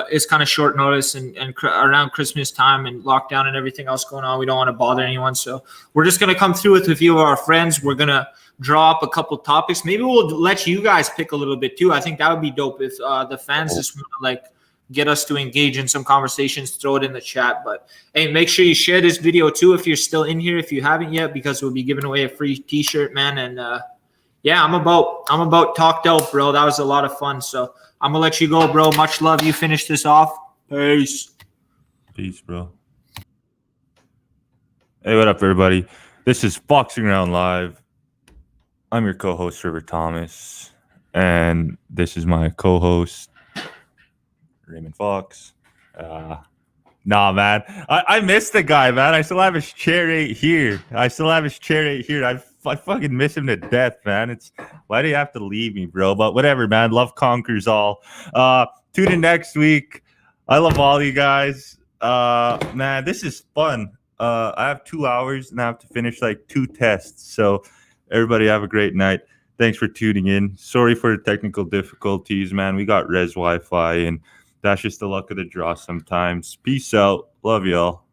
it's kind of short notice and around Christmas time and lockdown and everything else going on. We don't want to bother anyone, so we're just gonna come through with a few of our friends. We're gonna draw up a couple topics. Maybe we'll let you guys pick a little bit too. I think that would be dope if the fans just want to like get us to engage in some conversations. Throw it in the chat. But hey, make sure you share this video too if you're still in here, if you haven't yet, because we'll be giving away a free t-shirt, man. And yeah, I'm about talked out, bro. That was a lot of fun. So I'm gonna let you go, bro. Much love. You finish this off. Peace, bro. Hey, what up, everybody? This is Foxing Around Live. I'm your co-host, River Thomas, and this is my co-host, Raymond Fox. Nah, man. I missed the guy, man. I still have his chair right here. I fucking miss him to death, man. Why do you have to leave me, bro? But whatever, man. Love conquers all. Tune in next week. I love all you guys. Man, this is fun. I have 2 hours and I have to finish like 2 tests. So everybody have a great night. Thanks for tuning in. Sorry for the technical difficulties, man. We got res Wi-Fi, and that's just the luck of the draw sometimes. Peace out. Love y'all.